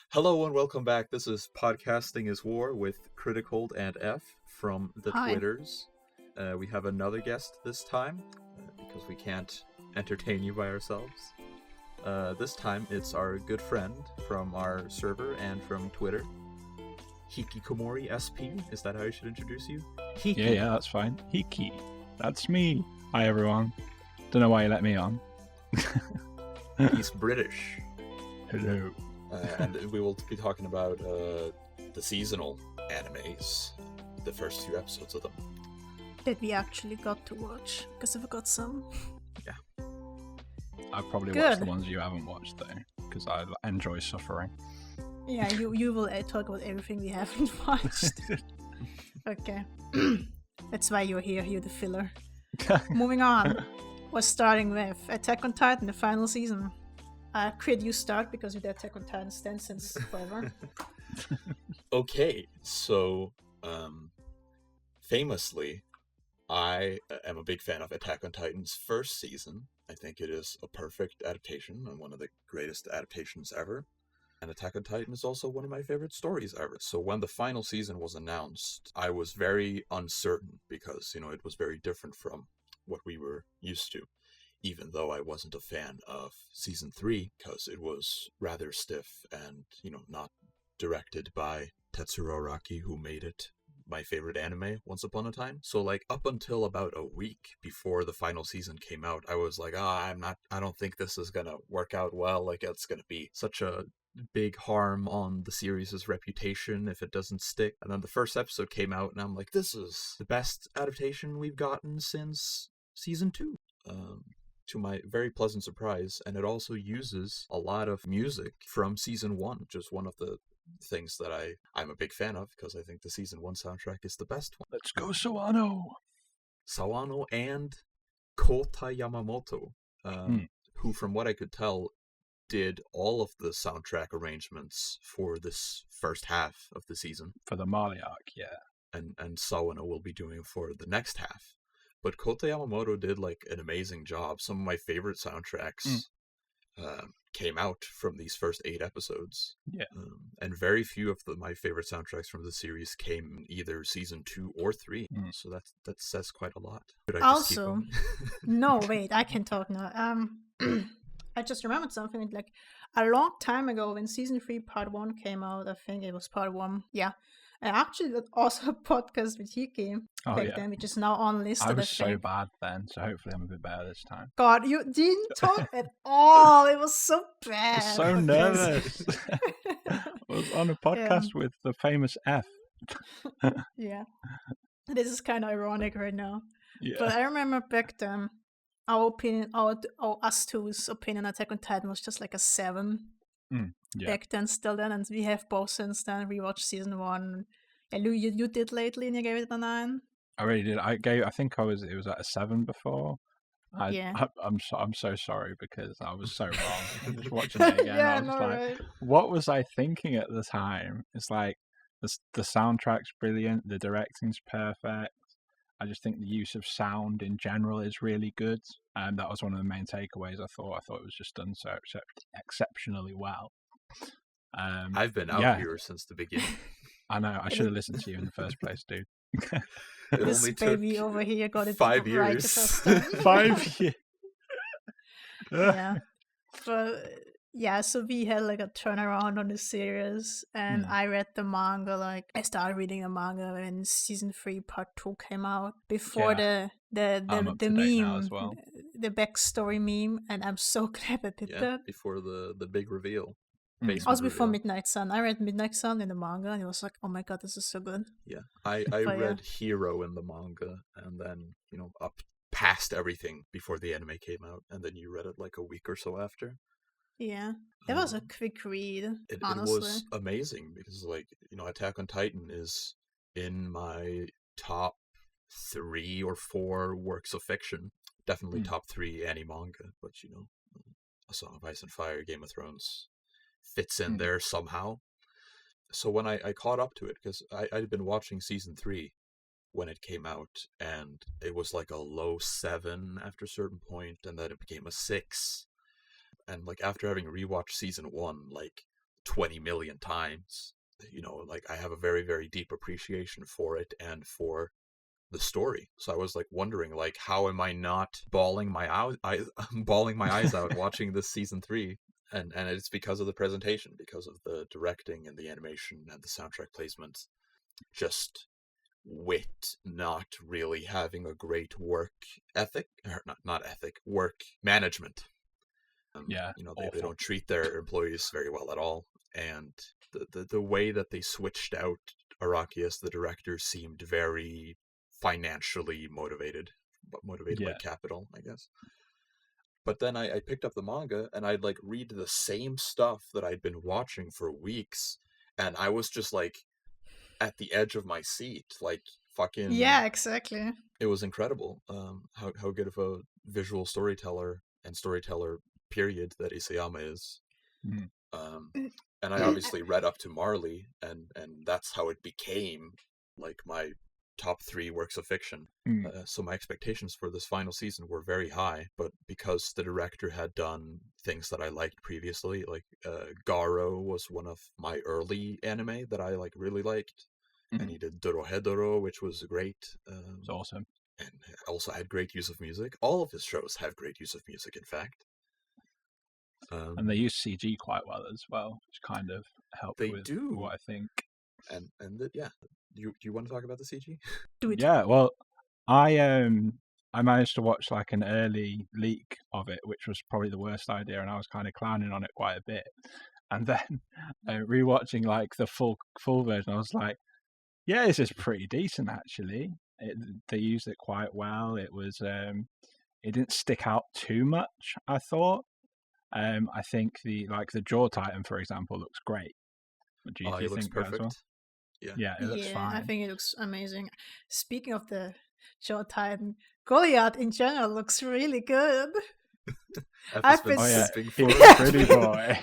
Hello and welcome back. This is Podcasting is War with Critical and F from the Hi. Twitters. We have another guest this time because we can't entertain you by ourselves. This time it's our good friend from our server and from Twitter, Hikikomorisp. Is that how I should introduce you? Hiki. Yeah, that's fine. Hiki. That's me. Hi, everyone. Don't know why you let me on. He's British. Hello. And we will be talking about the seasonal animes, the first few episodes of them. That we actually got to watch, because I've got some. Yeah. I've probably watched the ones you haven't watched, though, because I enjoy suffering. Yeah, you will talk about everything we haven't watched. Okay. That's why you're here, you're the filler. Moving on. We're starting with Attack on Titan, the final season. Crit, you start because you're the Attack on Titan stand since forever. Okay, so famously, I am a big fan of Attack on Titan's first season. I think it is a perfect adaptation and one of the greatest adaptations ever. And Attack on Titan is also one of my favorite stories ever. So when the final season was announced, I was very uncertain because, it was very different from what we were used to. Even though I wasn't a fan of season 3, because it was rather stiff and, not directed by Tetsuro Araki, who made it my favorite anime once upon a time. So, up until about a week before the final season came out, I was like, I don't think this is gonna work out well. It's gonna be such a big harm on the series' reputation if it doesn't stick. And then the first episode came out, and I'm like, this is the best adaptation we've gotten since season 2. To my very pleasant surprise, and it also uses a lot of music from season 1, which is one of the things that I'm a big fan of, because I think the season 1 soundtrack is the best one. Let's go, Sawano! Sawano and Kota Yamamoto, who, from what I could tell, did all of the soundtrack arrangements for this first half of the season. For the Marley arc, yeah. And Sawano will be doing for the next half. But Kota Yamamoto did an amazing job. Some of my favorite soundtracks came out from these first 8 episodes. Yeah. And very few of my favorite soundtracks from the series came in either season 2 or 3. So that says quite a lot. Also, no, wait, I can talk now. I just remembered something. A long time ago, when season 3 part 1 came out, I think it was part 1. Yeah. I actually did also a podcast with Hiki back then, which is now on list. I was so bad then, so hopefully I'm a bit better this time. God, you didn't talk at all. It was so bad. I was so nervous. I was on a podcast with the famous F. Yeah. This is kind of ironic right now. Yeah. But I remember back then, us two's opinion on Attack on Titan was just a 7. Yeah. Back then, still then, and we have both since then rewatched season 1. Yeah, you did lately, and you gave it a 9. I really did. I think it was at a 7 before. I'm so sorry because I was so wrong. Just watching it again, yeah, I was right. what was I thinking at the time? It's the soundtrack's brilliant, the directing's perfect. I just think the use of sound in general is really good. And that was one of the main takeaways, I thought. I thought it was just done so exceptionally well. I've been out here since the beginning. I know. I should have listened to you in the first place, dude. This only baby over here got it 5 years. Right the first time. 5 years. Yeah. But yeah, so we had a turnaround on the series, and I read the manga. I started reading the manga when season 3 part 2 came out before the meme, as well. The backstory meme, and I'm so glad I did that before the big reveal. Also before Midnight Sun. I read Midnight Sun in the manga, and it was oh my god, this is so good. Yeah, I read Hero in the manga, and then up past everything before the anime came out, and then you read it a week or so after. Yeah, that was a quick read. Honestly, it was amazing because Attack on Titan is in my top 3 or 4 works of fiction. Definitely top 3 manga, but A Song of Ice and Fire, Game of Thrones fits in there somehow. So when I caught up to it, because I'd been watching season 3 when it came out, and it was a low 7 after a certain point, and then it became a 6. And after having rewatched season 1, 20 million times. Like I have a very, very deep appreciation for it and for the story. So I was like wondering, like, how am I not bawling my eyes out watching this season 3? And it's because of the presentation, because of the directing and the animation and the soundtrack placement. Just wit not really having a great work ethic, or not ethic, work management. They don't treat their employees very well at all, and the way that they switched out Araki as the director seemed very financially motivated by capital, I guess. But then I picked up the manga and I'd like read the same stuff that I'd been watching for weeks, and I was just like at the edge of my seat, like fucking. Yeah, exactly. It was incredible. How good of a visual storyteller period that Isayama is. And I obviously read up to Marley, and that's how it became like my top 3 works of fiction. So my expectations for this final season were very high, but because the director had done things that I liked previously, like Garo was one of my early anime that I like really liked, and he did Dorohedoro, which was great. It's awesome. And also had great use of music. All of his shows have great use of music, in fact. And they use CG quite well as well, which kind of helped They with do. what I think. And yeah, do you want to talk about the CG? Do it. Yeah, well, I managed to watch like an early leak of it, which was probably the worst idea, and I was kind of clowning on it quite a bit. And then rewatching like the full version, I was like, yeah, this is pretty decent actually. They used it quite well. It was it didn't stick out too much, I thought. I think the Jaw Titan, for example, looks great. Do you It looks think that as perfect. well? Yeah, it looks fine. I think it looks amazing. Speaking of the Jaw Titan, Goliath in general looks really good. I've been simping for pretty boy.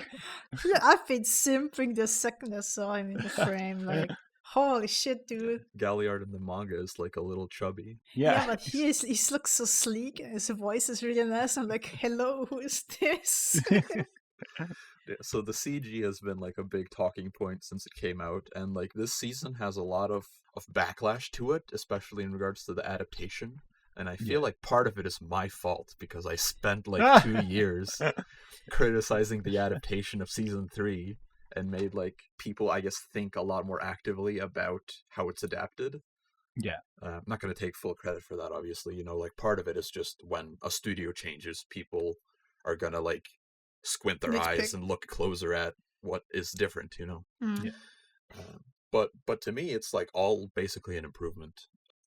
Yeah, I've been simping the second I saw him in the frame. Like, holy shit, dude. Galliard in the manga is like a little chubby. Yeah, but he looks so sleek and his voice is really nice. I'm like, hello, who is this? Yeah, so the CG has been like a big talking point since it came out, and like this season has a lot of backlash to it, especially in regards to the adaptation. And I feel like part of it is my fault because I spent like 2 years criticizing the adaptation of season 3 and made like people, I guess, think a lot more actively about how it's adapted. Yeah. I'm not going to take full credit for that, obviously. Like part of it is just when a studio changes, people are going to like squint their eyes and look closer at what is different, Mm. But to me, it's like all basically an improvement.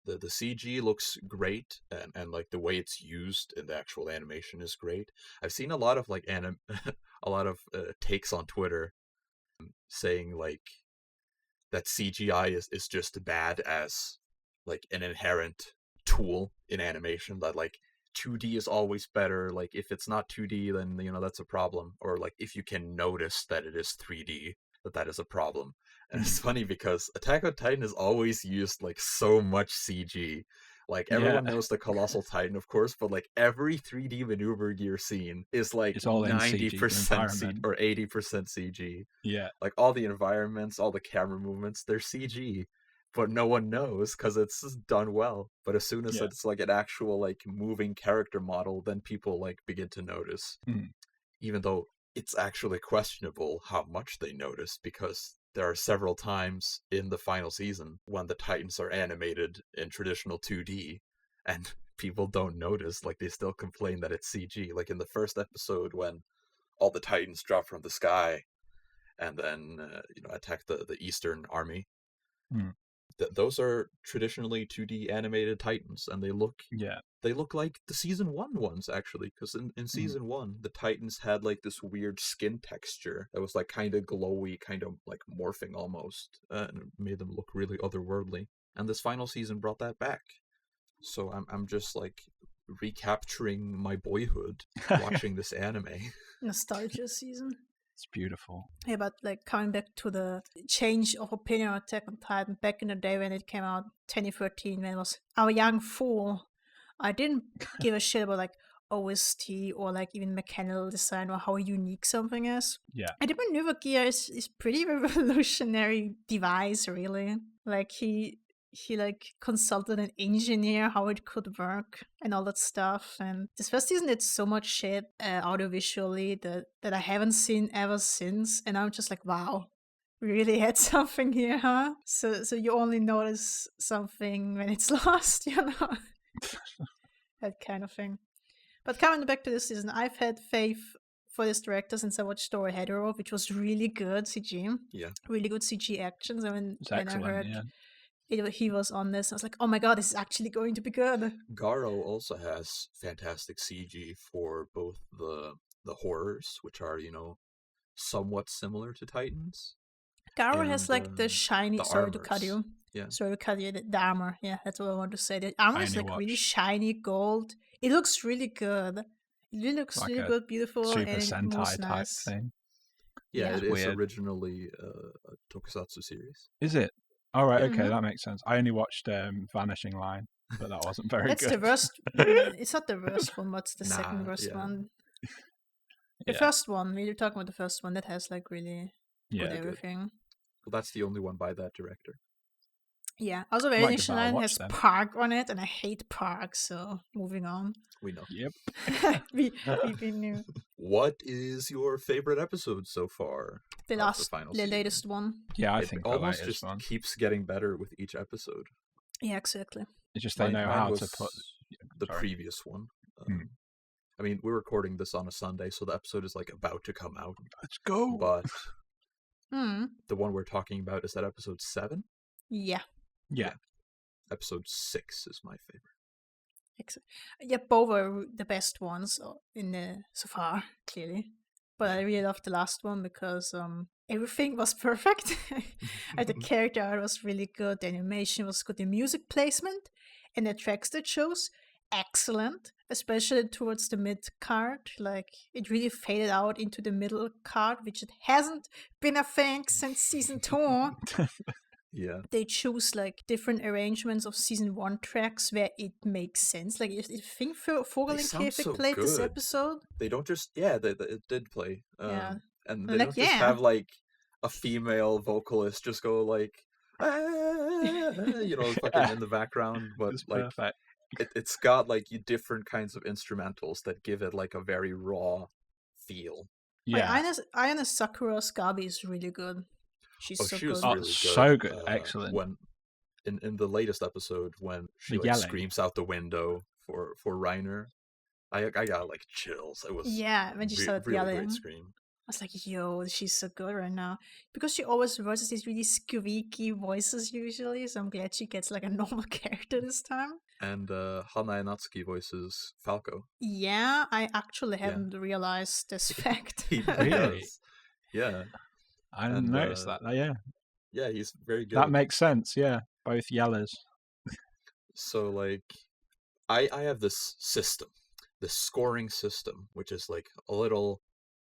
The CG looks great, and like the way it's used in the actual animation is great. I've seen a lot of like a lot of takes on Twitter saying like that CGI is just bad as like an inherent tool in animation, that like 2D is always better. Like if it's not 2D, then that's a problem. Or like if you can notice that it is 3D, that is a problem. And it's funny because Attack on Titan has always used like so much CG. Like everyone knows the Colossal Titan, of course, but like every 3D maneuver gear scene is like 90% or 80% CG. Yeah. Like all the environments, all the camera movements, they're CG. But no one knows because it's done well. But as soon as it's like an actual like moving character model, then people like begin to notice. Even though it's actually questionable how much they notice, because there are several times in the final season when the Titans are animated in traditional 2D and people don't notice. Like they still complain that it's CG. Like in the first episode when all the Titans drop from the sky and then attack the Eastern Army. Those are traditionally 2D animated Titans, and they look like the season 1 ones, actually, because in season 1 the Titans had like this weird skin texture that was like kind of glowy, kind of like morphing almost, and it made them look really otherworldly. And this final season brought that back. So I'm just like recapturing my boyhood watching this anime. Nostalgia season. It's beautiful. Yeah, but like coming back to the change of opinion on Attack on Titan back in the day when it came out, 2013, when it was Our Young Fool, I didn't give a shit about like, OST or like even mechanical design or how unique something is. Yeah. And the maneuver gear is pretty revolutionary device, really. Like he like consulted an engineer how it could work and all that stuff. And this first season did so much shit audiovisually that I haven't seen ever since. And I'm just like, wow, we really had something here, huh? So you only notice something when it's lost, you know? That kind of thing. But coming back to this season, I've had faith for this director since I watched Torotera, which was really good CG. Yeah. Really good CG actions. I mean, It's when excellent, I heard yeah. he was on this, I was like, oh my god, this is actually going to be good. Garo also has fantastic CG for both the horrors, which are, somewhat similar to Titans. Garo has like the shiny, sorry to armors. cut you. Yeah. Sorry to cut you, the armor. Yeah, that's what I want to say. The armor is like really watched. shiny gold. It looks really good. It really looks Like really a good, beautiful, Super and it Sentai moves type nice. thing. Yeah, Yeah. it is Weird. originally a tokusatsu series. Is it? All right, Yeah. okay, Mhm. that makes sense. I only watched Vanishing Line, but that wasn't very That's good. the worst. It's not the worst one, but it's the second Nah, worst yeah. one. The Yeah. first one, we're talking about the first one that has like really good Yeah. everything. Well, that's the only one by that director. Yeah. Also, the Might give Vanishing that a Line watch has then. Park on it, and I hate Park. So moving on. We know. Yep. we knew What is your favorite episode so far? the final the season? latest one. Yeah, I It think the almost latest just one. keeps getting better with each episode. Yeah, exactly. It's just they know how to put the sorry. previous one. Hmm. I mean, we're recording this on a Sunday, so the episode is like about to come out. Let's go. But Hmm. the one we're talking about is that episode 7. Yeah. Yeah. Episode 6 is my favorite. Yeah, both are the best ones in the so far, clearly. But I really loved the last one because everything was perfect. And the character art was really good, the animation was good, the music placement and the tracks they chose, excellent. Especially towards the mid card. Like it really faded out into the middle card, which it hasn't been a thing since season 2. Yeah. They choose like different arrangements of season 1 tracks where it makes sense. Like if think Vogel and sound Kefik so played this good. episode. They don't just it did play. Yeah. And I'm they like, don't just yeah. have like a female vocalist just go like fucking in the background, but It's like perfect. it's got like different kinds of instrumentals that give it like a very raw feel. Yeah. Like, Ayana Sakura's Gabi is really good. She's so She good. was really good. So good. Excellent. When in the latest episode when she The like, yelling. screams out the window for Reiner, I got like chills. It was when she started really yelling. great scream. I was like, yo, she's so good right now. Because she always voices these really squeaky voices usually, so I'm glad she gets like a normal character this time. And Hana and Natsuki voices Falco. Yeah, I actually haven't realized this fact. He Really? does. Yeah. I didn't notice that. Yeah. Yeah, he's very good. That makes sense, yeah. Both yellers. So like I have this system, this scoring system, which is like a little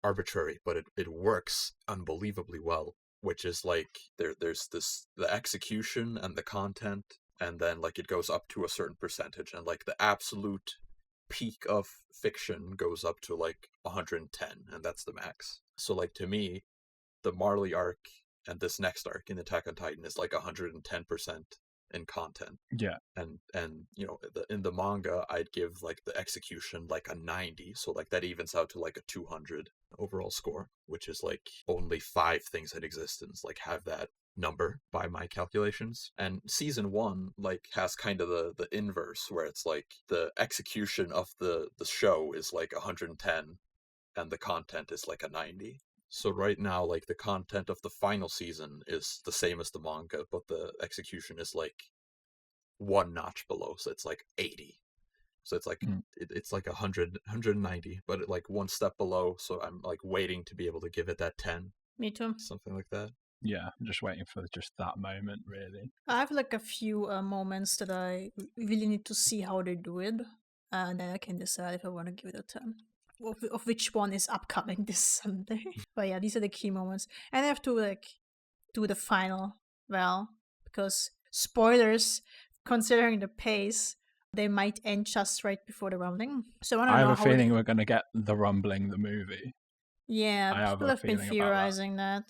arbitrary, but it works unbelievably well. Which is like there's the execution and the content, and then like it goes up to a certain percentage, and like the absolute peak of fiction goes up to like 110, and that's the max. So like to me, the Marley arc and this next arc in Attack on Titan is like 110% in content. Yeah. And in the manga, I'd give like the execution like a 90, so like that evens out to like a 200 overall score, which is like only 5 things in existence like have that number by my calculations. And season 1 like has kind of the inverse, where it's like the execution of the show is like 110 and the content is like a 90. So right now, like the content of the final season is the same as the manga, but the execution is like 1 notch below, so it's like 80. So it's like it's like 100, 190, but it, like 1 step below. So I'm like waiting to be able to give it that 10. Me too. Something like that. Yeah, I'm just waiting for just that moment, really. I have like a few moments that I really need to see how they do it, and then I can decide if I want to give it a 10. Of which one is upcoming this Sunday. But yeah, these are the key moments. And I have to like do the final well, because spoilers, considering the pace, they might end just right before the rumbling. So I don't I have know a how feeling we're going to get The Rumbling, the movie. Yeah, I have people a have been feeling about that. theorizing that.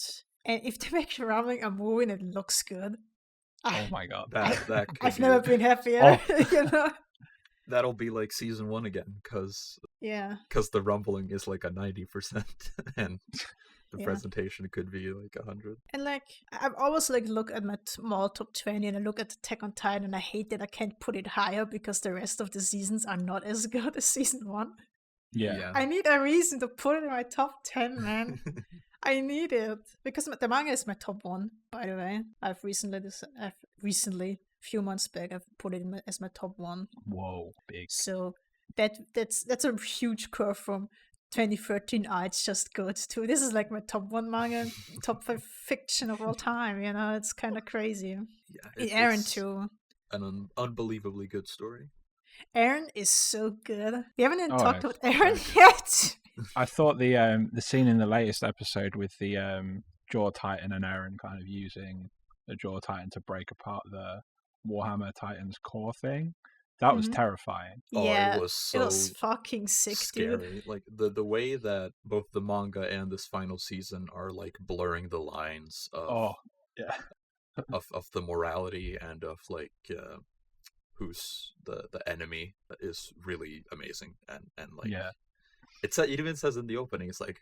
And if they make rumbling a movie and it looks good, Oh my god. That could I've be never it. been happier. You know? That'll be like season 1 again, because the rumbling is like a 90%, and the presentation could be like 100. And like, I've always like look at my small top 20 and I look at Attack on Titan and I hate that I can't put it higher because the rest of the seasons are not as good as season 1. Yeah. I need a reason to put it in my top 10, man. I need it because the manga is my top 1. By the way, I've recently, a few months back, I've put it as my top 1. Whoa, big. So that's a huge curve from 2013. It's just good to this is like my top 1 manga, top 5 fiction of all time. You know, it's kind of crazy. Yeah, Aaron it's too. An unbelievably good story. Aaron is so good. We haven't even talked about it's Aaron yet. I thought the scene in the latest episode with the Jaw Titan and Eren kind of using the Jaw Titan to break apart the Warhammer Titan's core thing, that was terrifying. Yeah, it was fucking sick, scary. dude. Like the way that both the manga and this final season are like blurring the lines of of the morality and of like who's the enemy is really amazing, and like it even says in the opening, it's like,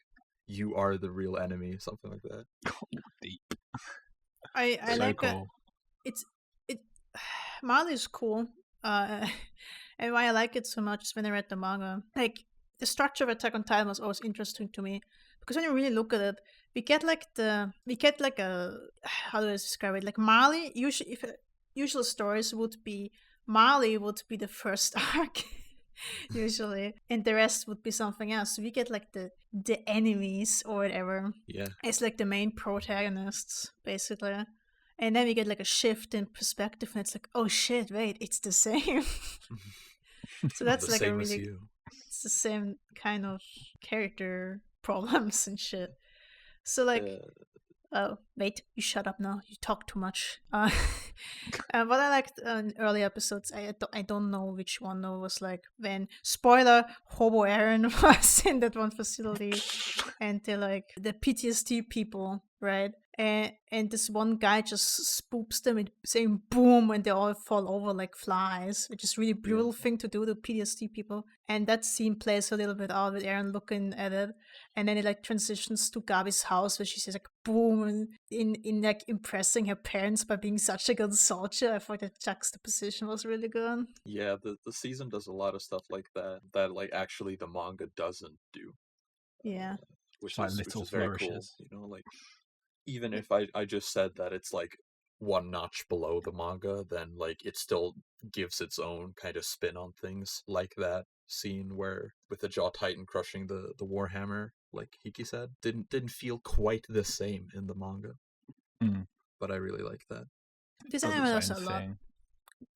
you are the real enemy, something like that. Deep. I so like cool. Marley is cool. And why I like it so much is when I read the manga. Like, the structure of Attack on Titan was always interesting to me. Because when you really look at it, we get like a, how do I describe it? Like Marley, usual stories would be, Marley would be the first arc, usually. And the rest would be something else. So we get like the enemies or whatever. Yeah. It's like the main protagonists, basically. And then we get like a shift in perspective, and it's like, oh shit, wait, it's the same. So that's like a really, it's the same kind of character problems and shit. So like, oh wait, you shut up now. You talk too much. What I liked in early episodes, I don't know which one though, was like when, spoiler, Hobo Aaron was in that one facility, and they're like the PTSD people, right? And this one guy just spoops them and saying boom, and they all fall over like flies, which is really brutal thing to do to PTSD people. And that scene plays a little bit out with Aaron looking at it, and then it like transitions to Gabi's house where she says like boom, and in like impressing her parents by being such a good soldier. I thought that juxtaposition was really good. Yeah, the season does a lot of stuff like that like actually the manga doesn't do. Yeah, which like is very cool. You know, like, even if I just said that it's like one notch below the manga, then like it still gives its own kind of spin on things, like that scene where with the Jaw Titan crushing the Warhammer, like Hiki said, didn't feel quite the same in the manga. But I really like that. This anime does a lot.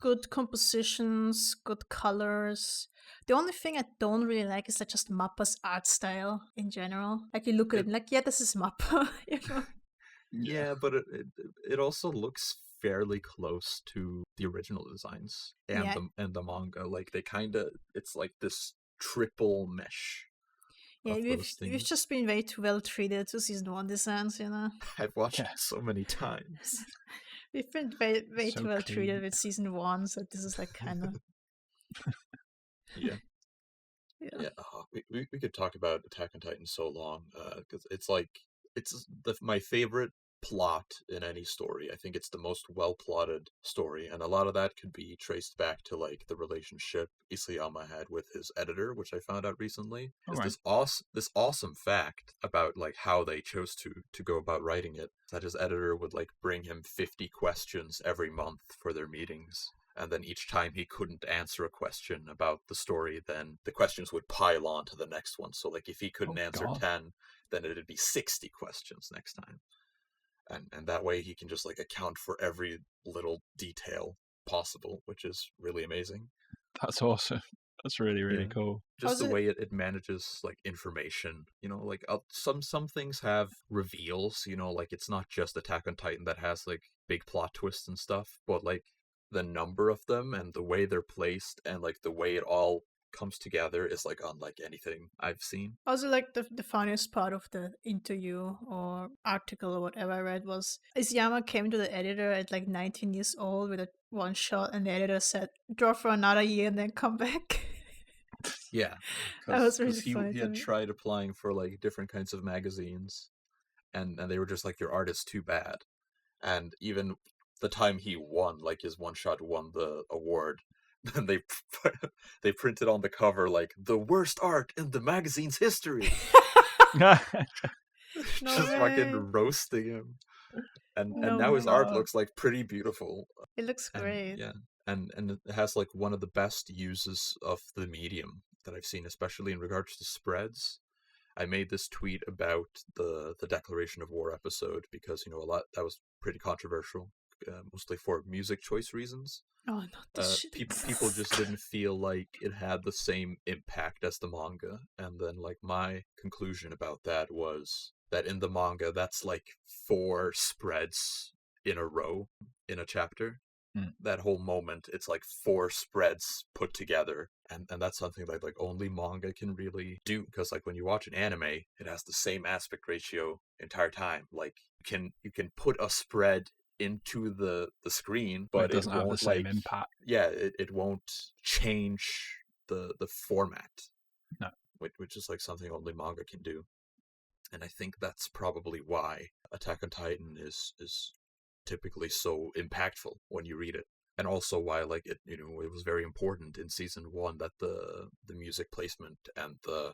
Good compositions, good colors. The only thing I don't really like is that just Mappa's art style in general. Like, you look at it and like, yeah, this is Mappa, you know? Yeah, but it also looks fairly close to the original designs and the manga. Like, they kind of, it's like this triple mesh. Yeah, we've just been way too well treated to season 1 designs, you know? I've watched it so many times. We've been way too well treated with season 1, so this is like kind of... Yeah. Oh, we could talk about Attack on Titan so long, because it's like, it's my favorite plot in any story. I think it's the most well plotted story, and a lot of that could be traced back to like the relationship Isayama had with his editor, which I found out recently. This awesome fact about like how they chose to go about writing it, that his editor would like bring him 50 questions every month for their meetings. And then each time he couldn't answer a question about the story, then the questions would pile on to the next one. So like if he couldn't answer 10, then it'd be 60 questions next time. And that way he can just like account for every little detail possible, which is really amazing. That's awesome. That's really, really cool. Just the way it manages like information, you know, like some things have reveals, you know, like it's not just Attack on Titan that has like big plot twists and stuff, but like the number of them and the way they're placed and like the way it all comes together is like unlike anything I've seen. Also, like the funniest part of the interview or article or whatever I read was Isayama came to the editor at like 19 years old with a one shot, and the editor said, "Draw for another year and then come back." Yeah, That was really because he funny to had me. tried applying for like different kinds of magazines, and they were just like, your art is too bad. And even the time he won, like his one shot won the award, then they printed on the cover like the worst art in the magazine's history. No Just way. fucking roasting him. And No now his art way. looks like pretty beautiful. It looks And great. yeah, and it has like one of the best uses of the medium that I've seen, especially in regards to spreads. I made this tweet about the Declaration of War episode because, you know, a lot that was pretty controversial, mostly for music choice reasons. Oh, not this shit. People just didn't feel like it had the same impact as the manga. And then like my conclusion about that was that in the manga, that's like 4 spreads in a row in a chapter. That whole moment, it's like 4 spreads put together, and that's something that like only manga can really do, because like when you watch an anime, it has the same aspect ratio entire time. Like you can put a spread into the screen, but it doesn't have the won't same like impact. yeah, it won't change the format. No. Which is like something only manga can do. And I think that's probably why Attack on Titan is typically so impactful when you read it. And also why like it, you know, it was very important in season 1 that the music placement and the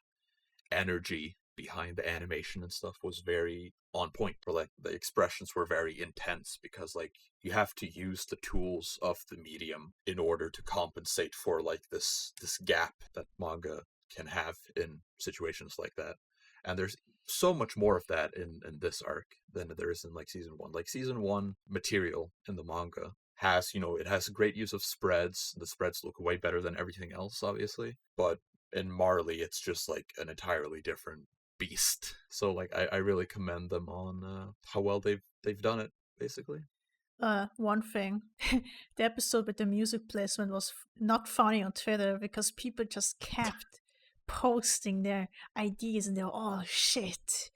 energy behind the animation and stuff was very on point, or like the expressions were very intense, because like you have to use the tools of the medium in order to compensate for like this gap that manga can have in situations like that. And there's so much more of that in this arc than there is in like season 1. Like season 1 material in the manga has, you know, it has great use of spreads. The spreads look way better than everything else, obviously. But in Marley, it's just like an entirely different beast. So like I really commend them on how well they've done it, basically. One thing, the episode with the music placement was not funny on Twitter because people just kept posting their ideas and they were all shit.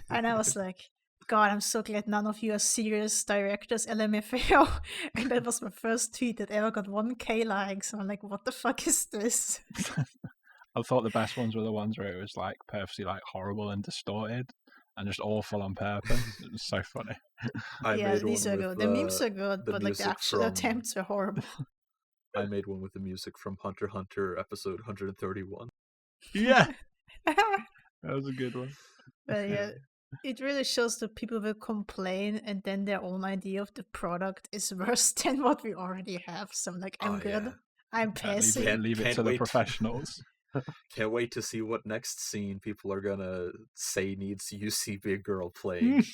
And I was like, God, I'm so glad none of you are serious directors, LMFAO. And that was my first tweet that ever got 1K likes. And I'm like, what the fuck is this? I thought the best ones were the ones where it was like purposely like horrible and distorted and just awful on purpose. It was so funny. Yeah, these are good. The memes are good, but like the actual attempts were horrible. I made one with the music from Hunter x Hunter episode 131. Yeah. That was a good one. But yeah, it really shows that people will complain and then their own idea of the product is worse than what we already have. So I'm like, I'm good. Yeah. I'm passing. Leave it to the professionals. Can't wait to see what next scene people are gonna say needs UC Big Girl playing.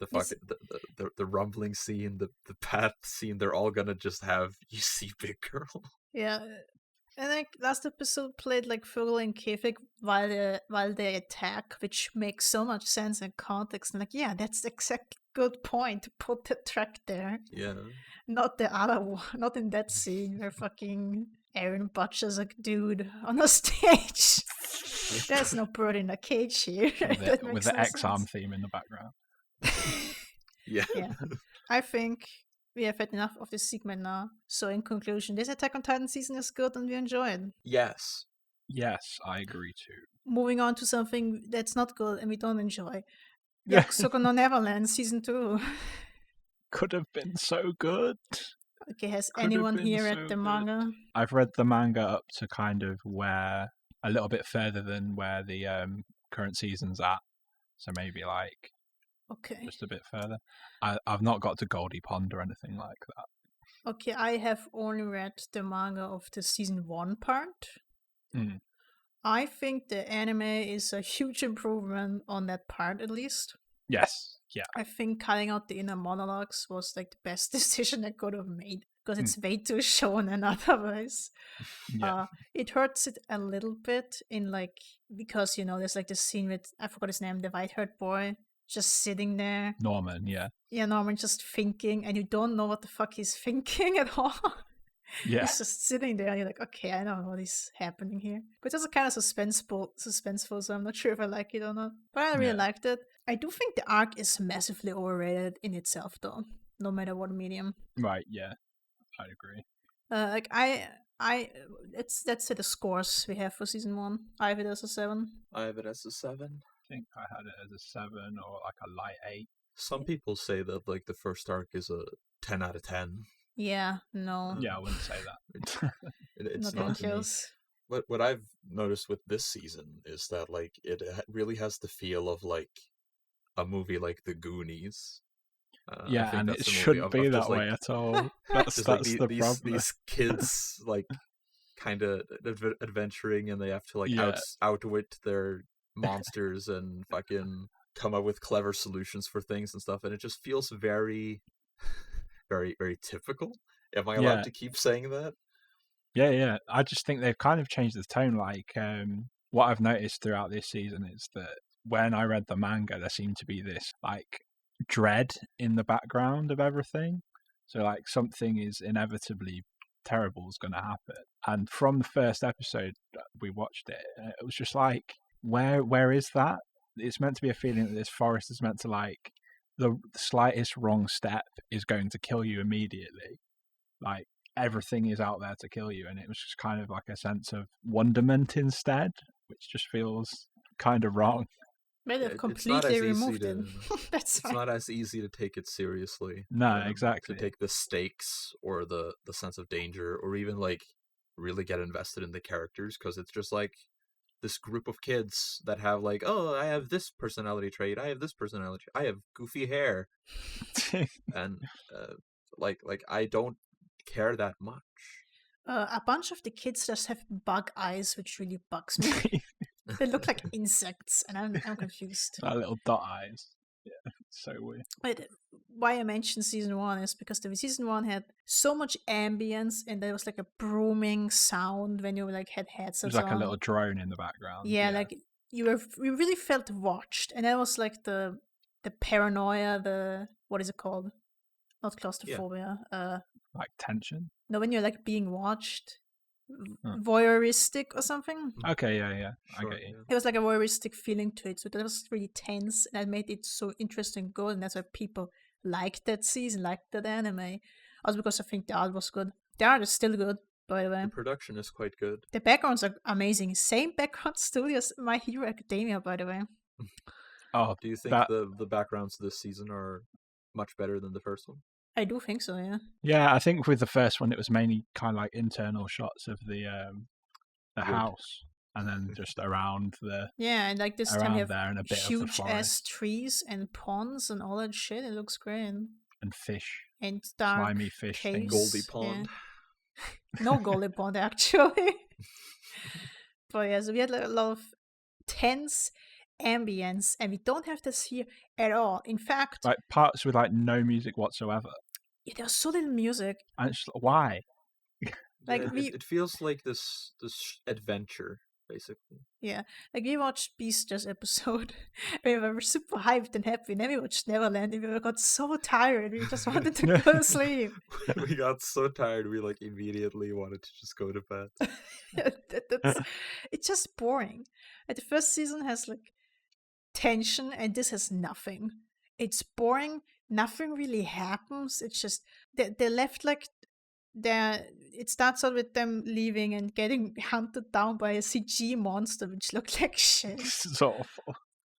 The rumbling scene, the path scene, they're all gonna just have UC Big Girl. Yeah. And like last episode played like Fugel and Kefik while they attack, which makes so much sense in context. And like, yeah, that's the exact good point to put the track there. Yeah. Not the other one, not in that scene where fucking Aaron butchers a dude on a stage. There's no bird in a cage here. With the X-Arm theme in the background. Yeah. I think we have had enough of this segment now. So in conclusion, this Attack on Titan season is good and we enjoy it. Yes. Yes, I agree too. Moving on to something that's not good and we don't enjoy. Yakusoku no Neverland season 2. Could have been so good. Okay, has anyone here read the manga? I've read the manga up to kind of where a little bit further than where the current season's at. So maybe like just a bit further. I've not got to Goldie Pond or anything like that. Okay, I have only read the manga of the season 1 part. I think the anime is a huge improvement on that part, at least. Yes, yeah. I think cutting out the inner monologues was like the best decision I could have made, because it's way too shonen otherwise. Yeah. It hurts it a little bit in like, because, you know, there's like this scene with, I forgot his name, the white-haired boy, just sitting there. Norman, yeah. Yeah, Norman just thinking, and you don't know what the fuck he's thinking at all. Yeah. He's just sitting there, and you're like, okay, I know what is happening here. But it's also kind of suspenseful, so I'm not sure if I like it or not. But I really liked it. I do think the arc is massively overrated in itself, though, no matter what medium. Right, yeah. I'd agree. Let's say the scores we have for season 1. I have it as a 7. I have it as a 7. I think I had it as a 7 or like a light 8. Some people say that like the first arc is a 10 out of 10. Yeah, no. Yeah, I wouldn't say that. It's not not to me. close. What I've noticed with this season is that like it really has the feel of like a movie like The Goonies. Yeah, and it shouldn't be that way at all. That's the problem. These kids like kind of adventuring, and they have to like outwit their monsters and fucking come up with clever solutions for things and stuff, and it just feels very, very, very typical. Am I allowed to keep saying that? Yeah. I just think they've kind of changed the tone. Like, what I've noticed throughout this season is that when I read the manga, there seemed to be this like dread in the background of everything. So like something is inevitably terrible is going to happen. And from the first episode we watched it was just like, where is that? It's meant to be a feeling that this forest is meant to like the slightest wrong step is going to kill you immediately. Like everything is out there to kill you, and it was just kind of like a sense of wonderment instead, which just feels kind of wrong. Maybe they've completely removed it. It's not as easy to take it seriously. No, exactly. To take the stakes or the sense of danger, or even like really get invested in the characters, because it's just like this group of kids that have like, oh, I have this personality trait, I have this personality trait, I have goofy hair, and like I don't care that much. A bunch of the kids just have bug eyes, which really bugs me. They look like insects, and I'm confused. That little dot eyes. Yeah, so weird. But why I mentioned season 1 is because the season 1 had so much ambience, and there was like a booming sound when you like had headsets on. It was like a little drone in the background. Yeah, like you really felt watched, and that was like the paranoia, the what is it called? Not claustrophobia. Like tension. No, when you're like being watched. Voyeuristic or something. Okay, yeah. Sure, I get you. It was like a voyeuristic feeling to it, so that was really tense, and that made it so interesting and good, and that's why people liked that season, liked that anime. Also because I think the art was good. The art is still good, by the way. The production is quite good. The backgrounds are amazing. Same background studio as My Hero Academia, by the way. Oh, do you think the backgrounds this season are much better than the first one? I do think so, yeah. Yeah, I think with the first one, it was mainly kind of like internal shots of the house, and then just around the and like this time you have and a bit huge of ass trees and ponds and all that shit. It looks great. And fish, and dark slimy fish, caves. Goldie Pond. Yeah. No Goldie Pond actually. But yeah, so we had a lot of tense ambience, and we don't have this here at all. In fact, like parts with like no music whatsoever. Yeah, there's so little music. And it's why? Like it feels like this adventure, basically. Yeah, like we watched Beastars episode, we were super hyped and happy, and then we watched Neverland, and we got so tired, we just wanted to go to sleep. We got so tired, we like immediately wanted to just go to bed. It's just boring. Like, the first season has like tension, and this has nothing. It's boring. Nothing really happens. It's just they left like it starts out with them leaving and getting hunted down by a CG monster, which looked like shit. It's awful.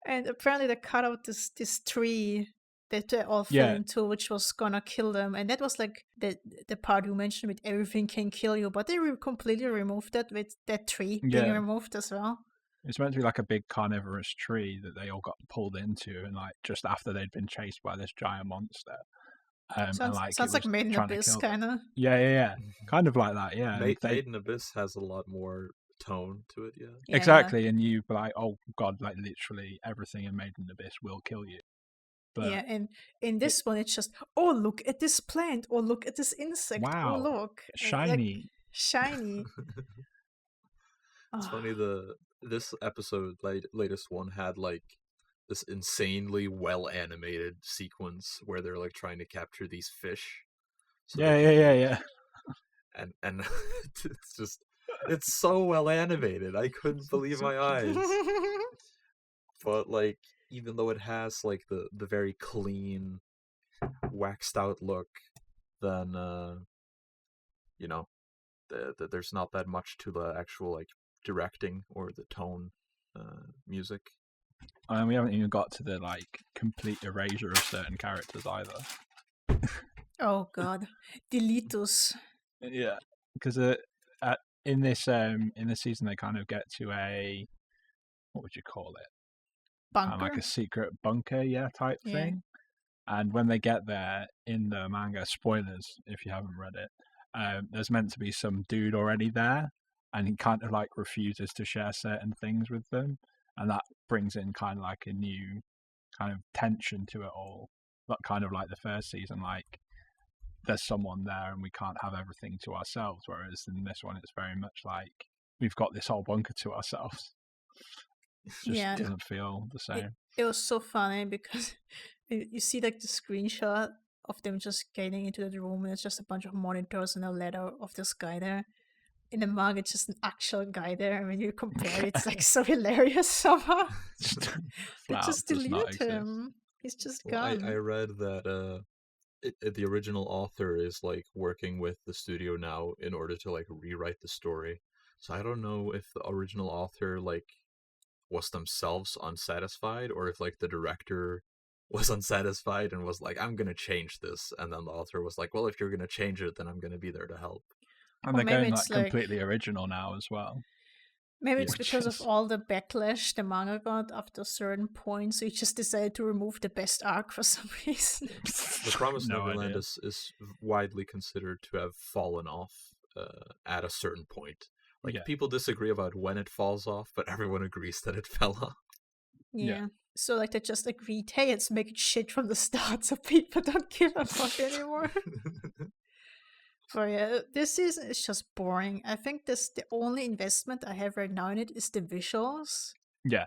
And apparently they cut out this tree that they all fell into, which was gonna kill them. And that was like the part you mentioned with everything can kill you, but they completely removed that with that tree being removed as well. It's meant to be like a big carnivorous tree that they all got pulled into, and like just after they'd been chased by this giant monster. Sounds like Made in Abyss, kind of. Yeah. Kind of like that, yeah. Made in Abyss has a lot more tone to it, yeah. Exactly, and you be like, oh god, like literally everything in Made in Abyss will kill you. But yeah, and in this one, it's just, oh, look at this plant, or look at this insect, wow, oh, look. Shiny. Like, shiny. It's funny, this episode, latest one, had like this insanely well animated sequence where they're like trying to capture these fish. So Yeah. And it's so well animated. I couldn't believe my eyes. But like, even though it has like the very clean, waxed out look, then there's not that much to the actual like directing or the tone music. And we haven't even got to the like complete erasure of certain characters either. Oh god, deletus. Yeah, because in this season they kind of get to a, what would you call it? Bunker. Like a secret bunker, type thing. And when they get there in the manga, spoilers if you haven't read it, there's meant to be some dude already there, and he kind of like refuses to share certain things with them, and that brings in kind of like a new kind of tension to it all. But kind of like the first season, like there's someone there and we can't have everything to ourselves, whereas in this one it's very much like we've got this whole bunker to ourselves. It just doesn't feel the same. It was so funny because you see like the screenshot of them just getting into the room, and it's just a bunch of monitors and a letter of this guy there. In the manga, it's just an actual guy there, and when you compare it, it's like so hilarious somehow. They just deleted him. He's just gone. I read that the original author is like working with the studio now in order to like rewrite the story. So I don't know if the original author like was themselves unsatisfied, or if like the director was unsatisfied and was like, I'm gonna change this, and then the author was like, well, if you're gonna change it, then I'm gonna be there to help. And they're going like completely original now as well. Maybe it's because of all the backlash the manga got after a certain point, so he just decided to remove the best arc for some reason. The Promised Neverland is widely considered to have fallen off at a certain point. Like, people disagree about when it falls off, but everyone agrees that it fell off. Yeah. So, like, they just agreed, hey, let's make it shit from the start so people don't give a fuck anymore. But yeah, this season is just boring. I think the only investment I have right now in it is the visuals. Yeah.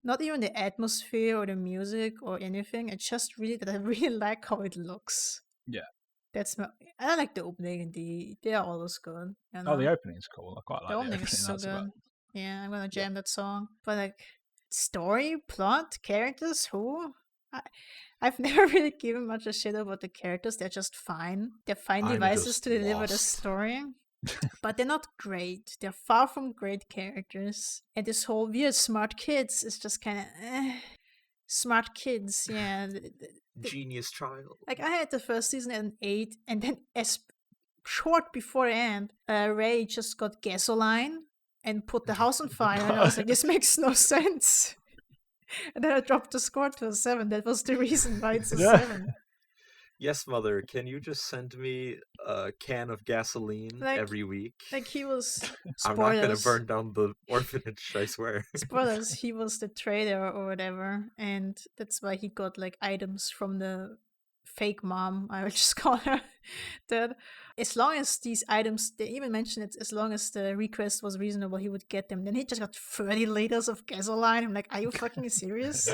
Not even the atmosphere or the music or anything. It's just really that I really like how it looks. Yeah. I like the opening and they are always good. You know? Oh, the opening's cool. I quite like the opening. Is so good. Yeah, I'm gonna jam that song. But like, story, plot, characters, who? I've never really given much a shit about the characters. They're just fine. They're fine devices to deliver the story. But they're not great. They're far from great characters. And this whole weird smart kids is just kind of smart kids, yeah. Genius child. Like, I had the first season at an 8, and then as short before the end, Ray just got gasoline and put the house on fire, and I was like, this makes no sense. And then I dropped the score to a 7. That was the reason why it's a 7. Yes, mother, can you just send me a can of gasoline every week? Like, he was... Spoilers. I'm not going to burn down the orphanage, I swear. Spoilers, he was the trader or whatever, and that's why he got, like, items from the fake mom, I would just call her, that as long as these items, they even mentioned it, as long as the request was reasonable, he would get them. Then he just got 30 liters of gasoline. I'm like, are you fucking serious?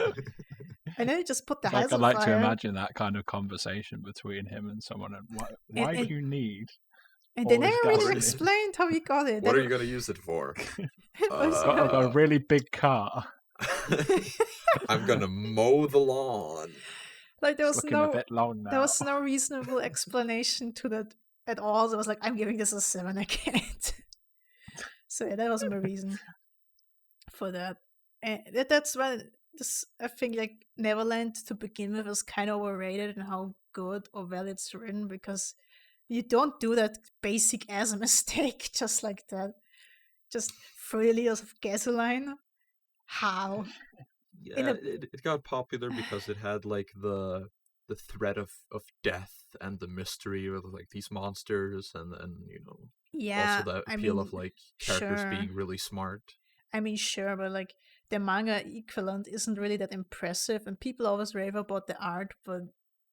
And then he just put the house on fire. I'd like to imagine that kind of conversation between him and someone. And why do you need? And they never really explained how he got it. What are you going to use it for? I've got a really big car. I'm going to mow the lawn. Like, there was no reasonable explanation to that at all. So I was like, I'm giving this a 7, I can't. So yeah, that was my reason for that. And that's why I think like Neverland to begin with is kind of overrated in how good or well it's written, because you don't do that basic ass mistake just like that. Just 3 liters of gasoline. How? Yeah, it got popular because it had like the threat of death and the mystery of like these monsters, and then also the appeal of like characters being really smart. I mean, sure, but like the manga equivalent isn't really that impressive, and people always rave about the art, but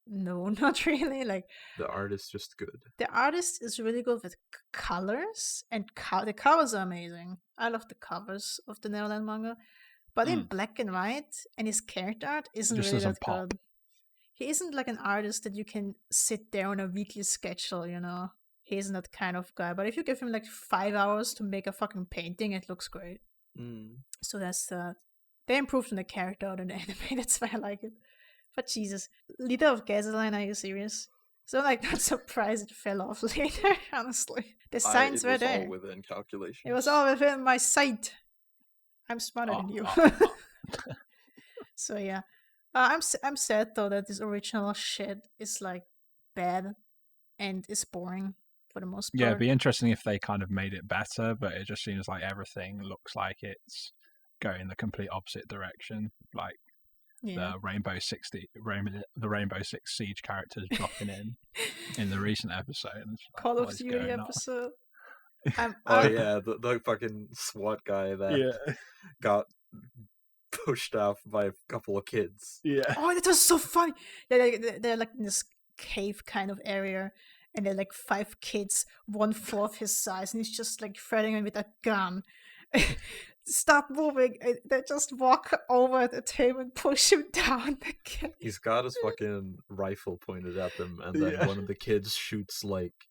no, not really. Like, the art is just good. The artist is really good with colors, and the covers are amazing. I love the covers of the Neverland manga. but in black and white, and his character art isn't Just really doesn't that pop. good. He isn't like an artist that you can sit there on a weekly schedule, you know. He isn't that kind of guy. But if you give him like 5 hours to make a fucking painting, it looks great. So that's they improved on the character art in the anime. That's why I like it. But Jesus, Leader of Gasoline, are you serious? So like, not surprised it fell off later. Honestly, the signs were there. It was all within calculations. It was all within my sight. I'm smarter than you. So yeah, I'm sad though that this original shit is like bad and is boring for the most part. Yeah, it'd be interesting if they kind of made it better, but it just seems like everything looks like it's going the complete opposite direction. Like the Rainbow Six Siege characters dropping in the recent episodes. Call of Duty episode. The fucking SWAT guy that got pushed off by a couple of kids. Yeah. Oh, that was so funny. They're like in this cave kind of area, and they're like 5 kids, 1/4 his size, and he's just like threatening him with a gun. Stop moving. They just walk over at him and push him down again. He's got his fucking rifle pointed at them, and then one of the kids shoots like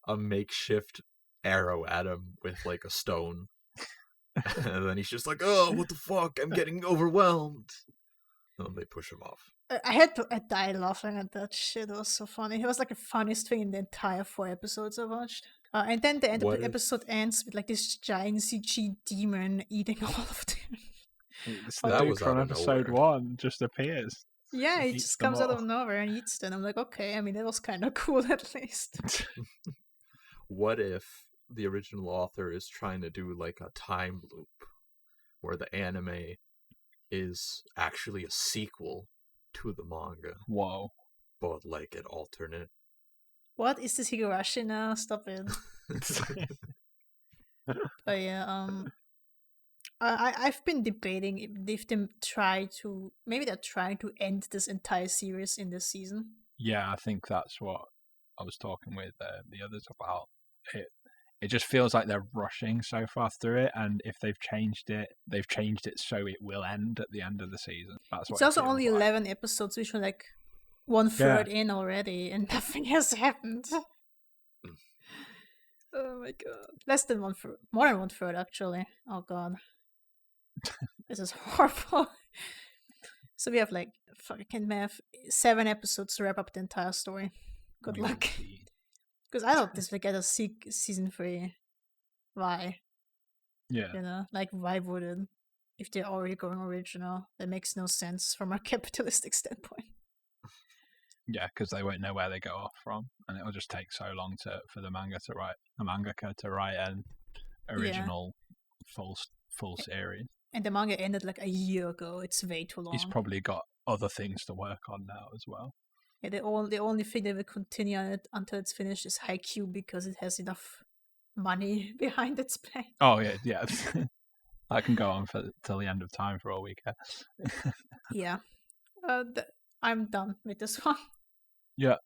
a makeshift arrow at him with like a stone. And then he's just like, oh, what the fuck? I'm getting overwhelmed. And they push him off. I died laughing at that shit. It was so funny. It was like the funniest thing in the entire 4 episodes I watched. And then the episode ends with like this giant CG demon eating all of them. That was from episode 1 just appears. Yeah, it just comes out of nowhere and eats them. I'm like, okay, I mean, it was kind of cool at least. What if the original author is trying to do like a time loop where the anime is actually a sequel to the manga? Whoa. But like an alternate. What is this Higurashi now? Stop it. But yeah, I've been debating if maybe they're trying to end this entire series in this season. Yeah, I think that's what I was talking with the others about. It just feels like they're rushing so far through it, and if they've changed it so it will end at the end of the season. That's what it's also only 11 episodes, which are like 1/3 in already, and nothing has happened. Oh my god. Less than 1/3. More than 1/3 actually. Oh god. This is horrible. So we have like, fuck, I can't math, 7 episodes to wrap up the entire story. Good luck. Because I thought this would get a season 3. Why? Yeah. You know, like why would it? If they're already going original, that makes no sense from a capitalistic standpoint. Yeah, because they won't know where they go off from, and it'll just take so long for the mangaka to write an original full series. And the manga ended like a year ago. It's way too long. He's probably got other things to work on now as well. Yeah, the only thing that will continue on it until it's finished is Haikyuu, because it has enough money behind its back. Oh yeah. That can go on till the end of time for all we care. Yeah. I'm done with this one. Yeah.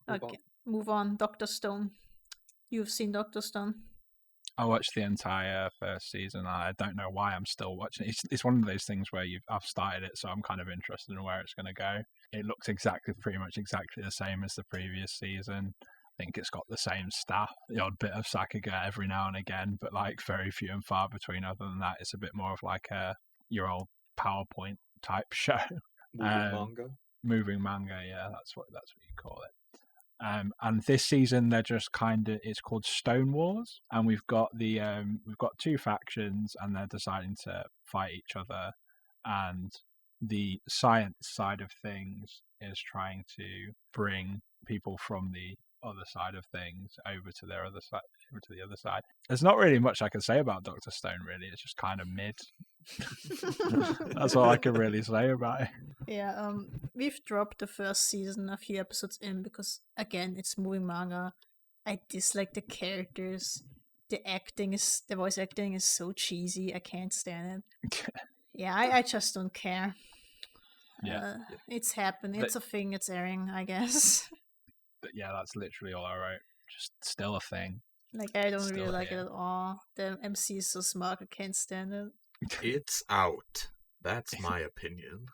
Okay, move on. Dr. Stone. You've seen Dr. Stone? I watched the entire first season. I don't know why I'm still watching it. It's one of those things where I've started it, so I'm kind of interested in where it's going to go. It looks pretty much exactly the same as the previous season. I think it's got the same staff, the odd bit of Sakuga every now and again, but like very few and far between. Other than that, it's a bit more of like your old PowerPoint type show. Moving manga, yeah, that's what you call it. And this season they're just it's called Stone Wars, and we've got 2 factions, and they're deciding to fight each other, and the science side of things is trying to bring people from the other side of things over to the other side. There's not really much I can say about Dr. Stone, really. It's just kind of mid. That's all I can really say about it. Yeah, we've dropped the first season a few episodes in because, again, it's moving manga. I dislike the characters. The voice acting is so cheesy. I can't stand it. Yeah, I just don't care. Yeah. It's happening. It's a thing. It's airing, I guess. But yeah, that's literally all I wrote. Just still a thing. Like, I don't really like it at all. The MC is so smart. I can't stand it. It's out. That's my opinion.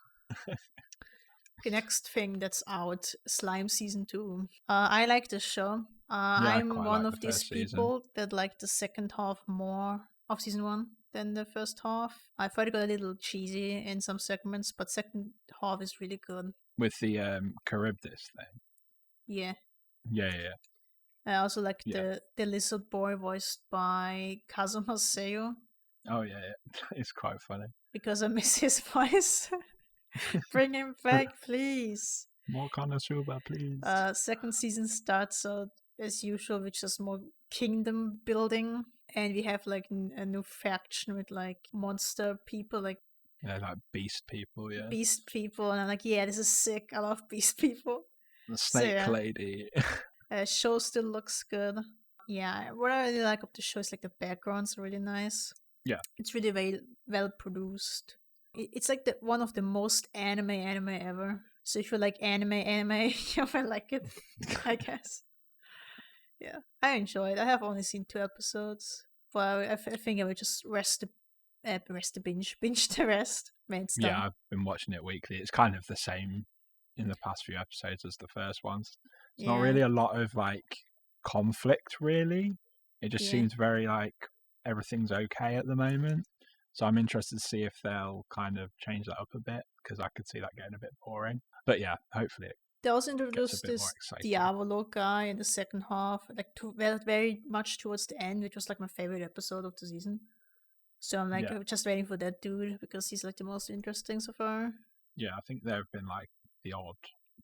The next thing that's out, Slime Season 2. I like this show. I I'm quite one like of the these first season. people that like the second half more of Season 1 than the first half. I thought it got a little cheesy in some segments, but second half is really good. With the Charybdis thing. Yeah. Yeah. I also like Yeah. the lizard boy voiced by Kazuma Seyo Oh, yeah. It's quite funny. because I miss his voice. Bring him back, please. More Konosuba, please. Second season starts out as usual with just more kingdom building, and we have like a new faction with like monster people, like beast people, yeah. beast people, and I'm like, yeah, this is sick. I love beast people. The snake lady. Show still looks good. Yeah, what I really like of the show is like the backgrounds are really nice. Yeah, it's really well produced. It's like one of the most anime ever. So if you like anime, you will like it, I guess. Yeah, I enjoy it. I have only seen 2 episodes, but I think I would just binge the rest. Man, it's done. Yeah, I've been watching it weekly. It's kind of the same in the past few episodes as the first ones. It's not really a lot of like conflict, really. It just seems very like everything's okay at the moment. So I'm interested to see if they'll kind of change that up a bit, because I could see that getting a bit boring. But yeah, hopefully it They also introduced gets a bit this more exciting. Diavolo guy in the second half, like very much towards the end, which was like my favorite episode of the season. So I'm like just waiting for that dude because he's like the most interesting so far. Yeah, I think there have been like the odd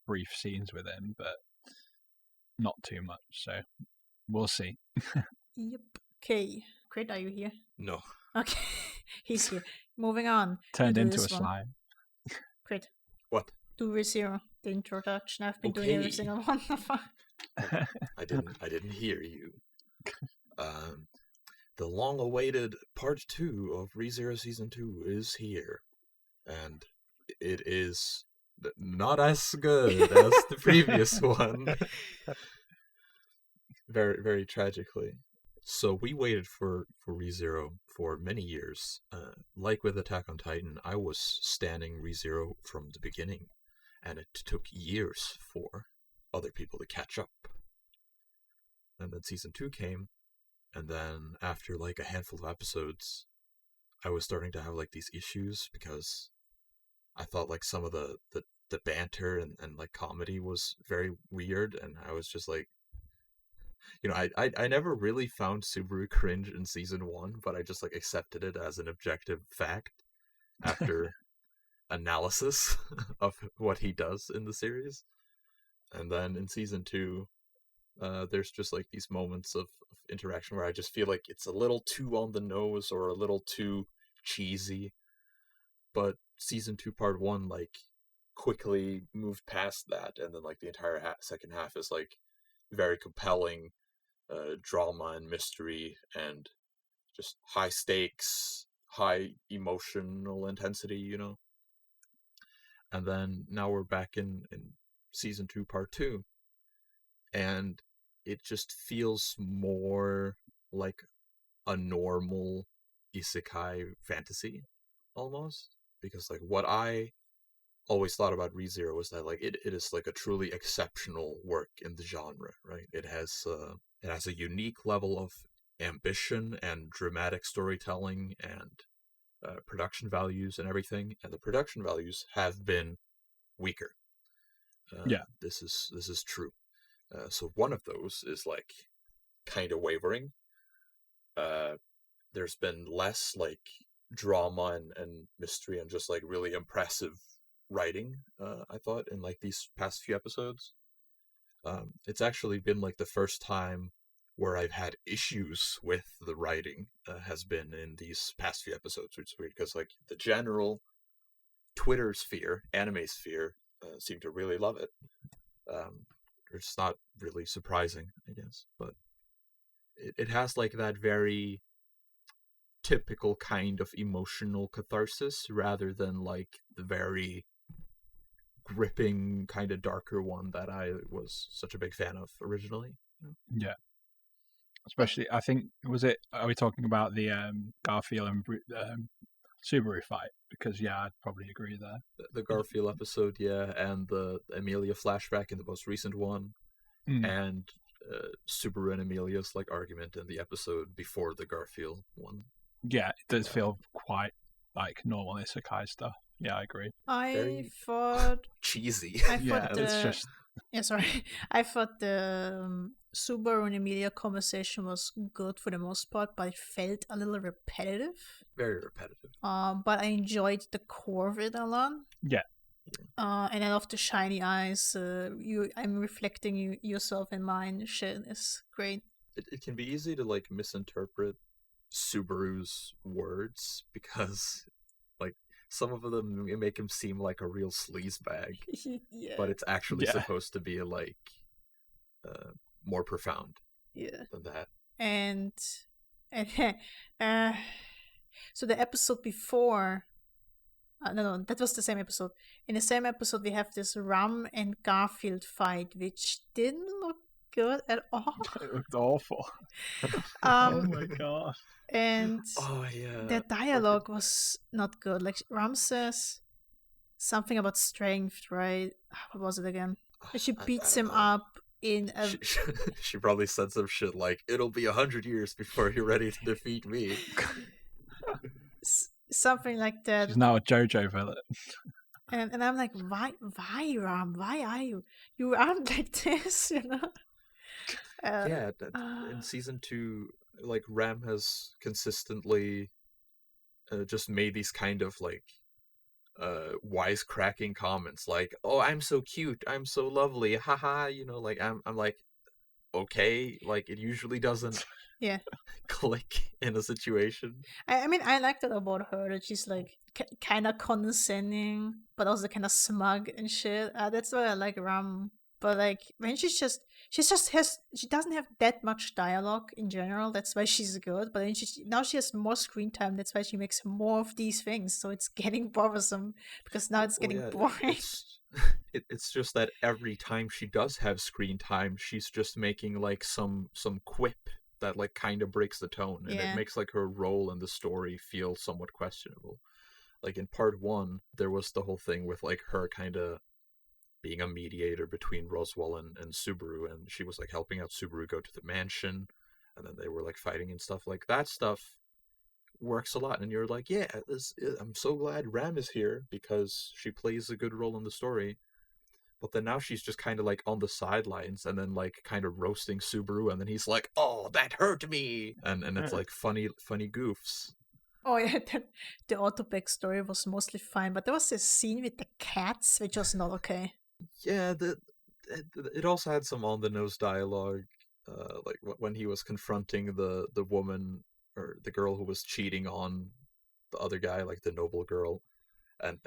brief scenes with him, but not too much. So we'll see. Yep. Okay. Crit, are you here? No. Okay. He's here. Moving on. Turned into a slime. Crit. What? Do Re:Zero. The introduction. I've been doing every single one. I didn't hear you. The long-awaited part 2 of Re:Zero Season 2 is here, and it is not as good as the previous one. Very, very tragically. So we waited for Re:Zero for many years. Like with Attack on Titan, I was standing Re:Zero from the beginning, and it took years for other people to catch up. And then Season 2 came, and then after like a handful of episodes, I was starting to have like these issues because I thought like some of the banter and like comedy was very weird, and I was just like, I never really found Subaru cringe in Season 1, but I just like accepted it as an objective fact after analysis of what he does in the series. And then in Season 2, there's just like these moments of interaction where I just feel like it's a little too on the nose or a little too cheesy. But Season 2 Part 1 like quickly moved past that, and then like the entire second half is like very compelling drama and mystery and just high stakes, high emotional intensity, And then now we're back in Season 2 Part 2, and it just feels more like a normal isekai fantasy almost, because like what I always thought about Re:Zero was that like it is like a truly exceptional work in the genre, right? It has a unique level of ambition and dramatic storytelling and production values and everything, and the production values have been weaker. This is true. So one of those is like kind of wavering. There's been less like drama and mystery and just like really impressive writing, I thought, in like these past few episodes. It's actually been like the first time where I've had issues with the writing has been in these past few episodes, which is weird because like the general Twitter sphere, anime sphere, seem to really love it. It's not really surprising, I guess, but it has like that very typical kind of emotional catharsis rather than like the very gripping kind of darker one that I was such a big fan of originally. Yeah. Especially, I think, are we talking about the Garfield and Subaru fight, because I'd probably agree there. The Garfield episode, and the Amelia flashback in the most recent one, and Subaru and Amelia's like argument in the episode before the Garfield one. Yeah, it does feel quite like normal isekai stuff. Yeah, I agree. I thought cheesy. It's just. Yeah, sorry. I thought the Subaru and Emilia conversation was good for the most part, but it felt a little repetitive. Very repetitive. But I enjoyed the core of it a lot. Yeah. And I love the shiny eyes. I'm reflecting yourself in mine. Shit is great. It can be easy to like misinterpret Subaru's words because like some of them make him seem like a real sleazebag. Yeah. But it's actually supposed to be like more profound than that. And so the episode before no, that was the same episode. In the same episode, we have this Ram and Garfield fight, which didn't look good at all. It looked awful. Oh my god. And the dialogue was not good. Like, Ram says something about strength, right? What was it again? She beats him up in a... She probably said some shit like, it'll be 100 years before you're ready to defeat me. Something like that. She's now a JoJo villain. And I'm like, why, Ram? Why are you? You aren't like this, you know? In season 2, like, Ram has consistently just made these kind of, like, wisecracking comments, like, oh, I'm so cute, I'm so lovely, haha, you know, like, I'm like, okay, like, it usually doesn't click in a situation. I mean, I like that about her, that she's like kind of condescending, but also kind of smug and shit. That's why I like Ram. But like when she doesn't have that much dialogue in general. That's why she's good. But then now she has more screen time. That's why she makes more of these things. So it's getting bothersome because now it's getting boring. It's just that every time she does have screen time, she's just making like some quip that like kind of breaks the tone, and it makes like her role in the story feel somewhat questionable. Like in part 1, there was the whole thing with like her kind of being a mediator between Roswell and Subaru, and she was like helping out Subaru go to the mansion, and then they were like fighting and stuff. Like that stuff works a lot, and you're like, I'm so glad Ram is here because she plays a good role in the story. But then now she's just kind of like on the sidelines and then like kind of roasting Subaru, and then he's like, oh, that hurt me, and it's like funny goofs. Oh yeah, the Autopic story was mostly fine, but there was this scene with the cats which was not okay. Yeah, it also had some on the nose dialogue, like when he was confronting the woman or the girl who was cheating on the other guy, like the noble girl, and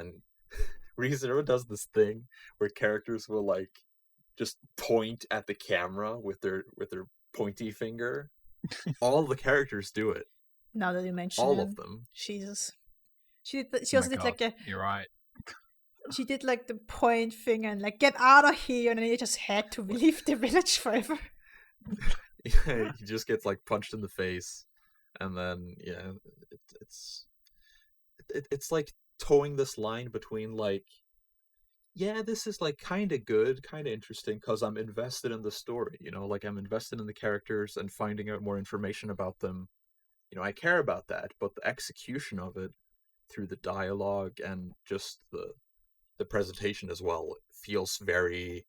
ReZero does this thing where characters will like just point at the camera with their pointy finger. All the characters do it. Now that you mention all of them. Jesus. She also did like a... You're right. She did like the point finger and like, get out of here, and then you just had to leave the village forever. Yeah, he just gets like punched in the face, and then it's like towing this line between like, this is like kind of good, kind of interesting because I'm invested in the story, you know, like I'm invested in the characters and finding out more information about them. You know, I care about that, but the execution of it through the dialogue and just the presentation as well feels very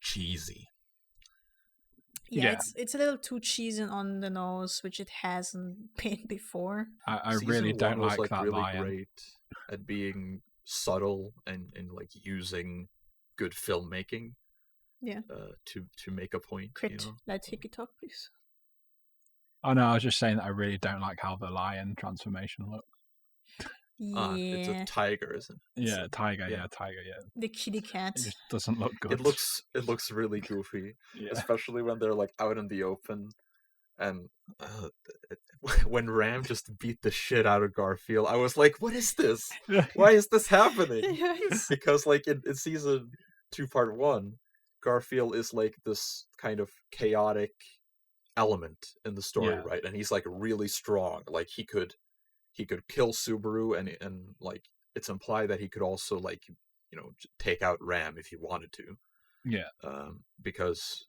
cheesy. Yeah, it's a little too cheesy on the nose, which it hasn't been before. I really don't like that really lion. Great at being subtle and like using good filmmaking. Yeah. To make a point. Crit, you know? let Hiki talk, please. Oh no, I was just saying that I really don't like how the lion transformation looks. Yeah. It's a tiger, isn't it? Yeah, tiger. Yeah. The kitty cat. It just doesn't look good. It looks really goofy, especially when they're like out in the open, and when Ram just beat the shit out of Garfield, I was like, "What is this? Why is this happening?" Yes. Because like in season 2, part 1, Garfield is like this kind of chaotic element in the story, right? And he's like really strong. Like he could he could kill Subaru, and like it's implied that he could also like take out Ram if he wanted to. Yeah. Because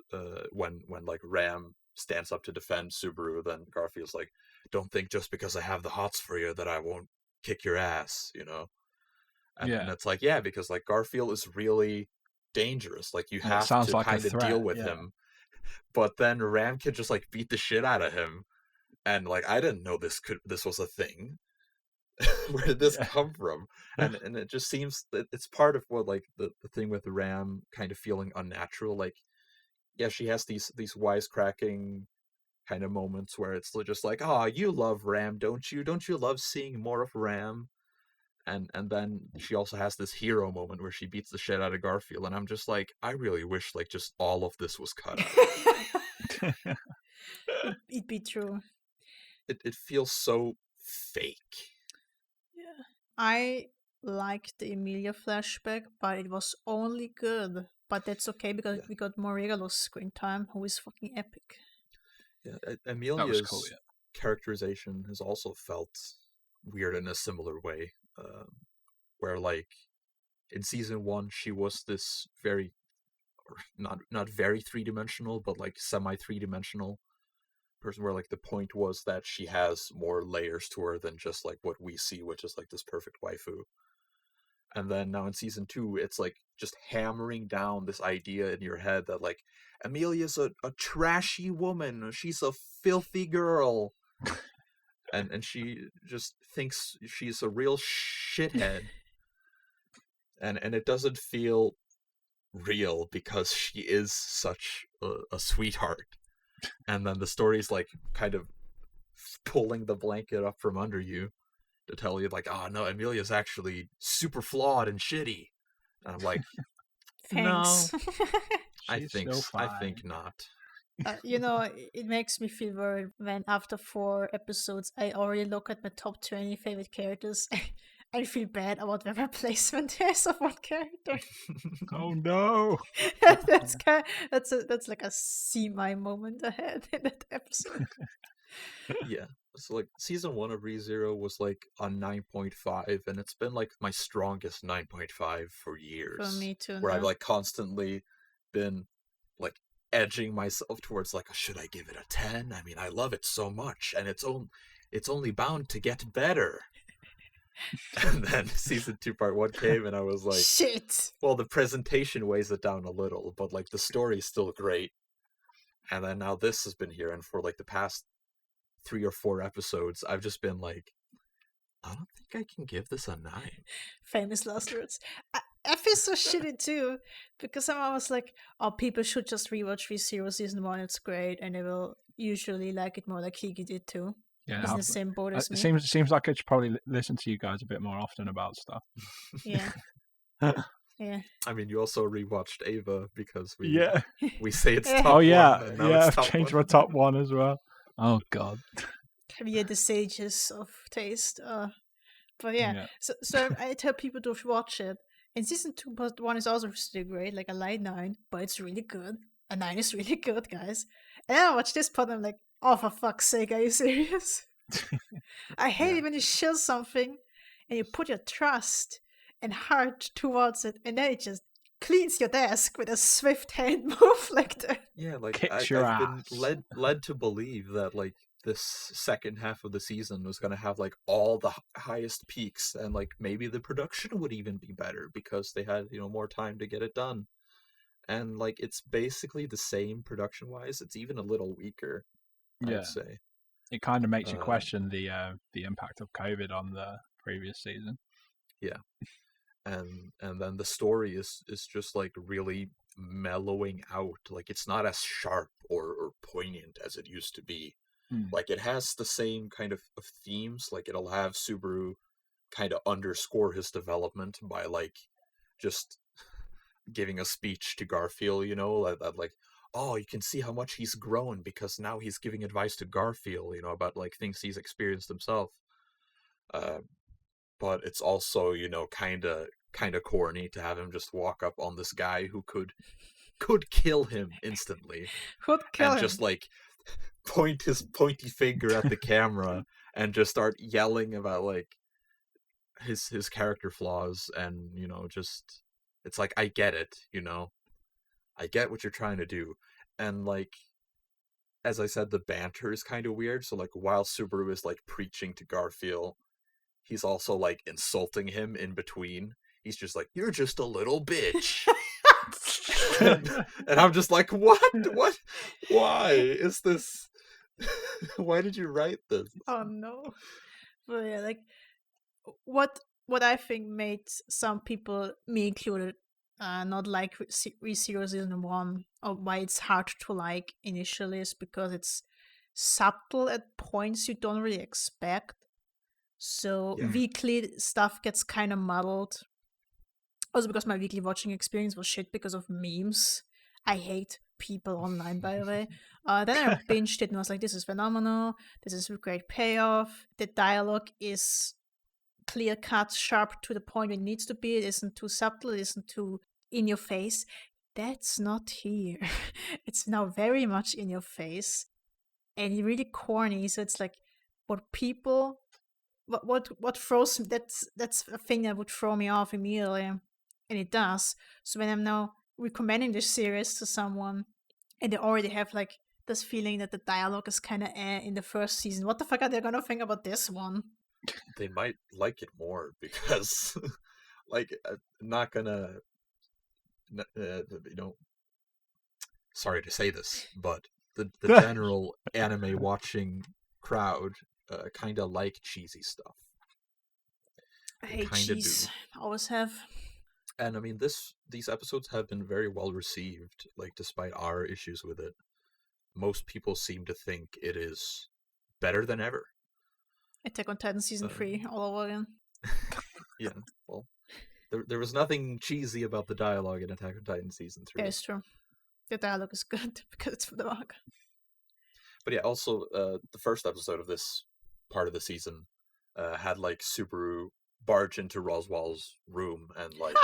when like Ram stands up to defend Subaru, then Garfield's like, "Don't think just because I have the hots for you that I won't kick your ass," And it's like, yeah, because like Garfield is really dangerous. Like you have to like kind of deal with him. But then Ram can just like beat the shit out of him, and like I didn't know this was a thing. Where did this come from? And it just seems that it's part of what like the thing with Ram kind of feeling unnatural. Like, yeah, she has these wisecracking kind of moments where it's just like, oh, you love Ram, don't you? Don't you love seeing more of Ram? And then she also has this hero moment where she beats the shit out of Garfield, and I'm just like, I really wish like just all of this was cut out. It'd be true. It feels so fake. Yeah. I liked the Emilia flashback, but it was only good. But that's okay because we got more regular screen time, who is fucking epic. Yeah, Emilia's characterization has also felt weird in a similar way. Where like in season 1 she was this very not very three-dimensional but like semi three-dimensional person, where like the point was that she has more layers to her than just like what we see, which is like this perfect waifu. And then now in season 2 it's like just hammering down this idea in your head that like Emilia's a trashy woman, she's a filthy girl. And she just thinks she's a real shithead. And it doesn't feel real because she is such a sweetheart. And then the story's like kind of pulling the blanket up from under you to tell you like, oh no, Emilia's actually super flawed and shitty. And I'm like, thanks. No, I think not. It makes me feel worried when after 4 episodes I already look at my top 20 favorite characters. I feel bad about where my placement is of one character. Oh no! That's like a semi moment ahead in that episode. Yeah, so like season 1 of ReZero was like a 9.5, and it's been like my strongest 9.5 for years. For me too. Where I've like constantly been like edging myself towards like, should I give it a 10? I mean, I love it so much, and it's only bound to get better. And then season 2 part 1 came, and I was like, shit. Well, the presentation weighs it down a little, but like the story's still great. And then now this has been here, and for like the past 3 or 4 episodes, I've just been like, I don't think I can give this a 9. Famous last words. I feel so shitty too, because someone was like, oh, people should just rewatch ReZero season 1, it's great, and they will usually like it more like Higi did too. Yeah, he's in the same boat as me. It seems like I should probably listen to you guys a bit more often about stuff. Yeah. Yeah. I mean, you also rewatched Ava because we say it's top 1. Oh yeah, I've changed my top 1 as well. Oh god. We are the sages of taste. But yeah. So I tell people to watch it. And season 2 part 1 is also still great, like a light 9, but it's really good. A 9 is really good, guys. And then I watch this part and I'm like, oh, for fuck's sake, are you serious? I hate it when you show something and you put your trust and heart towards it, and then it just cleans your desk with a swift hand move like that. Yeah, like I've been led to believe that like this second half of the season was going to have like all the highest peaks, and like maybe the production would even be better because they had more time to get it done. And like it's basically the same production wise. It's even a little weaker, I'd say. It kind of makes you question the impact of COVID on the previous season. Yeah. And then the story is just like really mellowing out. Like it's not as sharp or poignant as it used to be. Like it has the same kind of themes. Like it'll have Subaru kind of underscore his development by like just giving a speech to Garfield, that like, oh, you can see how much he's grown because now he's giving advice to Garfield, about like things he's experienced himself. But it's also, kind of corny to have him just walk up on this guy who could kill him instantly. Just like point his pointy finger at the camera and just start yelling about like his character flaws, and just it's like, I get it, I get what you're trying to do. And like, as I said, the banter is kind of weird. So like, while Subaru is like preaching to Garfield, he's also like insulting him in between. He's just like, "You're just a little bitch." and I'm just like, what, why is this? Why did you write this? Oh no. But yeah, like what I think made some people, me included, not like ReZero Season 1, or why it's hard to like initially, is because it's subtle at points you don't really expect. So Yeah. weekly stuff gets kind of muddled. Also because my weekly watching experience was shit because of memes. I hate people online, by the way. Then I binged it and was like, this is phenomenal. This is a great payoff. The dialogue is clear cut, sharp, to the point it needs to be. It isn't too subtle. It isn't too in your face. That's not here. It's now very much in your face. And really corny. So it's like, what people... What throws... That's a thing that would throw me off immediately. And it does. So when I'm now recommending this series to someone, and they already have like this feeling that the dialogue is kind of in the first season, what the fuck are they gonna think about this one? They might like it more because, like, not gonna, sorry to say this, but the general anime watching crowd kind of like cheesy stuff. I hate cheese. Always have. And I mean, these episodes have been very well received. Like, despite our issues with it, most people seem to think it is better than ever. Attack on Titan Season 3 all over again. Yeah, well, there was nothing cheesy about the dialogue in Attack on Titan Season 3. Yeah, it's true. The dialogue is good because it's for the manga. But yeah, also, the first episode of this part of the season had, like, Subaru barge into Roswell's room and, like,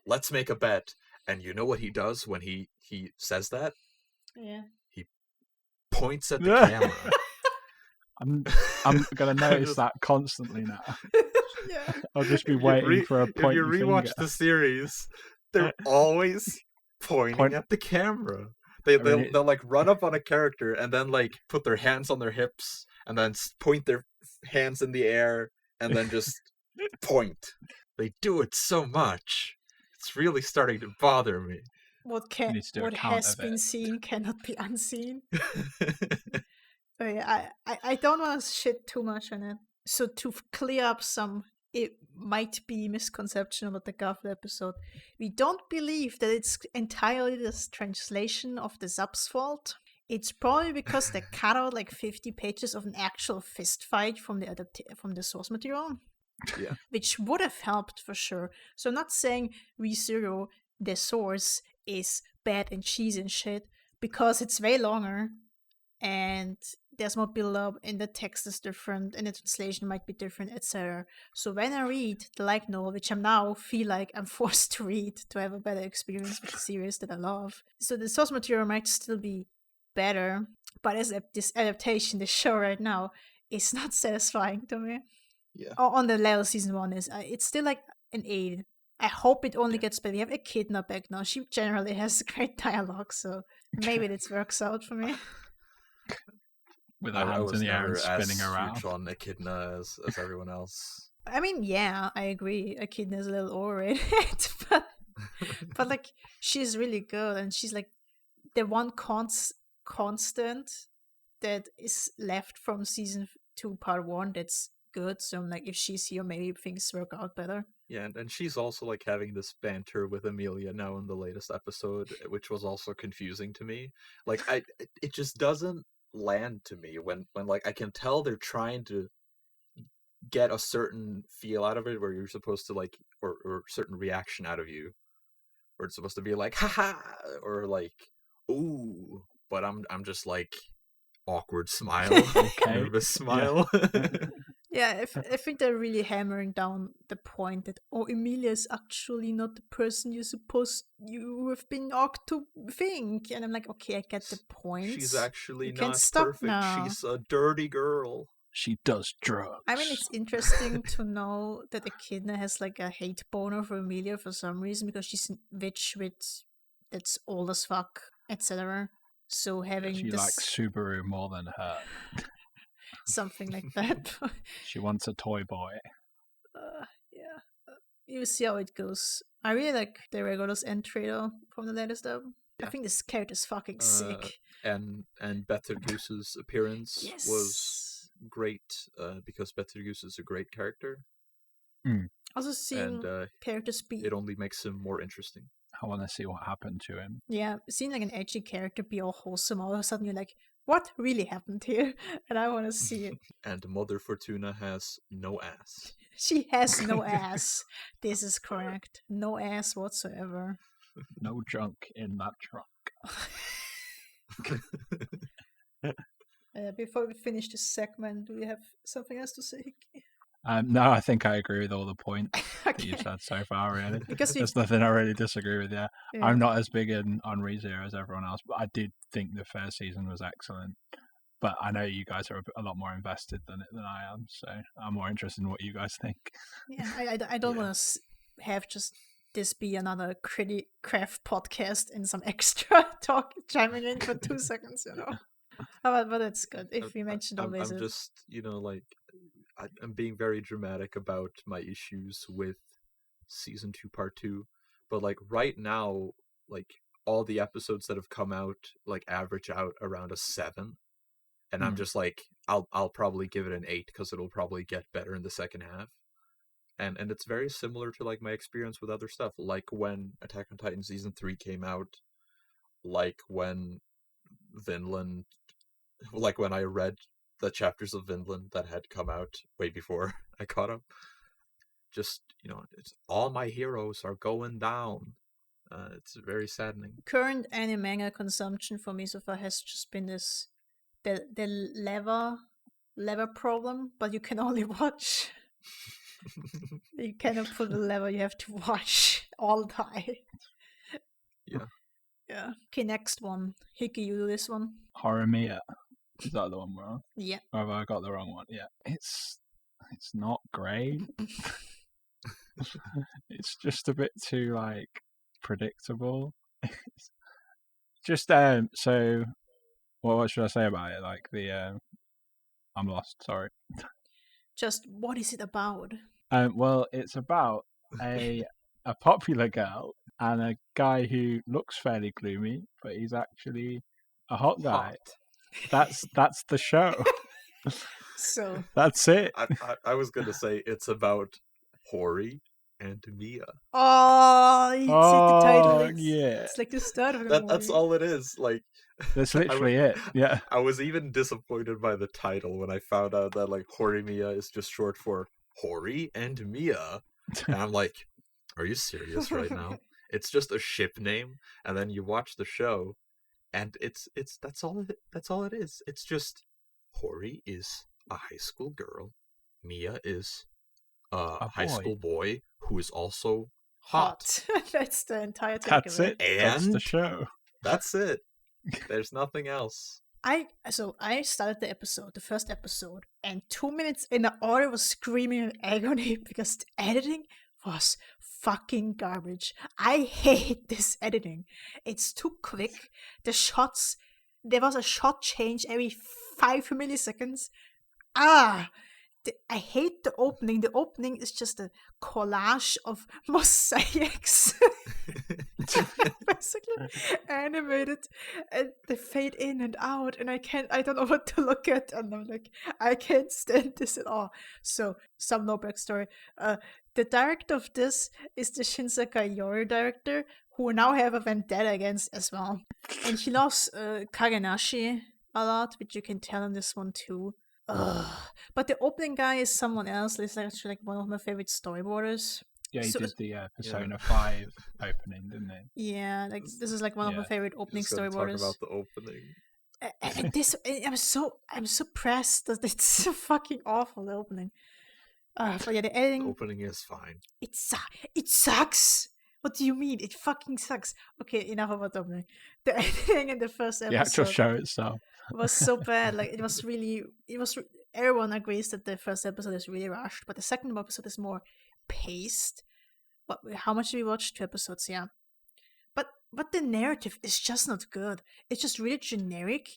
let's make a bet. And you know what he does when he says that? Yeah. He points at the camera. I'm gonna notice that constantly now. Yeah. I'll just be waiting for a point. If you rewatch the series, they're always pointing at the camera. They'll like run up on a character and then like put their hands on their hips and then point their hands in the air and then just point. They do it so much. It's really starting to bother me. What has been seen cannot be unseen. So yeah, I don't want to shit too much on it. So to clear up some, it might be misconception about the Garfield episode, we don't believe that it's entirely this translation of the sub's fault. It's probably because they cut out like 50 pages of an actual fist fight from the source material. Yeah. Which would have helped for sure. So I'm not saying ReZero, the source, is bad and cheesy and shit, because it's way longer and there's more build up and the text is different and the translation might be different, etc. So when I read the light novel, which I now feel like I'm forced to read to have a better experience with the series that I love, so the source material might still be better, but as this adaptation, the show right now, is not satisfying to me. Yeah. On the level season 1 is, it's still like an 8. I hope it only gets better. We have Echidna back now. She generally has great dialogue, so maybe this works out for me. With her hands in the air and spinning around. On Echidna as everyone else. I mean, yeah, I agree. Echidna is a little overrated, but like, she's really good, and she's like the one constant that is left from season 2 part 1 that's good. So I'm like, if she's here, maybe things work out better. Yeah, and she's also like having this banter with Amelia now in the latest episode, which was also confusing to me. Like, it just doesn't land to me when like I can tell they're trying to get a certain feel out of it, where you're supposed to like, or certain reaction out of you, where it's supposed to be like haha or like ooh, but I'm just like awkward smile, nervous smile. Yeah, I think they're really hammering down the point that, Emilia is actually not the person you have been asked to think. And I'm like, okay, I get the point. She's actually you not perfect. Now. She's a dirty girl. She does drugs. I mean, it's interesting to know that Echidna has like a hate boner for Amelia for some reason because she's a witch that's old as fuck, etc. So having She this likes Subaru more than her. something like that. She wants a toy boy. Yeah, you see how it goes. I really like the Regulus entry though from the latest album. I think this character's fucking sick. And Betelgeuse's appearance Yes. was great because Betelgeuse is a great character. Also seeing And characters be it only makes him more interesting. I want to see what happened to him. yeah, seeing like an edgy character be all wholesome, all of a sudden you're like, what really happened here? And I want to see it. And Mother Fortuna has no ass. She has no ass. This is correct. No ass whatsoever. No junk in that trunk. Before we finish this segment, do you have something else to say, Hiki? No, I think I agree with all the points that Okay. you've said so far, really. Because There's nothing I really disagree with, yeah. yeah. I'm not as big on ReZero as everyone else, but I did think the first season was excellent. But I know you guys are a lot more invested than I am, so I'm more interested in what you guys think. Yeah, I don't want to have just this be another craft podcast and some extra talk chiming in for 2 seconds, you know. But it's good if you mentioned always. I'm just, like, I'm being very dramatic about my issues with season 2 part 2, but like right now, like all the episodes that have come out like average out around a 7, and I'm just like, I'll probably give it an 8 because it'll probably get better in the second half. And it's very similar to like my experience with other stuff, like when Attack on Titan season 3 came out, like when Vinland, like when I read the chapters of Vinland that had come out way before I caught up. Just, it's all my heroes are going down. It's very saddening. Current anime manga consumption for me so far has just been the lever problem, but you can only watch. You cannot pull the lever, you have to watch all die. Yeah. Yeah. Okay, next one. Hiki, you do this one. Horimiya. Is that the one we're on? Yeah. Or have I got the wrong one? Yeah. It's not great. It's just a bit too like predictable. Just so what should I say about it? Like I'm lost, sorry. Just what is it about? Well, it's about a popular girl and a guy who looks fairly gloomy, but he's actually a hot guy. That's the show. So that's it. I was gonna say it's about Hori and Miya. Oh, you see the title. Yeah. It's like the start of the movie. That's all it is. Like that's literally it. Yeah. I was even disappointed by the title when I found out that like Horimiya is just short for Hori and Miya. And I'm like, are you serious right now? It's just a ship name, and then you watch the show, and it's that's all it is. It's just Hori is a high school girl, Miya is a high school boy who is also hot. That's the entire take That's of it. it. That's the show. That's it. There's nothing else. I started the first episode, and 2 minutes in, the audio was screaming in agony because the editing was fucking garbage. I hate this editing. It's too quick. The shots, there was a shot change every 5 milliseconds. I hate the opening. The opening is just a collage of mosaics. Basically animated, and they fade in and out, and I don't know what to look at, and I'm like, I can't stand this at all. So, some no backstory. The director of this is the Shinsekai Yori director, who now have a vendetta against as well. And he loves Kagenashi a lot, which you can tell in this one too. But the opening guy is someone else. He's actually like one of my favorite storyboarders. Yeah, he did the Persona 5 opening, didn't he? Yeah, like this is like one of my favorite opening storyboarders. Talk about the opening. And this, I'm so pressed that it's so fucking awful, the opening. But yeah, the editing. The opening is fine. It sucks. What do you mean? It fucking sucks. Okay, enough about the opening. The editing in the first episode. The actual show itself was so bad. Like it was everyone agrees that the first episode is really rushed, but the second episode is more paced. But how much did we watch? 2 episodes, yeah. But the narrative is just not good. It's just really generic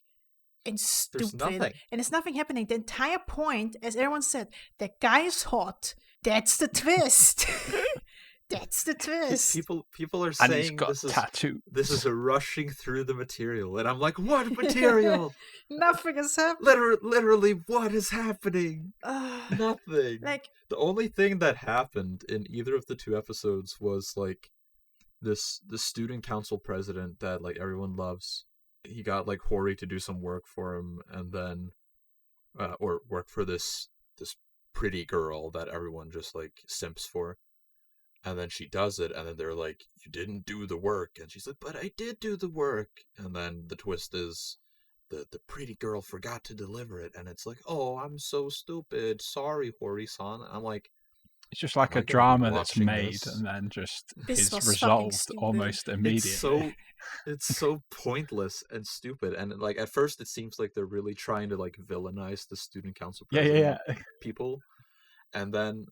and stupid. There's nothing. And there's nothing happening. The entire point, as everyone said, the guy is hot. That's the twist. That's the twist. People are And he's saying got tattoos. this is a rushing through the material, and I'm like, what material? Nothing is happening. Literally, what is happening? Nothing. Like, the only thing that happened in either of the 2 episodes was like the student council president that like everyone loves. He got like Hori to do some work for him, and then or work for this pretty girl that everyone just like simps for. And then she does it, and then they're like, you didn't do the work. And she's like, but I did do the work. And then the twist is the pretty girl forgot to deliver it. And it's like, oh, I'm so stupid. Sorry, Hori-san. And I'm like, It's just like am a I gonna be drama that's watching made this? and then just This is was fucking resolved stupid. almost immediately. It's so pointless and stupid. And like at first it seems like they're really trying to like villainize the student council president people. And then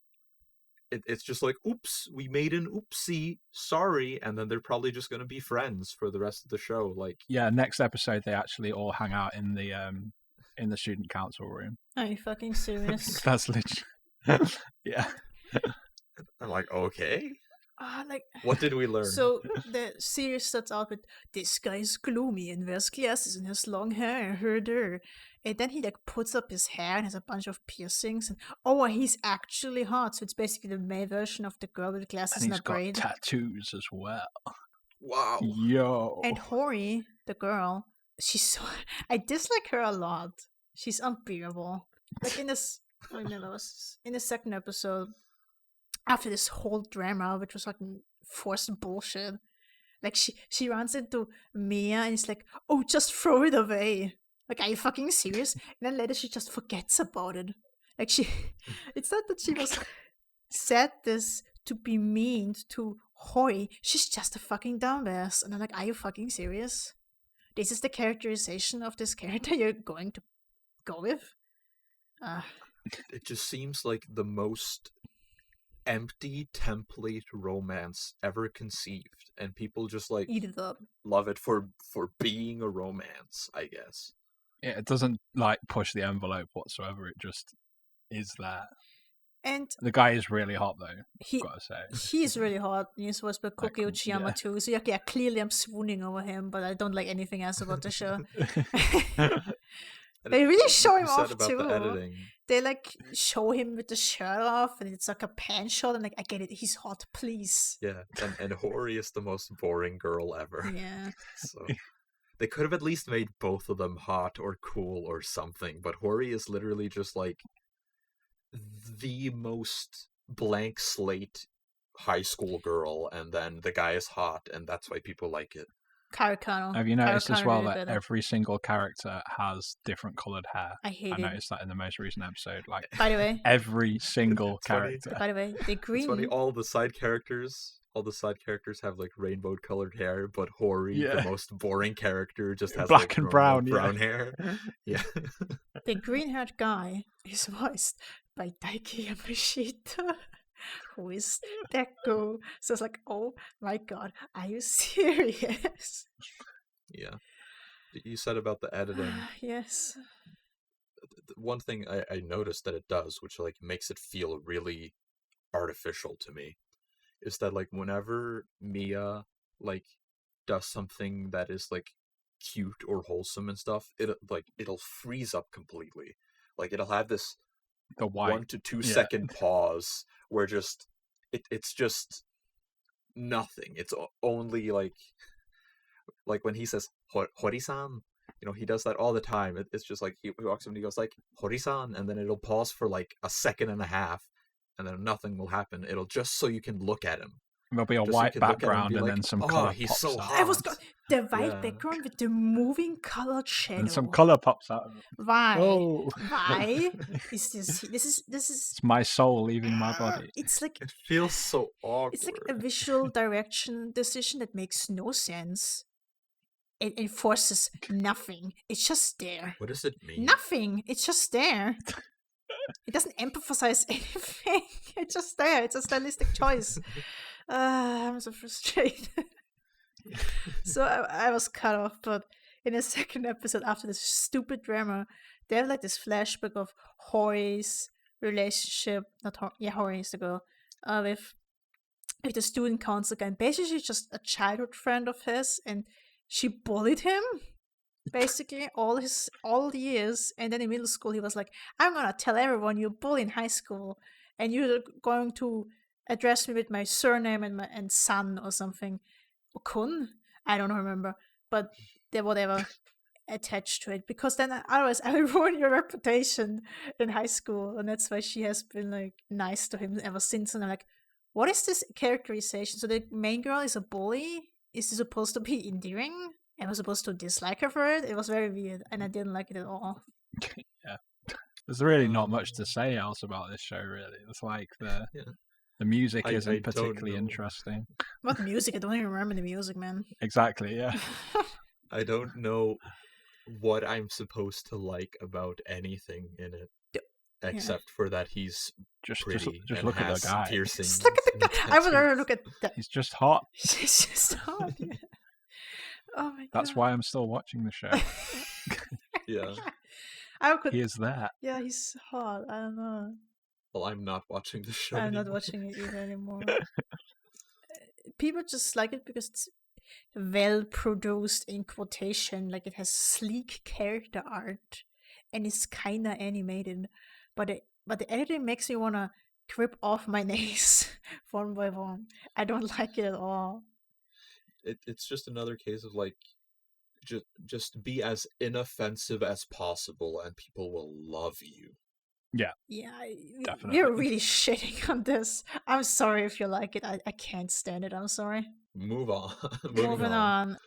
it's just like, oops, we made an oopsie, sorry, and then they're probably just going to be friends for the rest of the show. Like, Yeah, next episode they actually all hang out in the student council room. are you fucking serious? That's legit. Yeah. I'm like, okay, Like, what did we learn? so the series starts out with, this guy is gloomy and wears glasses and has long hair, herder. And then he like puts up his hair and has a bunch of piercings. And he's actually hot. So it's basically the male version of the girl with glasses And and he's a got braid. tattoos as well. Wow. Yo. And Hori, the girl, she's so... I dislike her a lot. She's unbearable. Like in this... I remember it was in the second episode, after this whole drama, which was like forced bullshit, like she runs into Mia and it's like, oh, just throw it away. Like, are you fucking serious? And then later she just forgets about it. Like it's not that she was said this to be mean to Hori. She's just a fucking dumbass. And I'm like, are you fucking serious? This is the characterization of this character you're going to go with? It just seems like the most empty template romance ever conceived, and people just like Eat it up. love it for being a romance, I guess. Yeah, it doesn't like push the envelope whatsoever. It just is that. And The guy is really hot though. he Gotta say. he's really hot. He's was by Koki Like, Uchiyama yeah. too. So yeah, clearly I'm swooning over him, but I don't like anything else about the show. And They really show what him you said off about too. the editing. They like show him with the shirt off, and it's like a pan shot. And like, I get it, he's hot, please. Yeah, and Hori is the most boring girl ever. Yeah. So they could have at least made both of them hot or cool or something, but Hori is literally just like the most blank slate high school girl, and then the guy is hot, and that's why people like it. Karikano. Have you noticed as Karikano well did it that better. every single character has different coloured hair? I hate I it. noticed that in the most recent episode. Like By the way, every single It's funny. character. by the way, the It's funny, green. all the side characters have like rainbow colored hair, but Hori, Yeah. the most boring character, just has Black like, and normal brown, brown hair. Yeah. The green-haired guy is voiced by Daiki Yamashita, who is Deku. So it's like, oh my god, are you serious? Yeah. You said about the editing. Yes. One thing I noticed that it does, which like makes it feel really artificial to me, is that like whenever Mia like does something that is like cute or wholesome and stuff, it'll freeze up completely. Like it'll have this The white. 1 to 2 yeah. second pause where just it's just nothing. It's only like when he says Hori-san, he does that all the time. It's just like he walks up and he goes like Hori-san, and then it'll pause for like a second and a half, and then nothing will happen. It'll just so you can look at him. There'll be a Just so you white can look at him and background be and like, then some "Oh, colour he's pops so out. hot." I was the white Yeah. background with the moving colored shadow. And some colour pops out. of it. Why? Oh, Why is this? This is. it's my soul leaving my body. It's like It feels so awkward. it's like a visual direction decision that makes no sense. It enforces nothing. It's just there. What does it mean? Nothing. It's just there. It doesn't emphasize anything. It's just there. It's a stylistic choice. I'm so frustrated. So I was cut off, but in the second episode after this stupid drama, they have like this flashback of Hori's relationship, not Hori is the girl, with the student council guy, and basically she's just a childhood friend of his, and she bullied him basically all the years. And then in middle school he was like, I'm gonna tell everyone you bully in high school, and you're going to address me with my surname and son or something. Kun? I don't remember, but they whatever attached to it, because then otherwise I will ruin your reputation in high school. And that's why she has been like nice to him ever since. And I'm like, what is this characterization? So the main girl is a bully? Is this supposed to be endearing? Am I supposed to dislike her for it? It was very weird, and I didn't like it at all. Yeah. There's really not much to say else about this show, really. It's like the music isn't particularly interesting. What music? I don't even remember the music, man. Exactly, yeah. I don't know what I'm supposed to like about anything in it, except for that he's pretty just and look at has the guy. piercings. Just look at the guy. I would rather look at that. He's just hot. He's just hot. Yeah. Oh my god. That's why I'm still watching the show. Yeah. He is there. Yeah, he's hot. I don't know. Well, I'm not watching the show I'm anymore. not watching it either anymore. People just like it because it's well produced in quotation, like it has sleek character art and it's kinda animated, but the editing makes me wanna grip off my nails one by one. I don't like it at all. It's just another case of like just be as inoffensive as possible and people will love you. Yeah, definitely. We're really shitting on this. I'm sorry if you like it. I can't stand it. I'm sorry. Move on. Moving on.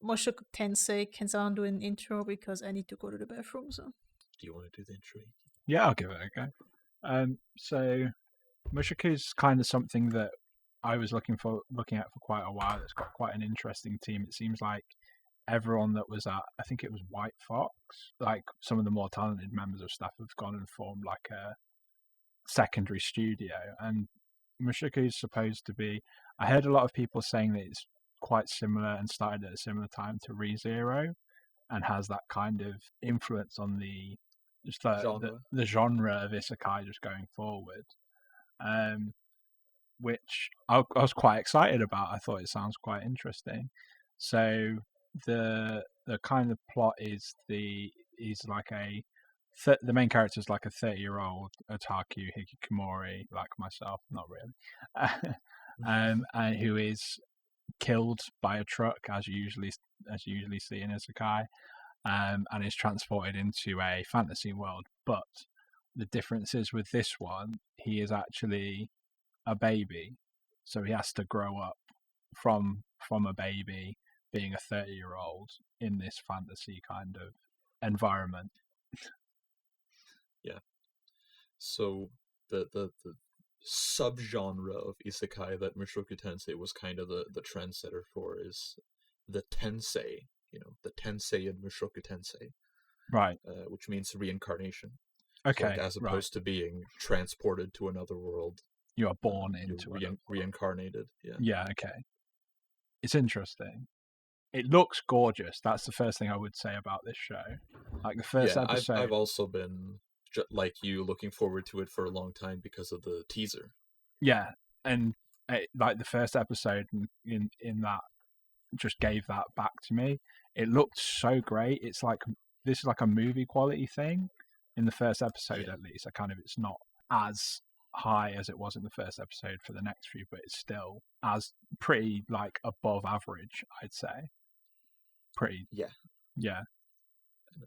Mushoku Tensei, can someone do an intro because I need to go to the bathroom? So, do you want to do the intro? Yeah, I'll give it a go. So Mushoku is kind of something that I was looking at for quite a while. It's got quite an interesting team. It seems like everyone that was at, I think it was White Fox, like some of the more talented members of staff have gone and formed like a secondary studio. And Mushoku is supposed to be, I heard a lot of people saying that it's quite similar and started at a similar time to ReZero and has that kind of influence on the genre of isekai just going forward. Which I was quite excited about. I thought it sounds quite interesting. So the kind of plot is the main character is like a 30-year-old otaku hikikomori, like myself, not really, and who is killed by a truck, as you usually see in isekai, and is transported into a fantasy world. But the difference is with this one, he is actually a baby, so he has to grow up from a baby being a 30-year-old in this fantasy kind of environment. Yeah. So the subgenre of isekai that Mushoku Tensei was kind of the trendsetter for is the Tensei, the Tensei in Mushoku Tensei. Right. Which means reincarnation. Okay. So, like, as opposed to being transported to another world. You are born into reincarnated. Yeah. Yeah, okay. It's interesting. It looks gorgeous. That's the first thing I would say about this show. Like the first episode. I've also been like you, looking forward to it for a long time because of the teaser. Yeah, and like the first episode in that just gave that back to me. It looked so great. It's like this is like a movie quality thing in the first episode, at least. It's not as high as it was in the first episode for the next few, but it's still as pretty like above average, I'd say. Pretty. Yeah.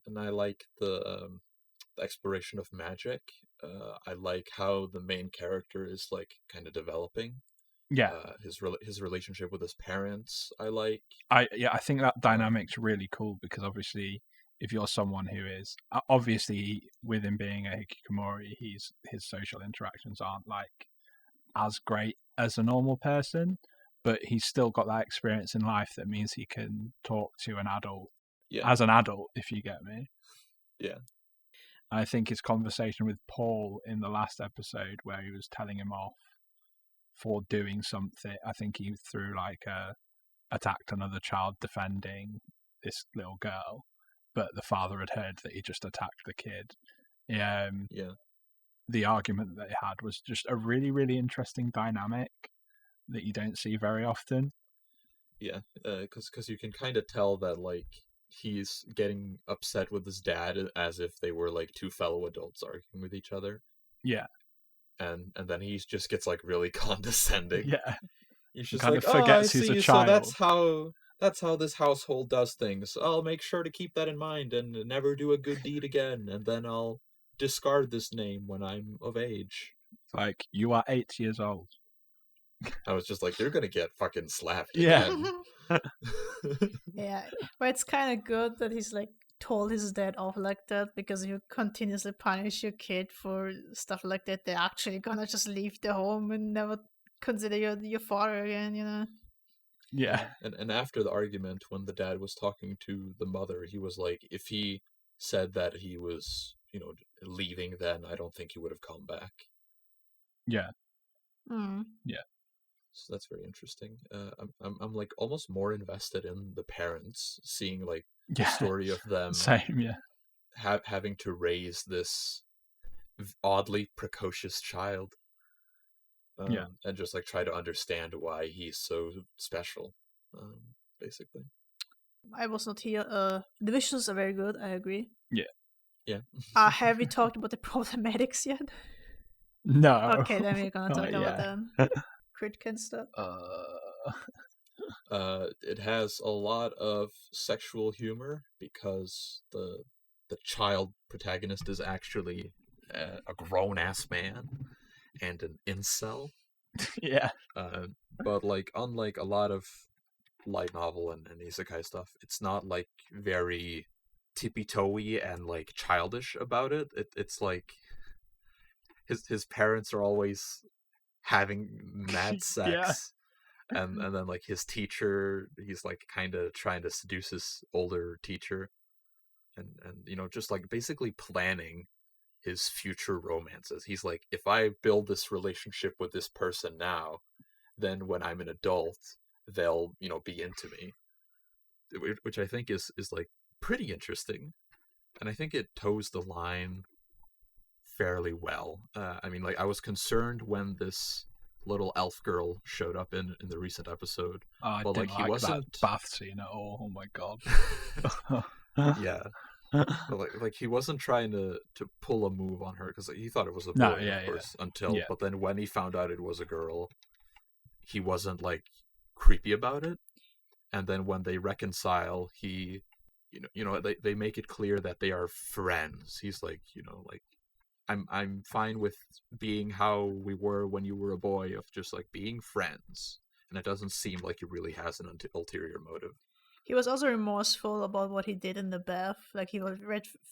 And I like the exploration of magic. I like how the main character is like kind of developing. Yeah. His relationship with his parents, I like. I think that dynamic's really cool because obviously if you're someone who is obviously with him being a hikikomori, his social interactions aren't like as great as a normal person, but he's still got that experience in life that means he can talk to an adult as an adult, if you get me. Yeah. I think his conversation with Paul in the last episode, where he was telling him off for doing something, I think he threw like attacked another child defending this little girl, but the father had heard that he just attacked the kid. Yeah. The argument that they had was just a really, really interesting dynamic that you don't see very often. Yeah, because you can kind of tell that, like, he's getting upset with his dad as if they were, like, two fellow adults arguing with each other. Yeah. And then he just gets, like, really condescending. Yeah. He's just kind like, of forgets oh, I he's see, a so child. that's how this household does things. I'll make sure to keep that in mind and never do a good deed again, and then I'll discard this name when I'm of age. Like, you are 8 years old. I was just like, you're gonna get fucking slapped Yeah. again. Yeah, but it's kind of good that he's like told his dad off like that, because if you continuously punish your kid for stuff like that, they're actually gonna just leave the home and never consider your father again, you know? Yeah. And after the argument, when the dad was talking to the mother, he was like, if he said that he was, leaving, then I don't think he would have come back. Yeah. Yeah. So that's very interesting. I'm like almost more invested in the parents, seeing like the story of them. Same, yeah. Having to raise this oddly precocious child. And just like try to understand why he's so special, basically. I was not here. The visuals are very good, I agree. Yeah. Have we talked about the problematics yet? No. Okay, then we're gonna talk about them. Critkin stuff. It has a lot of sexual humor because the child protagonist is actually a grown-ass man and an incel. Yeah. But like, unlike a lot of light novel and isekai stuff, it's not like very tippy-toey and like childish about it. It's like his parents are always having mad sex. And then like his teacher, he's like kind of trying to seduce his older teacher, and just like basically planning his future romances. He's like, if I build this relationship with this person now, then when I'm an adult, they'll be into me, which I think is like pretty interesting, and I think it toes the line fairly well. I mean, like, I was concerned when this little elf girl showed up in the recent episode. I but didn't like, he wasn't that bath scene at all. Oh my god. Yeah. But like he wasn't trying to pull a move on her, because he thought it was a boy, of course, until but then when he found out it was a girl, he wasn't like creepy about it. And then when they reconcile, he they make it clear that they are friends. He's like, like, I'm fine with being how we were when you were a boy, of just like being friends. And it doesn't seem like he really has an ulterior motive. He was also remorseful about what he did in the bath. Like, he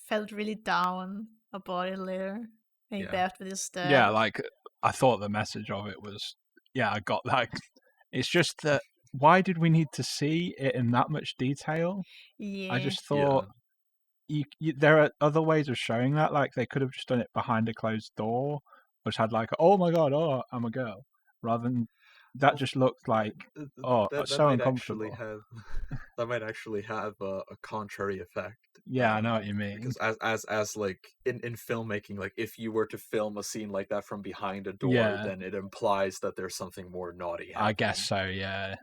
felt really down about it later. And he bathed with his dad. Yeah, like, I thought the message of it was, I got that. It's just that, why did we need to see it in that much detail? Yeah. I just thought, there are other ways of showing that. Like, they could have just done it behind a closed door, which had like, oh my god, oh, I'm a girl, rather than that. Just looked like, that so uncomfortable. That might actually have a contrary effect. Yeah, I know what you mean. Because as like in filmmaking, like, if you were to film a scene like that from behind a door, then it implies that there's something more naughty happening. I guess so. Yeah.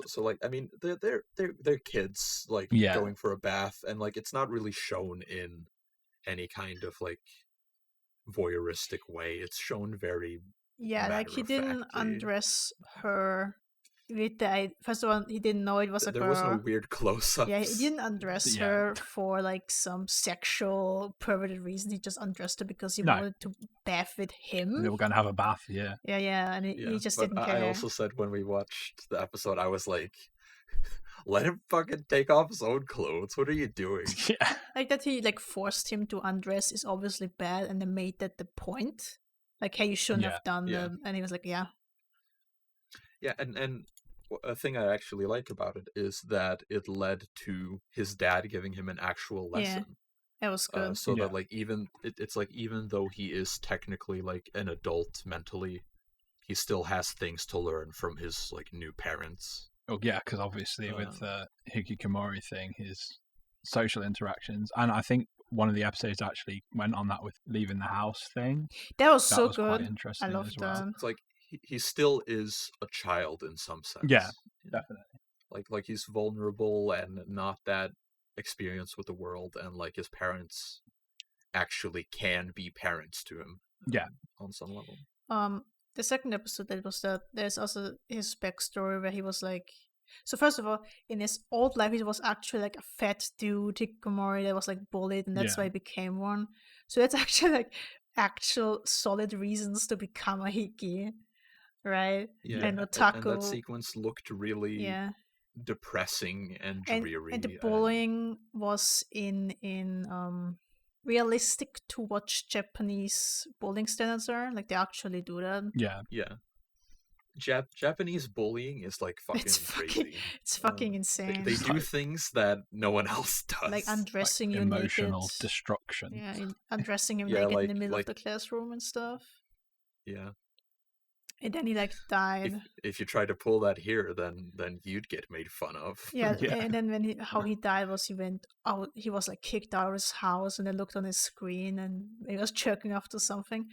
So like, I mean, they're kids, like, going for a bath, and like, it's not really shown in any kind of like voyeuristic way. It's shown very like, he didn't undress her with first of all, he didn't know it was a girl. There was no weird close-ups. Yeah, he didn't undress her for like some sexual perverted reason. He just undressed her because he wanted to bath with him. They were gonna have a bath, yeah, and he just didn't care. I also said when we watched the episode, I was like, let him fucking take off his own clothes. What are you doing? Like, that he like forced him to undress is obviously bad, and they made that the point. Like, hey, you shouldn't have done them. And he was like, Yeah, and a thing I actually like about it is that it led to his dad giving him an actual lesson. It was good. So that like it's like even though he is technically like an adult mentally, he still has things to learn from his like new parents. Oh yeah, because obviously with the hikikomori thing, his social interactions, and I think one of the episodes actually went on that with leaving the house thing. That was so was good. Quite interesting I loved as well. that. It's like he still is a child in some sense. Yeah, definitely. Like he's vulnerable and not that experienced with the world, and like his parents actually can be parents to him. On some level. The second episode that was that there's also his backstory where he was like, so first of all, in his old life he was actually like a fat dude hikikomori that was like bullied, and that's why he became one. So that's actually like actual solid reasons to become a hiki, right? Yeah, and otaku. And that sequence looked really depressing and dreary. And the bullying was in realistic to what Japanese bullying standards are. Like they actually do that. Yeah. Japanese bullying is like crazy. It's fucking insane. They do things that no one else does. Like undressing you emotional naked. destruction. Yeah, undressing him naked in the middle of the classroom and stuff. Yeah. And then he like died. If you try to pull that here, then you'd get made fun of. Yeah. And then when he died was he went out. He was like kicked out of his house, and they looked on his screen, and he was jerking off to something.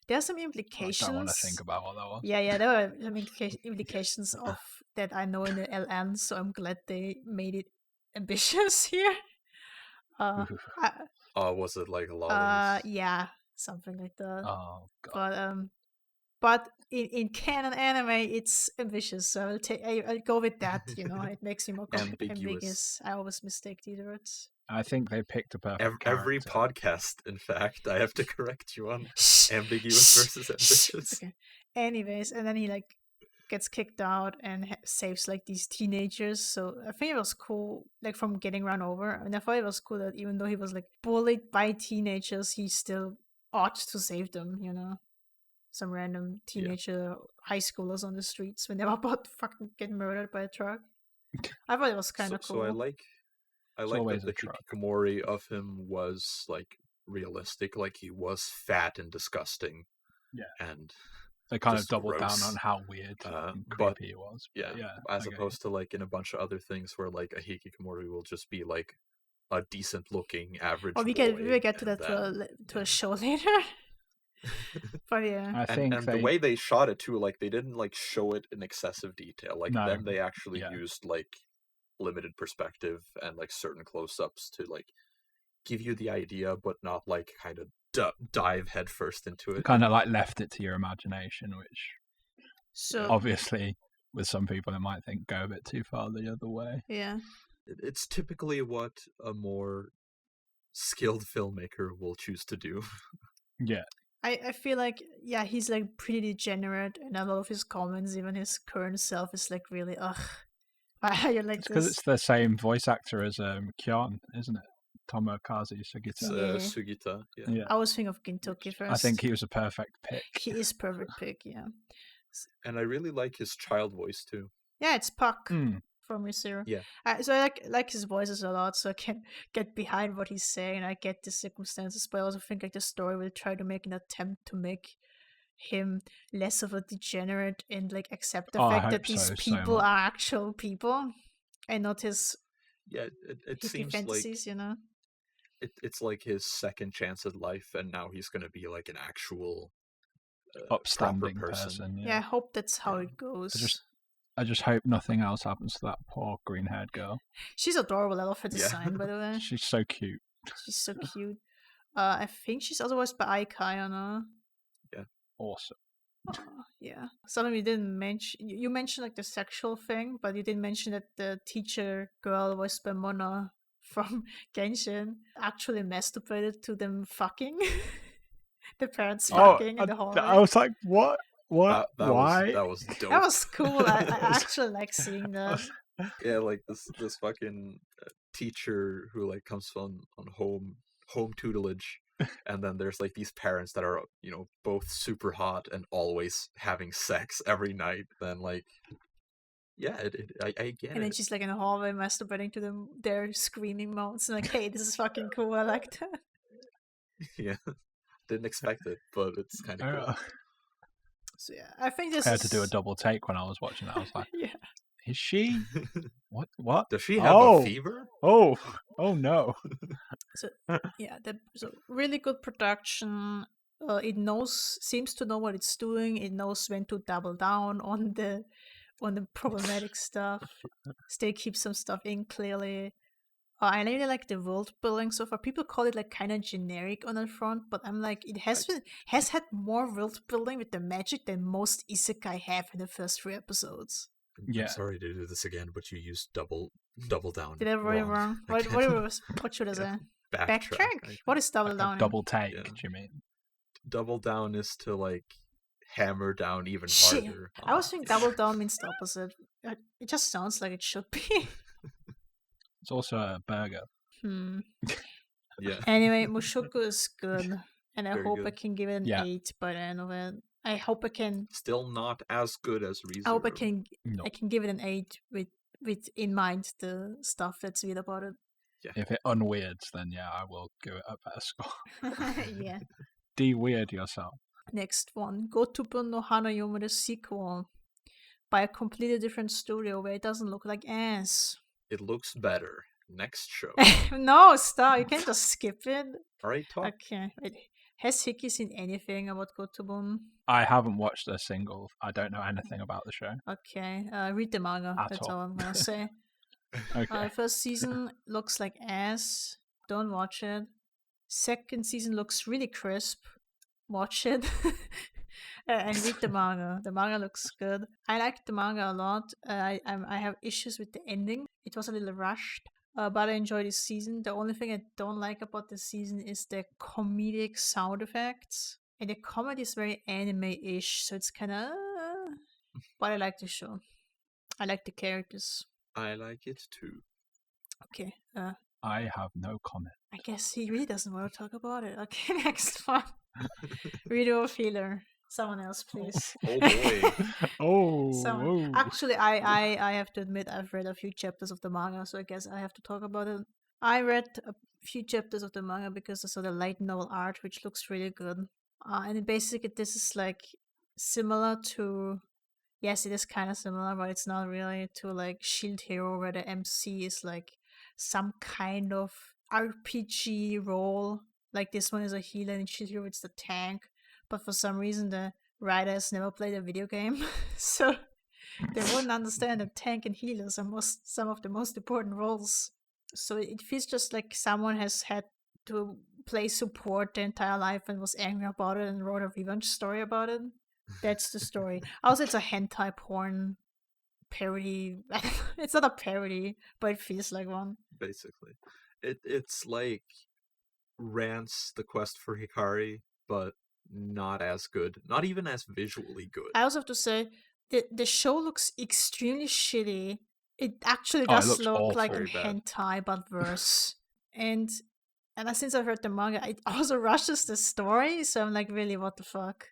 There's some implications. I don't want to think about what that was. Yeah, there were some implications of that I know in the LN, so I'm glad they made it ambitious here. Was it like a lot of this? Yeah, something like that. Oh god. But in canon anime, it's ambitious, so I'll go with that. You know, it makes me more ambiguous. I always mistake these words. I think they picked a perfect every podcast. In fact, I have to correct you on ambiguous versus ambitious. Okay. Anyways, and then he like gets kicked out and saves like these teenagers. So I think it was cool, like from getting run over. And I thought it was cool that even though he was like bullied by teenagers, he still ought to save them. You know, some random teenager high schoolers on the streets when they were about to fucking get murdered by a truck. I thought it was kind of cool. So I like that the hikikomori of him was like realistic, like he was fat and disgusting. Yeah. And they kind of doubled down on how weird and creepy it was. Yeah. As opposed to like in a bunch of other things where like a hikikomori will just be like a decent looking average. We will get to that to a show later. But yeah, I think the way they shot it too, like they didn't like show it in excessive detail. Like then they actually used like limited perspective and like certain close-ups to like give you the idea, but not like kind of dive headfirst into it. Kind of like left it to your imagination, which obviously with some people it might think go a bit too far the other way. Yeah, it's typically what a more skilled filmmaker will choose to do. Yeah. I feel like, he's like pretty degenerate, and a lot of his comments, even his current self, is like really, why are you like this? Because it's the same voice actor as Kyon, isn't it? Tomokazu Sugita. It's Sugita, yeah. I was thinking of Gintoki first. I think he was a perfect pick. He is perfect pick, yeah. And I really like his child voice too. Yeah, it's Puck from Re:Zero. Yeah. So I like his voices a lot, so I can get behind what he's saying. I get the circumstances, but I also think like the story will try to make an attempt to make him less of a degenerate and like accept the fact that these people are actual people and not his it seems fantasies, you know. It's like his second chance at life, and now he's going to be like an actual upstanding person. Yeah, I hope that's how it goes. I just hope nothing else happens to that poor green-haired girl. She's adorable. I love her design, by the way. She's so cute. She's so cute. I think she's otherwise by Aikai, I know. Yeah. Awesome. Yeah. Something you didn't mention. You mentioned like the sexual thing, but you didn't mention that the teacher girl voiced by Mona from Genshin actually masturbated to them fucking. The parents fucking in the hallway. I was like, what? What? Why? That was dope. That was cool. I actually like seeing that. Yeah, like this fucking teacher who like comes on home tutelage, and then there's like these parents that are, you know, both super hot and always having sex every night. Then like Yeah, I get And then it. she's like in the hallway masturbating to them, their screaming mounts. And like, hey, this is fucking cool. I like that. Yeah, didn't expect it, but it's kind of cool. So yeah, I think this I is... had to do a double take when I was watching it. I was like, yeah. is she? What? Does she have a fever? Oh no. So yeah, so really good production. It seems to know what it's doing. It knows when to double down on the problematic stuff. Still keep some stuff in clearly. I really like the world building so far. People call it like kind of generic on the front, but I'm like, it has had more world building with the magic than most isekai have in the first 3 episodes. Yeah. I'm sorry to do this again, but you used double down. Did I write it wrong? What should I say? Backtrack? What is double down? Double take, do you mean? Double down is to like hammer down even harder. I was thinking double down means the opposite. It just sounds like it should be. It's also a burger. Yeah. Anyway, Mushoku is good, and I Very hope good. I can give it an 8 by the end of it. I hope I can. Still not as good as ReZero. I hope I can. I can give it an 8 with in mind the stuff that's weird about it. Yeah. If it unweirds, then yeah, I will give it a better score. Yeah. De-weird yourself. Next one, Gotobun no Hanayome, the sequel, by a completely different studio where it doesn't look like ass. It looks better. Next show. No, stop! You can't just skip it. Alright, talk. Okay. Has Hiki seen anything about Gotobun? I haven't watched a single. I don't know anything about the show. Okay, read the manga. That's all I'm gonna say. Okay. First season looks like ass. Don't watch it. Second season looks really crisp. Watch it. And read the manga. The manga looks good. I like the manga a lot. I have issues with the ending. It was a little rushed. But I enjoy this season. The only thing I don't like about this season is the comedic sound effects. And the comedy is very anime-ish, so it's kind of... But I like the show. I like the characters. I like it too. Okay. I have no comment. I guess he really doesn't want to talk about it. Okay, next one. Reader of Healer. Someone else, please. Oh boy. Actually, I have to admit I've read a few chapters of the manga, so I guess I have to talk about it. I read a few chapters of the manga because I saw the light novel art, which looks really good. And basically, this is like similar to... Yes, it is kind of similar, but it's not really to like Shield Hero, where the MC is like some kind of RPG role. Like this one is a healer, and Shield Hero it's the tank. But for some reason, the writers never played a video game, so they wouldn't understand that tank and healers are some of the most important roles. So it feels just like someone has had to play support the entire life and was angry about it and wrote a revenge story about it. That's the story. Also, it's a hentai porn parody. It's not a parody, but it feels like one. Basically. It's like Rance, The Quest for Hikari, but not as good. Not even as visually good. I also have to say, the show looks extremely shitty. It actually does look like a hentai, but worse. And since I've read the manga, it also rushes the story, so I'm like, really, what the fuck?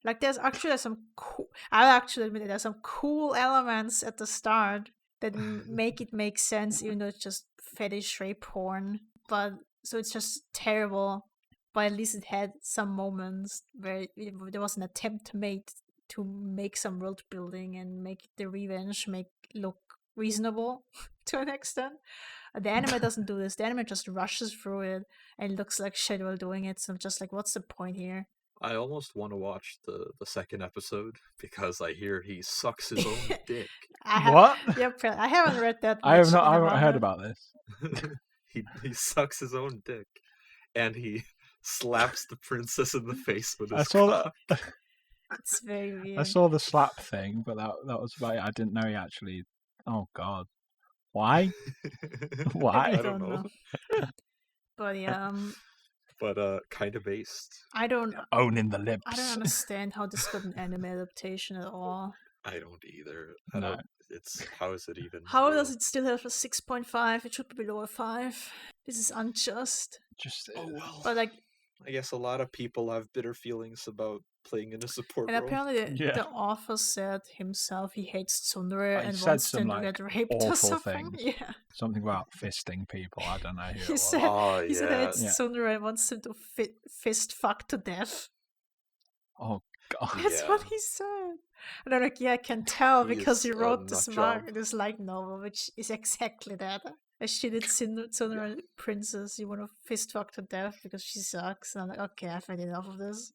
Like, there's actually some cool... I'll actually admit there's some cool elements at the start that make it make sense, even though it's just fetish rape porn. But, so it's just terrible. But at least it had some moments where there was an attempt made to make some world building and make the revenge look reasonable to an extent. The anime doesn't do this. The anime just rushes through it and looks like shit while doing it. So I'm just like, what's the point here? I almost want to watch the second episode because I hear he sucks his own dick. What? Yep, I haven't read that. I haven't heard about this. He sucks his own dick, and he slaps the princess in the face with his cock. It's very weird. I saw the slap thing, but that was about it. I didn't know he actually... Oh, God. Why? Why? I don't know. But yeah... But kind of based. I don't... Owning the lips. I don't understand how this got an anime adaptation at all. I don't either. How is it even? How does it still have a 6.5? It should be below a 5. This is unjust. Oh well. But like... I guess a lot of people have bitter feelings about playing in a support And role. apparently Yeah. the author said himself he hates tsundere He and said wants some, them to like, get raped or awful something. things. Yeah. Something about fisting people. I don't know who it He was. said Oh, he said he yeah. hates Yeah. tsundere and wants them to fist fuck to death. Oh god. That's what he said. And I'm like, yeah, I can tell He because is he a wrote this nutjob. this light novel, which is exactly that. A shitty tsundere princess you want to fist fuck to death because she sucks. And I'm like, okay, I've had enough of this.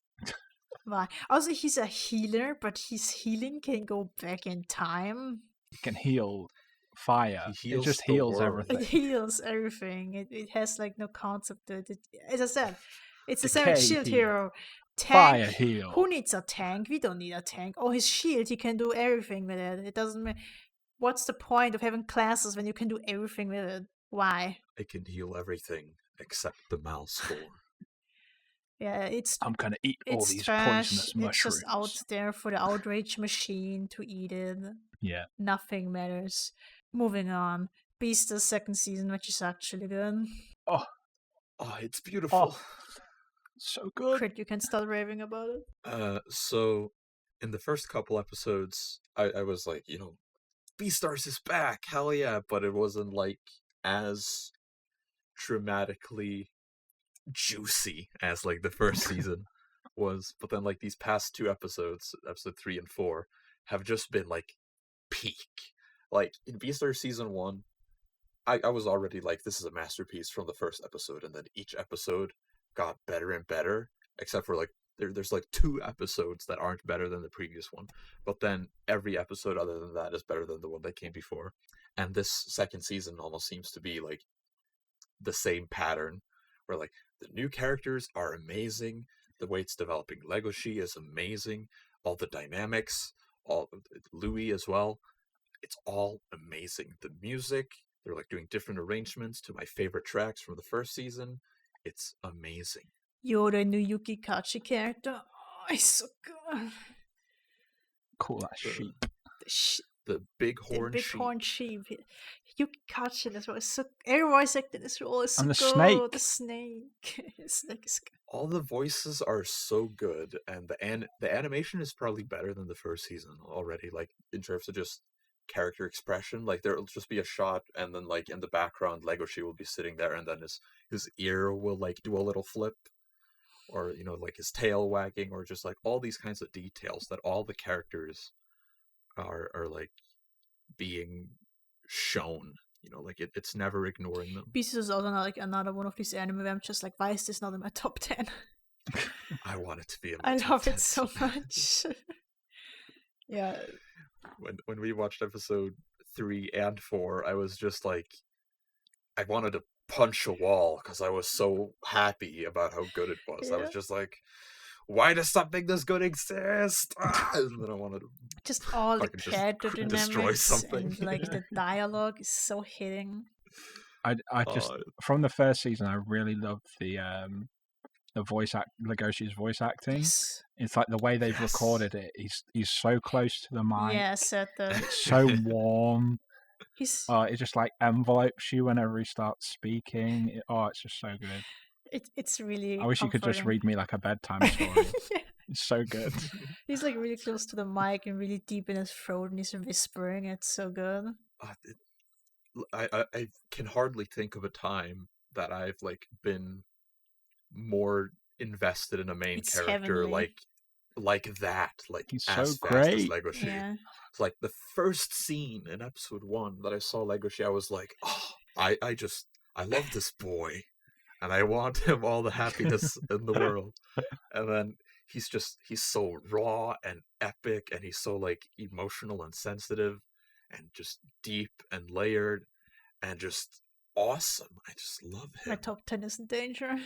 Why? Also, he's a healer, but his healing can go back in time. It can heal fire. He It heals just the heals world. It everything. heals everything. It has like no concept to it. As I said, it's the same Decay with Shield heal. Hero. Fire Tank. heal. Who needs a tank? We don't need a tank. Oh, his shield, he can do everything with it. It doesn't matter. What's the point of having classes when you can do everything with it? Why? It can heal everything except the mouse spore. Yeah, I'm gonna eat all it's these trash. poisonous It's mushrooms. just out there for the outrage machine to eat it. Yeah. Nothing matters. Moving on. Beastars second season, which is actually good. Oh, Oh, it's beautiful. so good. Crit, you can start raving about it. So in the first couple episodes, I was like, Beastars is back, hell yeah! But it wasn't like as dramatically juicy as like the first season was. But then like these past two episodes, episode 3 and 4, have just been like peak. Like in Beastars season 1, I was already like, this is a masterpiece from the first episode, and then each episode got better and better, except for like there's like 2 episodes that aren't better than the previous one, but then every episode other than that is better than the one that came before. And this second season almost seems to be like the same pattern, where like the new characters are amazing, the way it's developing Legoshi is amazing, all the dynamics, all Louis as well, it's all amazing. The music, they're like doing different arrangements to my favorite tracks from the first season. It's amazing. Yoda new Yuki Kachi character. Oh, he's so good. Cool, that sheep. The big horn big sheep. horn sheep. Yuki Kachi in this role is so. Every voice actor in this role is so And the good. snake. The snake. The snake is good. All the voices are so good, and the animation is probably better than the first season already. Like in terms of just character expression, like there'll just be a shot, and then like in the background, Legoshi will be sitting there, and then his ear will like do a little flip, or like his tail wagging, or just like all these kinds of details that all the characters are like being shown. Like it's never ignoring them. Beastars is also like another one of these anime where I'm just like, why is this not in my top 10? I want it to be in my I top love 10 it so much. Yeah. When we watched episode 3 and 4, I was just like, I wanted to punch a wall because I was so happy about how good it was. I was just like, why does something this good exist? And then I wanted to just all the fucking character destroy dynamics something. and like the dialogue is so hitting. I just from the first season, I really loved the voice Legoshi's voice acting. Yes. It's like the way they've recorded it. He's so close to the mic. Yes, It's so warm. It just like envelopes you whenever he starts speaking. It's just so good. It's really. I wish you could just read me like a bedtime story. Yeah. It's so good. He's like really close to the mic and really deep in his throat, and he's whispering. It's so good. I can hardly think of a time that I've like been more invested in a main character heavenly. like that. Like he's as so fast great. as Legoshi. Yeah. It's like the first scene in episode 1 that I saw Legoshi, I was like, oh, I love this boy, and I want him all the happiness in the world. And then he's so raw and epic, and he's so like emotional and sensitive, and just deep and layered, and just awesome. I just love him. My top 10 is in danger.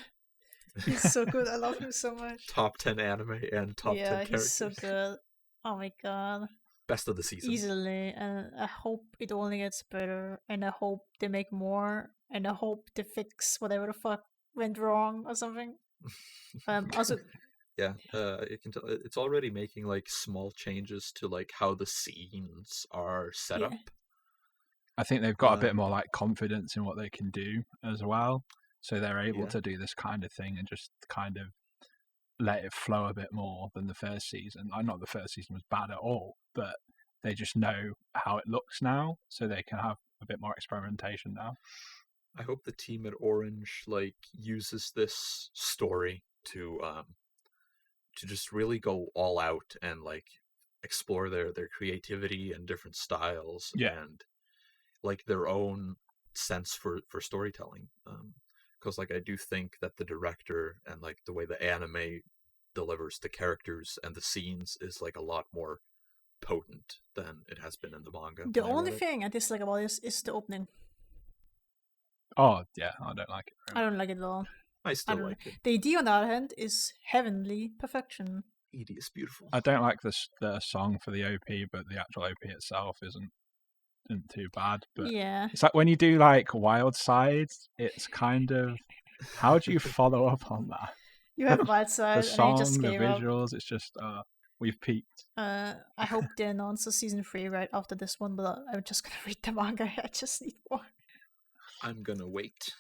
He's so good. I love him so much. Top 10 anime and top 10 characters. Yeah, he's so good. Oh my god. Best of the season. Easily. And I hope it only gets better. And I hope they make more. And I hope they fix whatever the fuck went wrong or something. Also... Yeah, you can tell it's already making like small changes to like how the scenes are set up. I think they've got a bit more like confidence in what they can do as well, so they're able to do this kind of thing and just kind of let it flow a bit more than the first season. Like, not the first season was bad at all, but they just know how it looks now, so they can have a bit more experimentation now. I hope the team at Orange uses this story to just really go all out and explore their creativity and different styles and their own sense for storytelling. Because I do think that the director and the way the anime delivers the characters and the scenes is a lot more potent than it has been in the manga. The only thing I dislike about this is the opening. Oh yeah, I don't like it. I don't like it at all. I still like it. The ED on the other hand is heavenly perfection. ED is beautiful. I don't like the song for the OP, but the actual OP itself isn't too bad. But yeah, it's like when you do Wild Sides, it's kind of, how do you follow up on that? You have Wild Side, the song, and you just the gave visuals, up. It's just we've peaked. I hope they announce a season 3 right after this one, but I'm just gonna read the manga. I just need more. I'm gonna wait.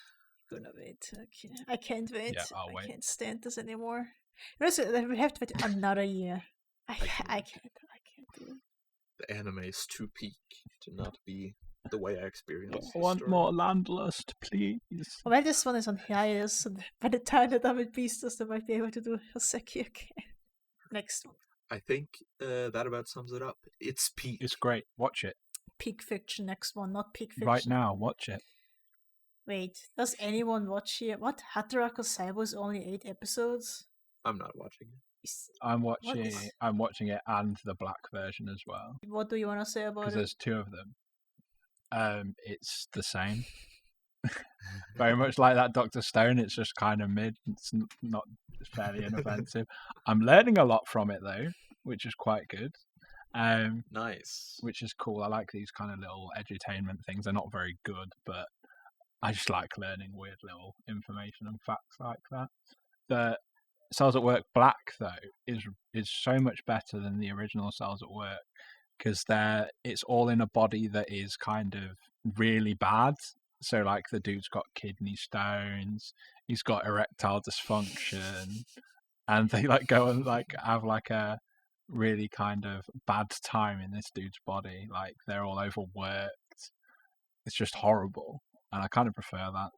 Okay, I can't wait. Yeah, I'll wait. I can't stand this anymore. We have to wait another year. I can't do it. The anime is too peak to not be the way I experience. I want more Landlust, please. Well, this one is on hiatus, so by the time that I'm with Beastars, they might be able to do Hoseki again. Next one. I think that about sums it up. It's peak. It's great. Watch it. Peak fiction, next one, not peak fiction. Right now, watch it. Wait, does anyone watch here? What? Hataraku Saibo is only 8 episodes? I'm not watching it. I'm watching it and the black version as well. What do you want to say about it? Because there's 2 of them. It's the same. Very much like that Dr. Stone, it's just kind of mid. It's not fairly inoffensive. I'm learning a lot from it though, which is quite good. Nice. Which is cool. I like these kind of little edutainment things. They're not very good, but I just like learning weird little information and facts like that. The Cells at Work Black though is so much better than the original Cells at Work, because it's all in a body that is kind of really bad. So the dude's got kidney stones, he's got erectile dysfunction, and they go and have a really kind of bad time in this dude's body. They're all overworked. It's just horrible, and I kind of prefer that.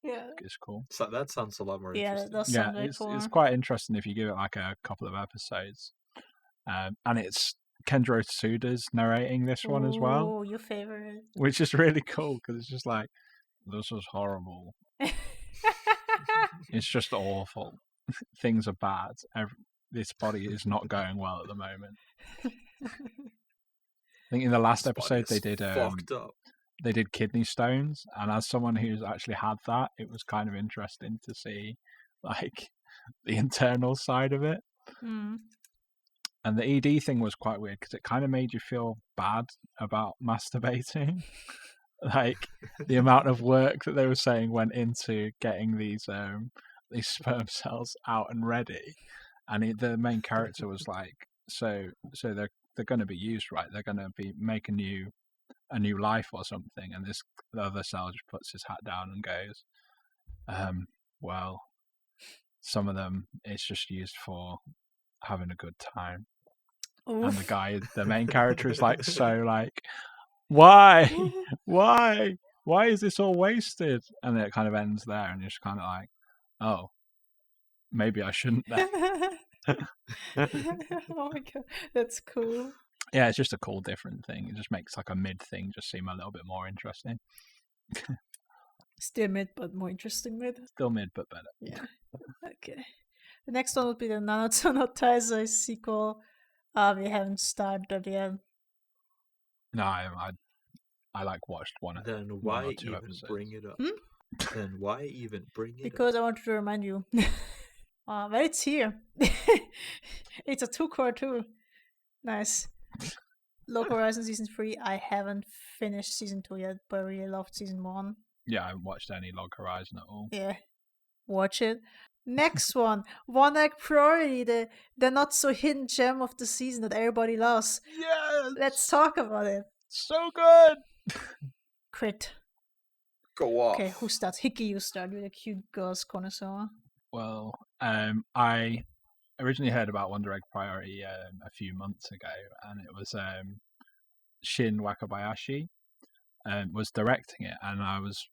Yeah, it's cool. So that sounds a lot more interesting. That does sound it's quite interesting if you give it a couple of episodes. And it's Kenjiro Tsuda's narrating this one as well. Oh, your favorite. Which is really cool, because it's just this is horrible. It's just awful. Things are bad. This body is not going well at the moment. I think in the last episode they did fucked up. They did kidney stones, and as someone who's actually had that, it was kind of interesting to see the internal side of it. Mm. And the ED thing was quite weird because it kind of made you feel bad about masturbating. The amount of work that they were saying went into getting these sperm cells out and ready. And the main character was so they're going to be used, right? They're going to be make a new life or something. And the other cell just puts his hat down and goes, well, some of them it's just used for having a good time. Oof. And the main character is why is this all wasted? And then it kind of ends there, and you're just kind of oh, maybe I shouldn't then. Oh my god, that's cool. Yeah, it's just a cool different thing. It just makes a mid thing just seem a little bit more interesting. Still mid, but more interesting mid. Still mid, but better. Yeah. Okay. The next one would be the Nanatsu no Taizai sequel. We haven't started yet. No, I watched one. Then why even bring it up? Then why even bring it because up? I wanted to remind you. But it's here. It's a 2-core too. Nice. Log Horizon Season 3. I haven't finished Season 2 yet, but I really loved Season 1. Yeah, I haven't watched any Log Horizon at all. Yeah. Watch it. Next one. One Egg Priority, the not so hidden gem of the season that everybody loves. Yes! Let's talk about it. So good! Crit. Go off. Okay, who starts? Hiki, you start. You're the cute girls connoisseur. Well, I originally heard about Wonder Egg Priority a few months ago, and it was Shin Wakabayashi was directing it, and I was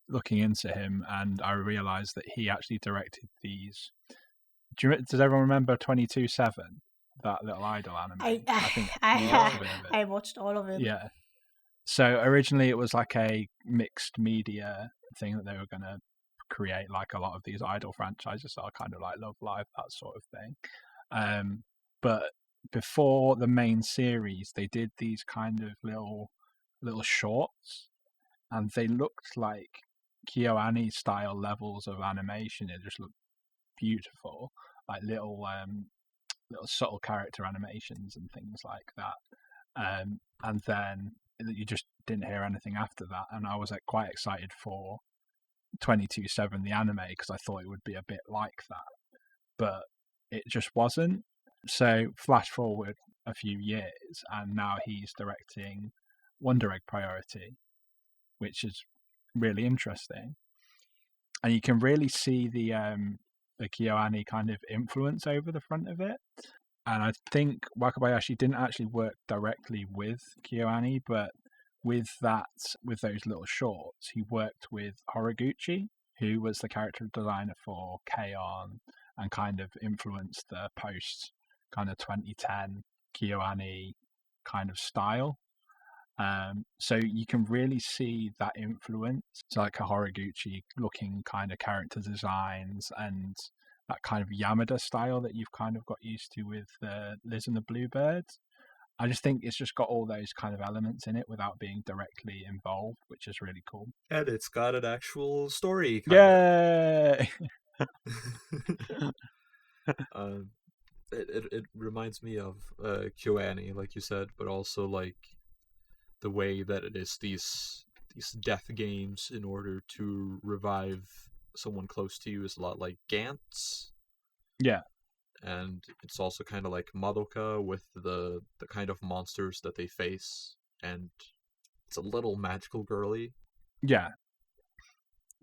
looking into him, and I realised that he actually directed these. Does everyone remember 22/7, that little idol anime? I think I, you watched a bit of it. I watched all of it. Yeah. So originally it was like a mixed media thing that they were going to create, like a lot of these idol franchises are kind of like Love Live, that sort of thing. But before the main series, they did these kind of little shorts, and they looked like KyoAni style levels of animation. It just looked beautiful, like little subtle character animations and things like that. And then you just didn't hear anything after that, and I was quite excited for 22/7 the anime, because I thought it would be a bit like that, but it just wasn't. So flash forward a few years, and now he's directing Wonder Egg Priority, which is really interesting, and you can really see the KyoAni kind of influence over the front of it. And I think Wakabayashi didn't actually work directly with KyoAni, but with those little shorts, he worked with Horiguchi, who was the character designer for K-On! And kind of influenced the post kind of 2010 KyoAni kind of style. So you can really see that influence. So like a Horiguchi looking kind of character designs, and that kind of Yamada style that you've kind of got used to with Liz and the Bluebirds. I just think it's just got all those kind of elements in it without being directly involved, which is really cool. And it's got an actual story. Yay! It reminds me of KyoAni, like you said, but also like the way that it is these death games in order to revive someone close to you is a lot like Gantz. Yeah. And it's also kind of like Madoka with the kind of monsters that they face, and it's a little magical girly. Yeah.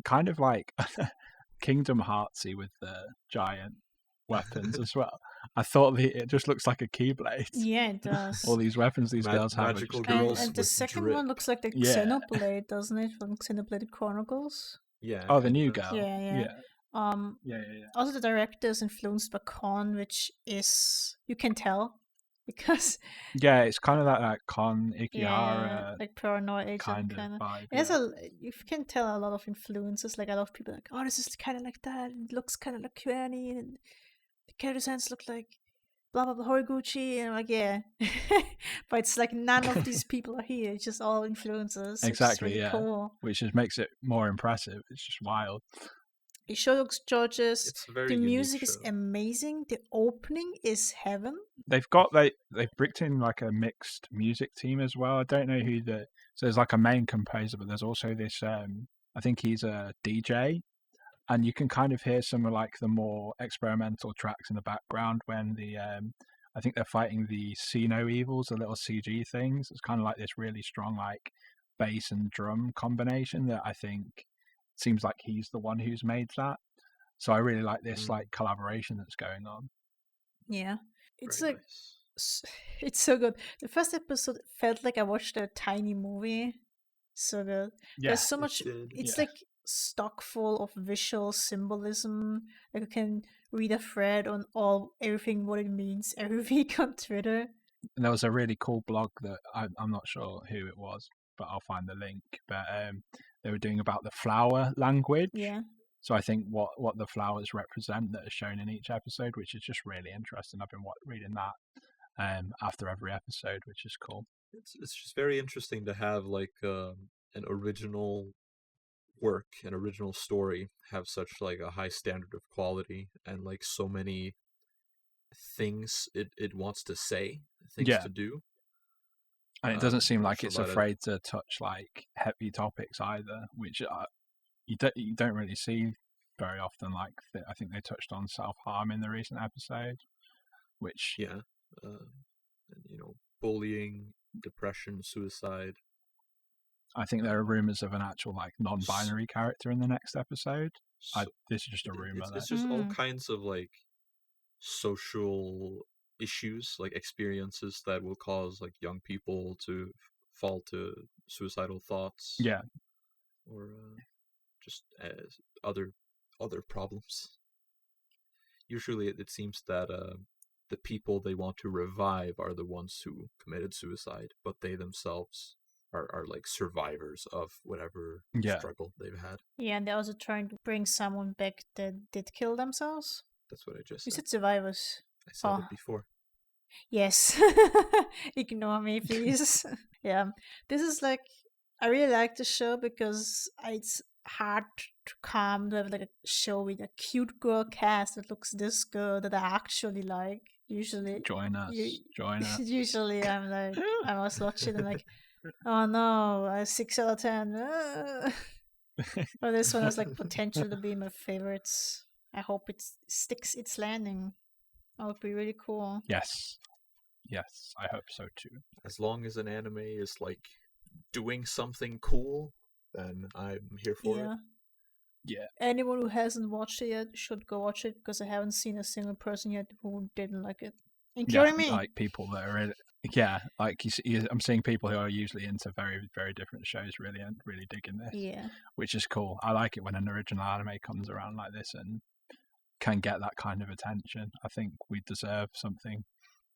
Kind of like Kingdom Heartsy with the giant weapons as well. I thought it just looks like a Keyblade. Yeah, it does. All these weapons these girls have. Magical girls and the with second drip. one looks like the Xenoblade, doesn't it? From Xenoblade Chronicles. Yeah. Oh, the new girl. Yeah. Yeah. Also, the director is influenced by Kon, which is, you can tell, because yeah, it's kind of that Kon Ikihara, yeah, like paranoid agent kind of vibe. It has you can tell a lot of influences. Like a lot of people are like, oh, this is kind of like that. And it looks kind of like KyoAni, and the character designs look like blah blah blah Horiguchi, and I'm like, yeah, but it's like none of these people are here. It's just all influences. Exactly, really cool. Which just makes it more impressive. It's just wild. The show looks gorgeous. It's a very the unique music is show. amazing. The opening is heaven. They've bricked in like a mixed music team as well. I don't know who so there's like a main composer, but there's also this I think he's a DJ, and you can kind of hear some of like the more experimental tracks in the background when I think they're fighting the See No Evils, the little CG things. It's kind of like this really strong like bass and drum combination that I think seems like he's the one who's made that. So I really like this like collaboration that's going on. Yeah, it's Very like nice. it's so good. The first episode felt like I watched a tiny movie. So good. Yeah, there's so much. It's like stock full of visual symbolism. Like you can read a thread on everything what it means every week on Twitter. And there was a really cool blog that I'm not sure who it was, but I'll find the link. But they were doing about the flower language. Yeah. So I think what the flowers represent that are shown in each episode, which is just really interesting. I've been reading that after every episode, which is cool. It's just very interesting to have like an original work, an original story have such like a high standard of quality, and like so many things it wants to say, things to do. And it doesn't seem like it's afraid to touch like heavy topics either, which you don't really see very often. Like I think they touched on self-harm in the recent episode, which bullying, depression, suicide. I think there are rumors of an actual like non-binary character in the next episode. This is just a rumor. It's just all kinds of like social issues, like experiences that will cause like young people to fall to suicidal thoughts. Yeah. Or just other problems. Usually, it seems that the people they want to revive are the ones who committed suicide, but they themselves are like survivors of whatever struggle they've had. Yeah, and they're also trying to bring someone back that did kill themselves. That's what I just You said. said survivors. I said it before. Yes. Ignore me, please. Yeah. This is like, I really like the show because it's hard to come to have like a show with a cute girl cast that looks this good that I actually like. Usually, join us. Usually, I'm like, I must watch it. I'm like, oh no, a 6 out of 10. But this one has like potential to be my favorites. I hope it sticks its landing. That would be really cool. Yes, I hope so too. As long as an anime is like doing something cool, then I'm here for it. Yeah. Anyone who hasn't watched it yet should go watch it because I haven't seen a single person yet who didn't like it, including me. Like people that are in, like I'm seeing people who are usually into very, very different shows really digging this. Yeah, which is cool. I like it when an original anime comes around like this and can get that kind of attention. I think we deserve something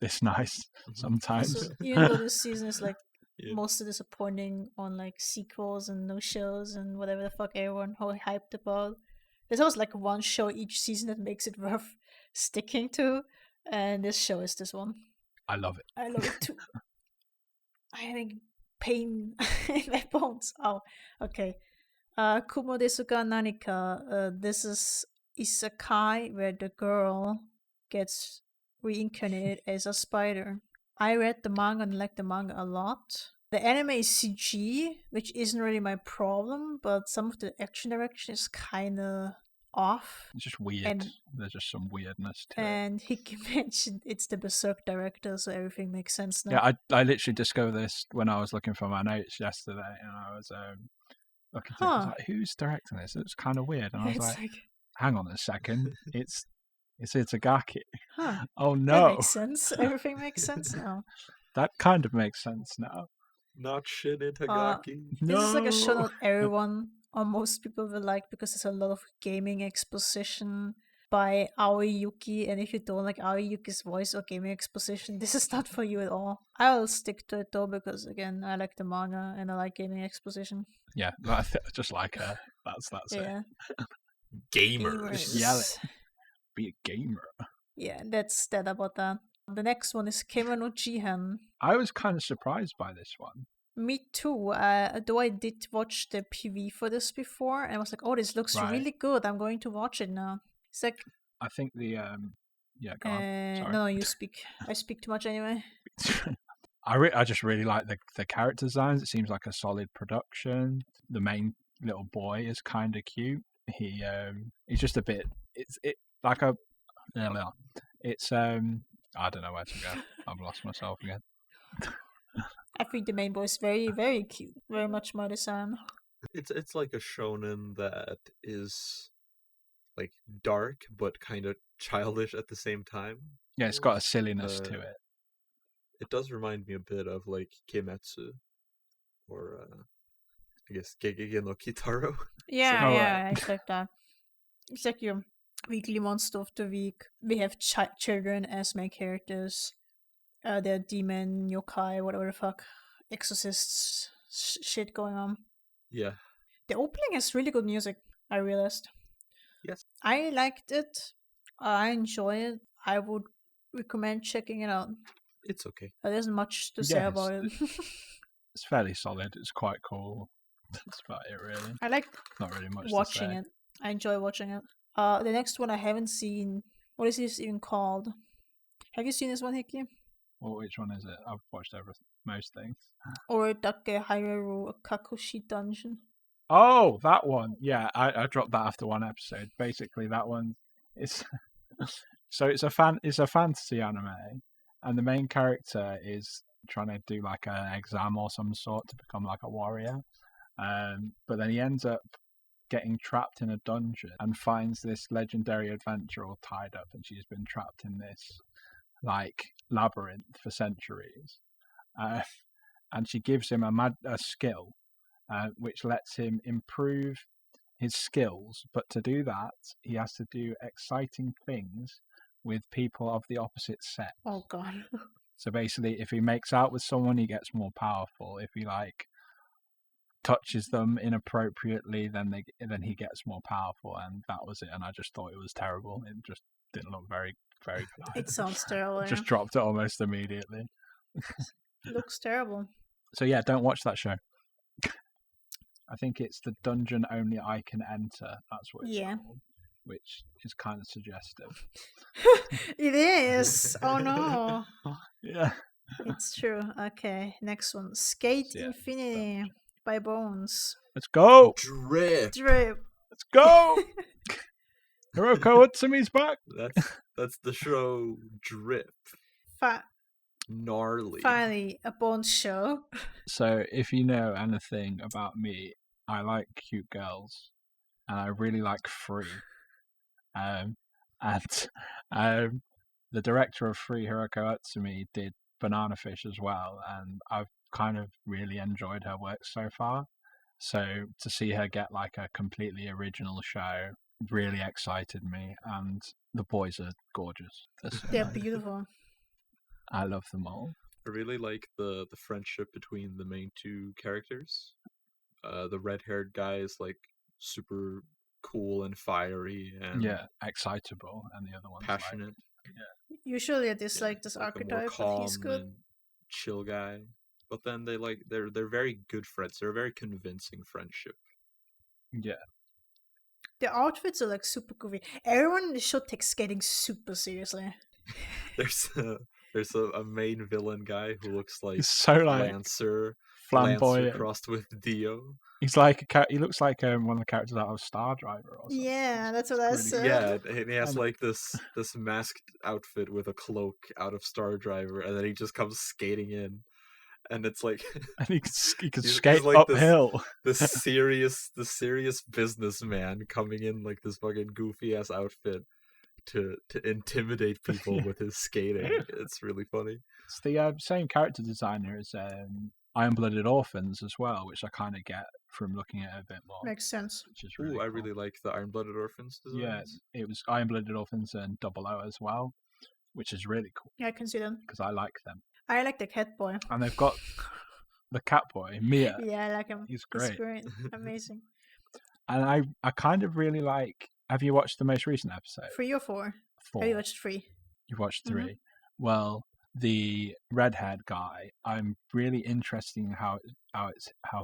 this nice sometimes. So, even though this season is like mostly disappointing on like sequels and no shows and whatever the fuck everyone hyped about, there's always like one show each season that makes it worth sticking to, and this show is this one. I love it. I love it too. I having pain in my bones. Oh, okay. Kumo desu ka nanika. This is isekai where the girl gets reincarnated as a spider. I read the manga and liked the manga a lot. The anime is CG, which isn't really my problem, but some of the action direction is kind of off. It's just weird. And there's just some weirdness to it. And Hiki mentioned it's the Berserk director, so everything makes sense now. Yeah, I literally discovered this when I was looking for my notes yesterday, and I was looking through. I was like, who's directing this? It's kind of weird, and I was like, hang on a second, it's Itagaki. Huh. Oh no, that makes sense. Everything makes sense now. That kind of makes sense now. Not shit, Itagaki. This is like a show that everyone or most people will like because there's a lot of gaming exposition by Aoi Yuki, and if you don't like Aoi Yuki's voice or gaming exposition, this is not for you at all. I'll stick to it though because again, I like the manga and I like gaming exposition. Yeah, I just like her. That's yeah. it. Gamers. Yell it. Be a gamer. Yeah, that's that about that. The next one is Kemono Jihen. I was kind of surprised by this one. Me too. Though I did watch the PV for this before, and I was like, "Oh, this looks really good. I'm going to watch it now." It's like I think the go on. Sorry. No, you speak. I speak too much anyway. I just really like the character designs. It seems like a solid production. The main little boy is kind of cute. He's just a bit. It's I don't know where to go. I've lost myself again. I think the main boy is very, very cute. Very much my design. It's like a shonen that is like dark but kind of childish at the same time. Yeah, it's got a silliness to it. It does remind me a bit of like Kimetsu, or I guess Gegege no Kitaro. Yeah, it's like that. It's like your weekly monster of the week. We have children as main characters. They're demon, yokai, whatever the fuck, exorcists, shit going on. Yeah. The opening has really good music, I realized. Yes. I liked it. I enjoy it. I would recommend checking it out. It's okay. There isn't much to say about it. It's fairly solid. It's quite cool. That's about it, really. I like not really much watching it. I enjoy watching it. The next one I haven't seen. What is this even called? Have you seen this one, Hiki? Well, which one is it? I've watched most things. Oritake Haireru Kakushi Dungeon. Oh, that one. Yeah, I dropped that after one episode. Basically, that one is so it's a fantasy anime, and the main character is trying to do like an exam or some sort to become like a warrior. But then he ends up getting trapped in a dungeon and finds this legendary adventurer all tied up, and she's been trapped in this like labyrinth for centuries. And she gives him a skill which lets him improve his skills, but to do that he has to do exciting things with people of the opposite sex. Oh god. So basically, if he makes out with someone, he gets more powerful. If he like touches them inappropriately, then he gets more powerful. And that was it. And I just thought it was terrible. It just didn't look very, very good. It sounds terrible. Just dropped it almost immediately. Looks terrible. So yeah, don't watch that show. I think it's the dungeon only I can enter. That's what it's called, which is kind of suggestive. It is. Oh no. Yeah. It's true. Okay, next one. Skate Infinity by Bones. Let's go. Drip. Let's go. Hiroko Utsumi's back. That's the show Drip. Gnarly. Finally, a Bones show. So, if you know anything about me, I like cute girls, and I really like Free. And the director of Free, Hiroko Utsumi, did Banana Fish as well, and I've kind of really enjoyed her work so far. So to see her get like a completely original show really excited me, and the boys are gorgeous. They're beautiful. I love them all. I really like the friendship between the main two characters. The red-haired guy is like super cool and fiery and excitable, and the other one's passionate. Usually I dislike this archetype, but he's good. And chill guy. But then they're very good friends. They're a very convincing friendship. Yeah. The outfits are like super goofy. Everyone in the show takes skating super seriously. There's a main villain guy who looks like so like Lancer crossed with Dio. He's like he looks like one of the characters out of Star Driver or something. Yeah, that's what I said. Yeah, and he has like this masked outfit with a cloak out of Star Driver, and then he just comes skating in, and it's like and he can skate like uphill. This serious businessman coming in like this fucking goofy ass outfit to intimidate people with his skating. It's really funny. It's the same character designer as Iron-Blooded Orphans as well, which I kind of get from looking at it a bit more. Makes sense. Which is really cool. I cool. really like the Iron-Blooded Orphans designs. Yeah, it was Iron-Blooded Orphans and Double O as well, which is really cool. Yeah, I can see them. Because I like them. I like the cat boy. And they've got the cat boy, Mia. Yeah, I like him. He's great. He's great. Amazing. And I kind of really like... Have you watched the most recent episode? 3 or 4? 4. Have you watched 3? You watched 3. Mm-hmm. Well, the redhead guy, I'm really interested in how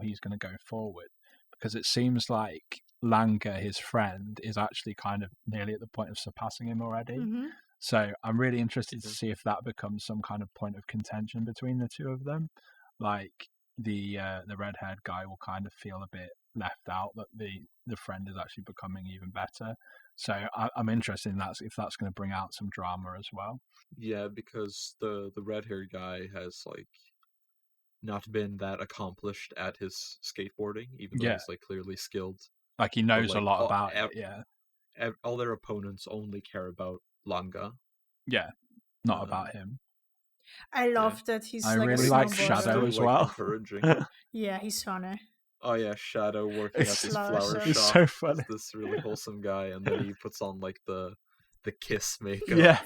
he's going to go forward, because it seems like Langa, his friend, is actually kind of nearly at the point of surpassing him already. Mm-hmm. So I'm really interested to see if that becomes some kind of point of contention between the two of them. Like the redhead guy will kind of feel a bit left out, that the friend is actually becoming even better. So I'm interested in that, if that's going to bring out some drama as well. Yeah, because the red-haired guy has like not been that accomplished at his skateboarding, even though he's like clearly skilled. Like he knows a lot about it. Yeah. All their opponents only care about Langa. Yeah, not about him. I love that he's. I really like Shadow as well. Encouraging. Yeah, he's funny. Oh yeah, Shadow working at this flower shop. It's so funny. This really wholesome guy, and then he puts on like the kiss makeup. Yeah.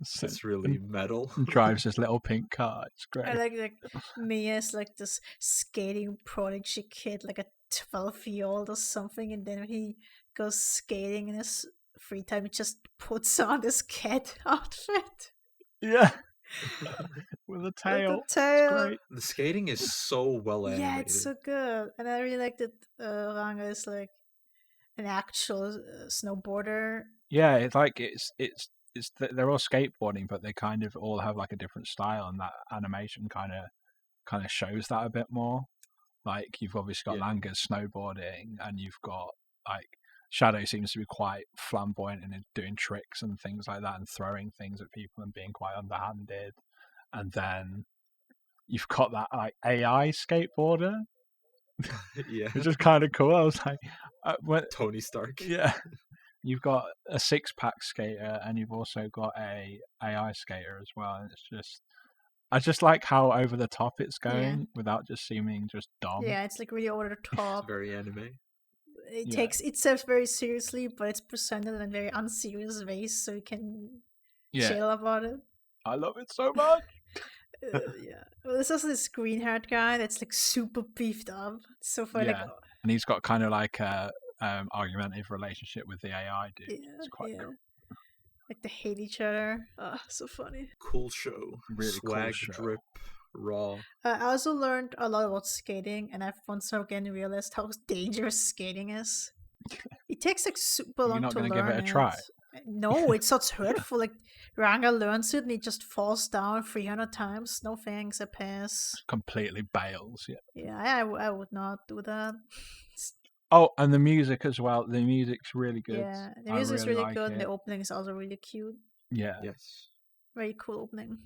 It's really metal. Drives his little pink car. It's great. I like Mia's like this skating prodigy kid, like a 12-year-old or something, and then when he goes skating in his free time, he just puts on this cat outfit. Yeah. With a tail. Great. The skating is so well animated. Yeah, it's so good. And I really like that Ranga is like an actual snowboarder. Yeah, it's like they're all skateboarding, but they kind of all have like a different style, and that animation kind of shows that a bit more. Like you've obviously got Langa snowboarding, and you've got like Shadow seems to be quite flamboyant and doing tricks and things like that, and throwing things at people and being quite underhanded. And then you've got that like AI skateboarder Yeah. which is kind of cool. I was like, Tony Stark. yeah, you've got a 6-pack skater and you've also got a AI skater as well. And it's just, I just like how over the top it's going without just seeming just dumb. Yeah, it's like really over the top. It's very anime. It takes itself very seriously, but it's presented in a very unserious way, so you can chill about it. I love it so much. Yeah. Well, there's also this green-haired guy that's like super beefed up. It's so funny. Yeah. And he's got kind of like a argumentative relationship with the AI dude. Yeah, it's quite cool. Like they hate each other. Oh, so funny. Cool show. Really Swag, cool show. drip, raw. I also learned a lot about skating, and I've once again realized how dangerous skating is. It takes like super long to learn. You're not going to give it a try? No, it starts hurtful. Like Ranga learns it and he just falls down 300 times. No thanks, I pass. Completely bails. Yeah, I would not do that. Oh, and the music as well. The music's really good. Yeah, the music's really like good. it. And the opening is also really cute. Yeah. Yes. Very cool opening.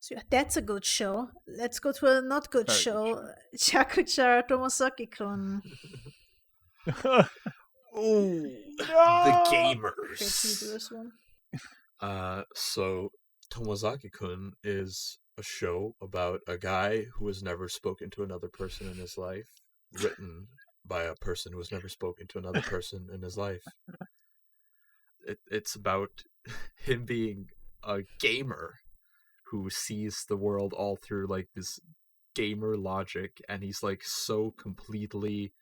So yeah, that's a good show. Let's go to a not good show. Shakucha Tomozaki-kun. Oh, the gamers. Great to do this one. So Tomozaki-kun is a show about a guy who has never spoken to another person in his life, written by a person who has never spoken to another person in his life. It's about him being a gamer who sees the world all through like this gamer logic, and he's like so completely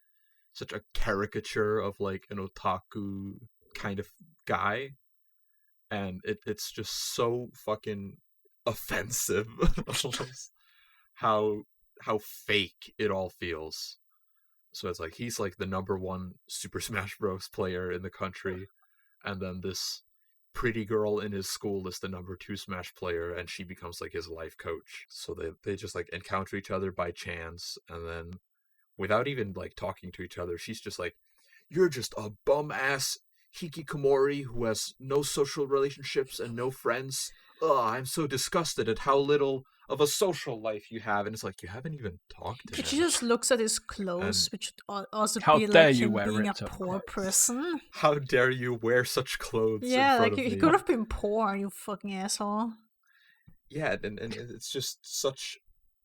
such a caricature of like an otaku kind of guy, and it's just so fucking offensive how fake it all feels. So it's like he's like the #1 Super Smash Bros. Player in the country, and then this pretty girl in his school is the #2 Smash player, and she becomes like his life coach. So they just like encounter each other by chance, and then without even like talking to each other, she's just like, "You're just a bum ass hikikomori who has no social relationships and no friends. Ugh, I'm so disgusted at how little of a social life you have." And it's like, you haven't even talked to him. She just looks at his clothes, which would also how be dare like you him wear being a ripped-up poor clothes. person. How dare you wear such clothes in Yeah, front like of he me? could have been poor, you fucking asshole. Yeah, and it's just such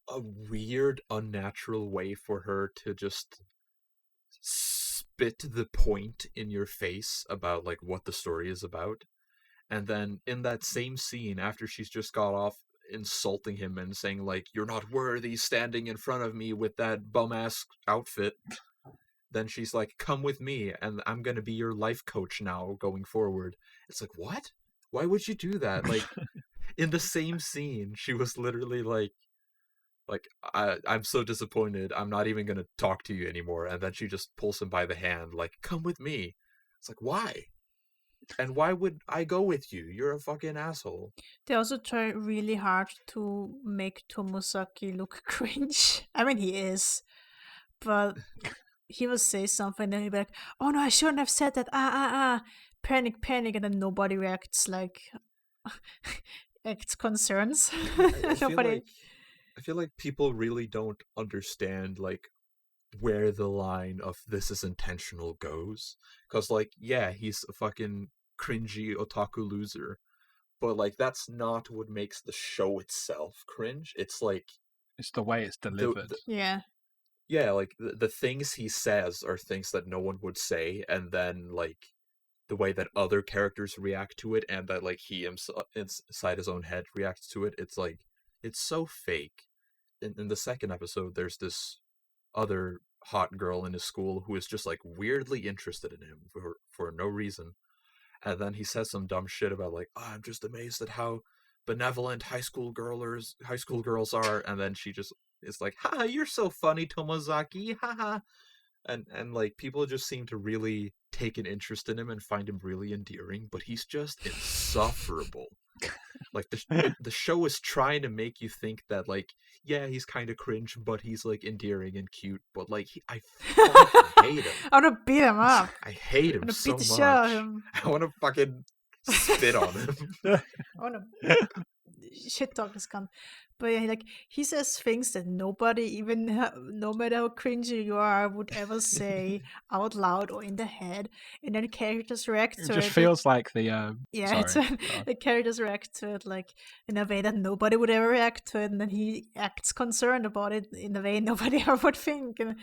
a weird, unnatural way for her to just spit the point in your face about like what the story is about. And then in that same scene, after she's just got off insulting him and saying like, "You're not worthy standing in front of me with that bum-ass outfit," then she's like, "Come with me and I'm gonna be your life coach now going forward." It's like, what? Why would you do that? Like, in the same scene, she was literally like, I'm so disappointed, I'm not even gonna talk to you anymore. And then she just pulls him by the hand, like, "Come with me." It's like, why? And why would I go with you? You're a fucking asshole. They also try really hard to make Tomozaki look cringe. I mean, he is. But he will say something, and he'll be like, "Oh no, I shouldn't have said that. Panic. And then nobody reacts like it's concerns. I feel like people really don't understand like where the line of this is intentional goes. Because like, yeah, he's a fucking cringy otaku loser, but like that's not what makes the show itself cringe. It's like it's the way it's delivered. Yeah, like the things he says are things that no one would say, and then like the way that other characters react to it, and that like he himself inside his own head reacts to it. It's like, it's so fake. In the second episode, there's this other hot girl in his school who is just like weirdly interested in him for no reason, and then he says some dumb shit about like, "Oh, I'm just amazed at how benevolent high school girls are," and then she just is like, "Ha, you're so funny, Tomozaki, haha." And like people just seem to really take an interest in him and find him really endearing, but he's just insufferable. Like the show is trying to make you think that like, yeah, he's kind of cringe, but he's like endearing and cute. But like, I fucking hate him. I want to beat him up. I hate him I want to so beat the much. shit out of him. I want to fucking spit on him. Oh no. Shit talk has come. But yeah, like he says things that nobody, even no matter how cringy you are, would ever say out loud or in the head, and then characters react It to just it. feels like the Yeah, sorry. the characters react to it like in a way that nobody would ever react to it, and then he acts concerned about it in a way nobody ever would think. And,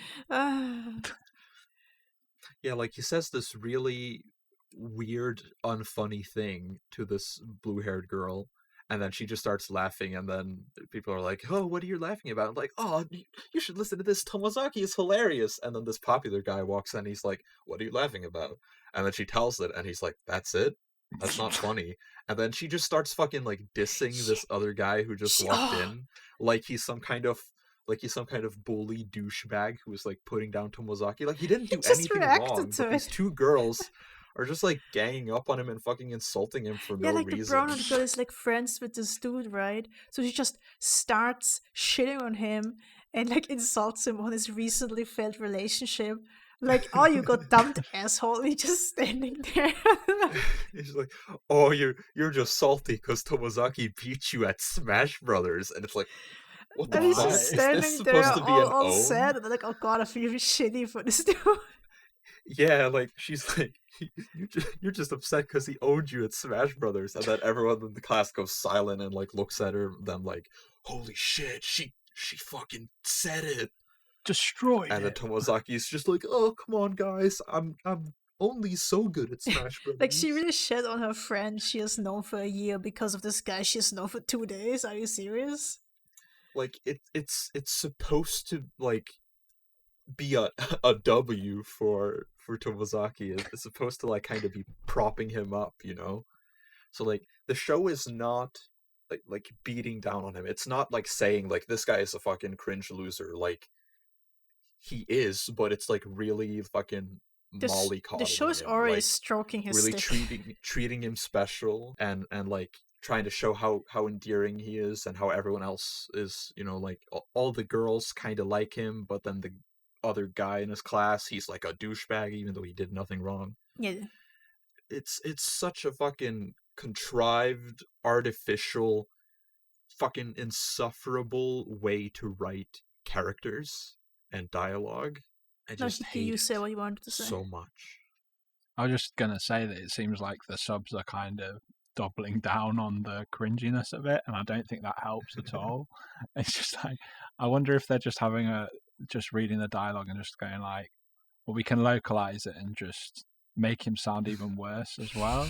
Yeah, like he says this really weird, unfunny thing to this blue-haired girl, and then she just starts laughing, and then people are like, "Oh, what are you laughing about?" I'm like, "Oh, you should listen to this. Tomozaki is hilarious." And then this popular guy walks in, he's like, "What are you laughing about?" And then she tells it, and he's like, "That's it? That's not funny." And then she just starts fucking like dissing this other guy who just walked in, like he's some kind of bully douchebag who was like putting down Tomozaki. Like he didn't do anything wrong, but these two girls are just like ganging up on him and fucking insulting him for no like reason. the brown girl is like friends with this dude, right? So she just starts shitting on him and like insults him on his recently failed relationship. Like, oh, you got dumped, asshole. He's just standing there. He's like, "Oh, you're just salty because Tomozaki beat you at Smash Brothers," and it's like, what the and he's fuck? just Is this standing supposed there to be an all own? sad, and like, oh god, I feel shitty for this dude. Yeah, like she's like, you're just upset because he owned you at Smash Brothers, and then everyone in the class goes silent and like looks at her, them like, holy shit, she fucking said it, destroyed and then it. Tomozaki's just like, oh come on guys, I'm only so good at Smash Brothers. Like she really shit on her friend she has known for a year because of this guy she has known for 2 days. Are you serious? Like it's supposed to like be a W for Tomozaki. It's supposed to like kind of be propping him up, you know? So like the show is not like beating down on him. It's not like saying like this guy is a fucking cringe loser. Like he is, but it's like really fucking mollycoddling the show is him, already like, stroking his really stick. treating him special and like trying to show how endearing he is and how everyone else is, you know, like all the girls kind of like him, but then the other guy in his class, he's like a douchebag even though he did nothing wrong. Yeah. It's such a fucking contrived, artificial, fucking insufferable way to write characters and dialogue. I just hate you it say what you wanted to say. so much. I was just gonna say that it seems like the subs are kind of doubling down on the cringiness of it, and I don't think that helps at all. It's just like, I wonder if they're just just reading the dialogue and just going like, well, we can localize it and just make him sound even worse as well.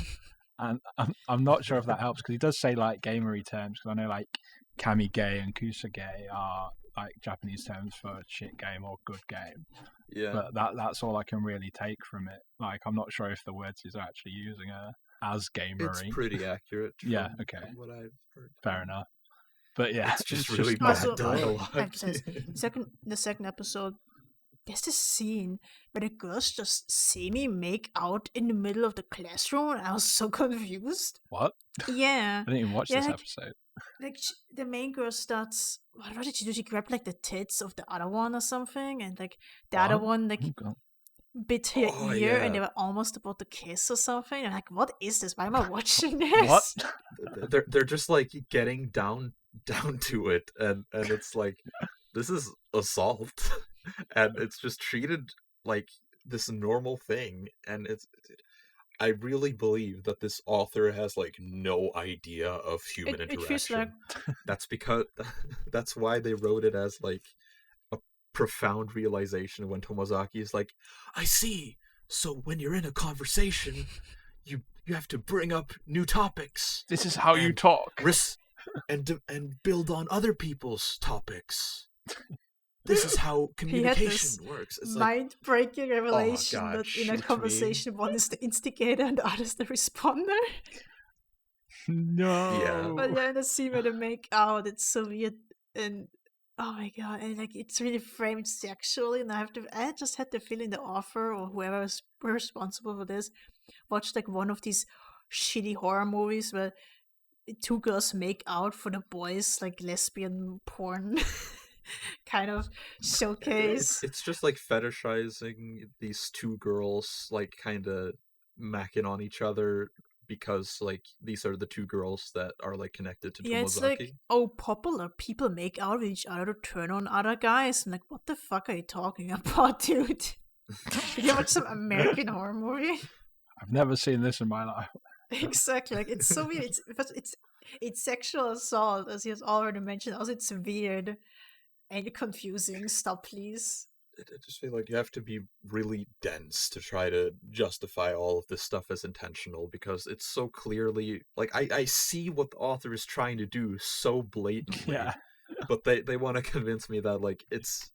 And I'm not sure if that helps because he does say like gamery terms, because I know like kamige and kusage are like Japanese terms for shit game or good game. Yeah. But that's all I can really take from it. Like, I'm not sure if the words he's actually using are as gamery. It's pretty accurate. Yeah, okay. From what I've heard. Fair enough. But yeah, it's just really bad dialogue. The second episode, there's this scene where the girls just see me make out in the middle of the classroom, and I was so confused. What? Yeah. I didn't even watch this episode. Like the main girl starts. What did she do? She grabbed like the tits of the other one or something, and like the other one like bit her ear, and they were almost about to kiss or something. I'm like, what is this? Why am I watching this? What? They're just like getting down to it, and it's like, this is assault, and it's just treated like this normal thing, and I really believe that this author has like no idea of human interaction. That's why they wrote it as like a profound realization when Tomozaki is like, I see. So when you're in a conversation, you have to bring up new topics. This is how you talk. And build on other people's topics. This is how communication works. It's mind-breaking revelation that in a conversation, one is the instigator and the other is the responder. No. Yeah. But yeah, in the scene where they make out, it's so weird, and oh my god, and like it's really framed sexually, and I just had the feeling the author or whoever was responsible for this watched like one of these shitty horror movies where two girls make out for the boys, like lesbian porn. Kind of showcase. It's just like fetishizing these two girls, like kind of macking on each other, because like these are the two girls that are like connected to Yeah, it's Tomozaki. like, oh, popular people make out with each other to turn on other guys. I'm like, what the fuck are you talking about, dude? Did you watch some American horror movie? I've never seen this in my life. Exactly. Like, it's so weird. It's sexual assault, as he has already mentioned. Also, it's weird and confusing. Stop, please. I just feel like you have to be really dense to try to justify all of this stuff as intentional, because it's so clearly like I see what the author is trying to do so blatantly, Yeah. but they want to convince me that like it's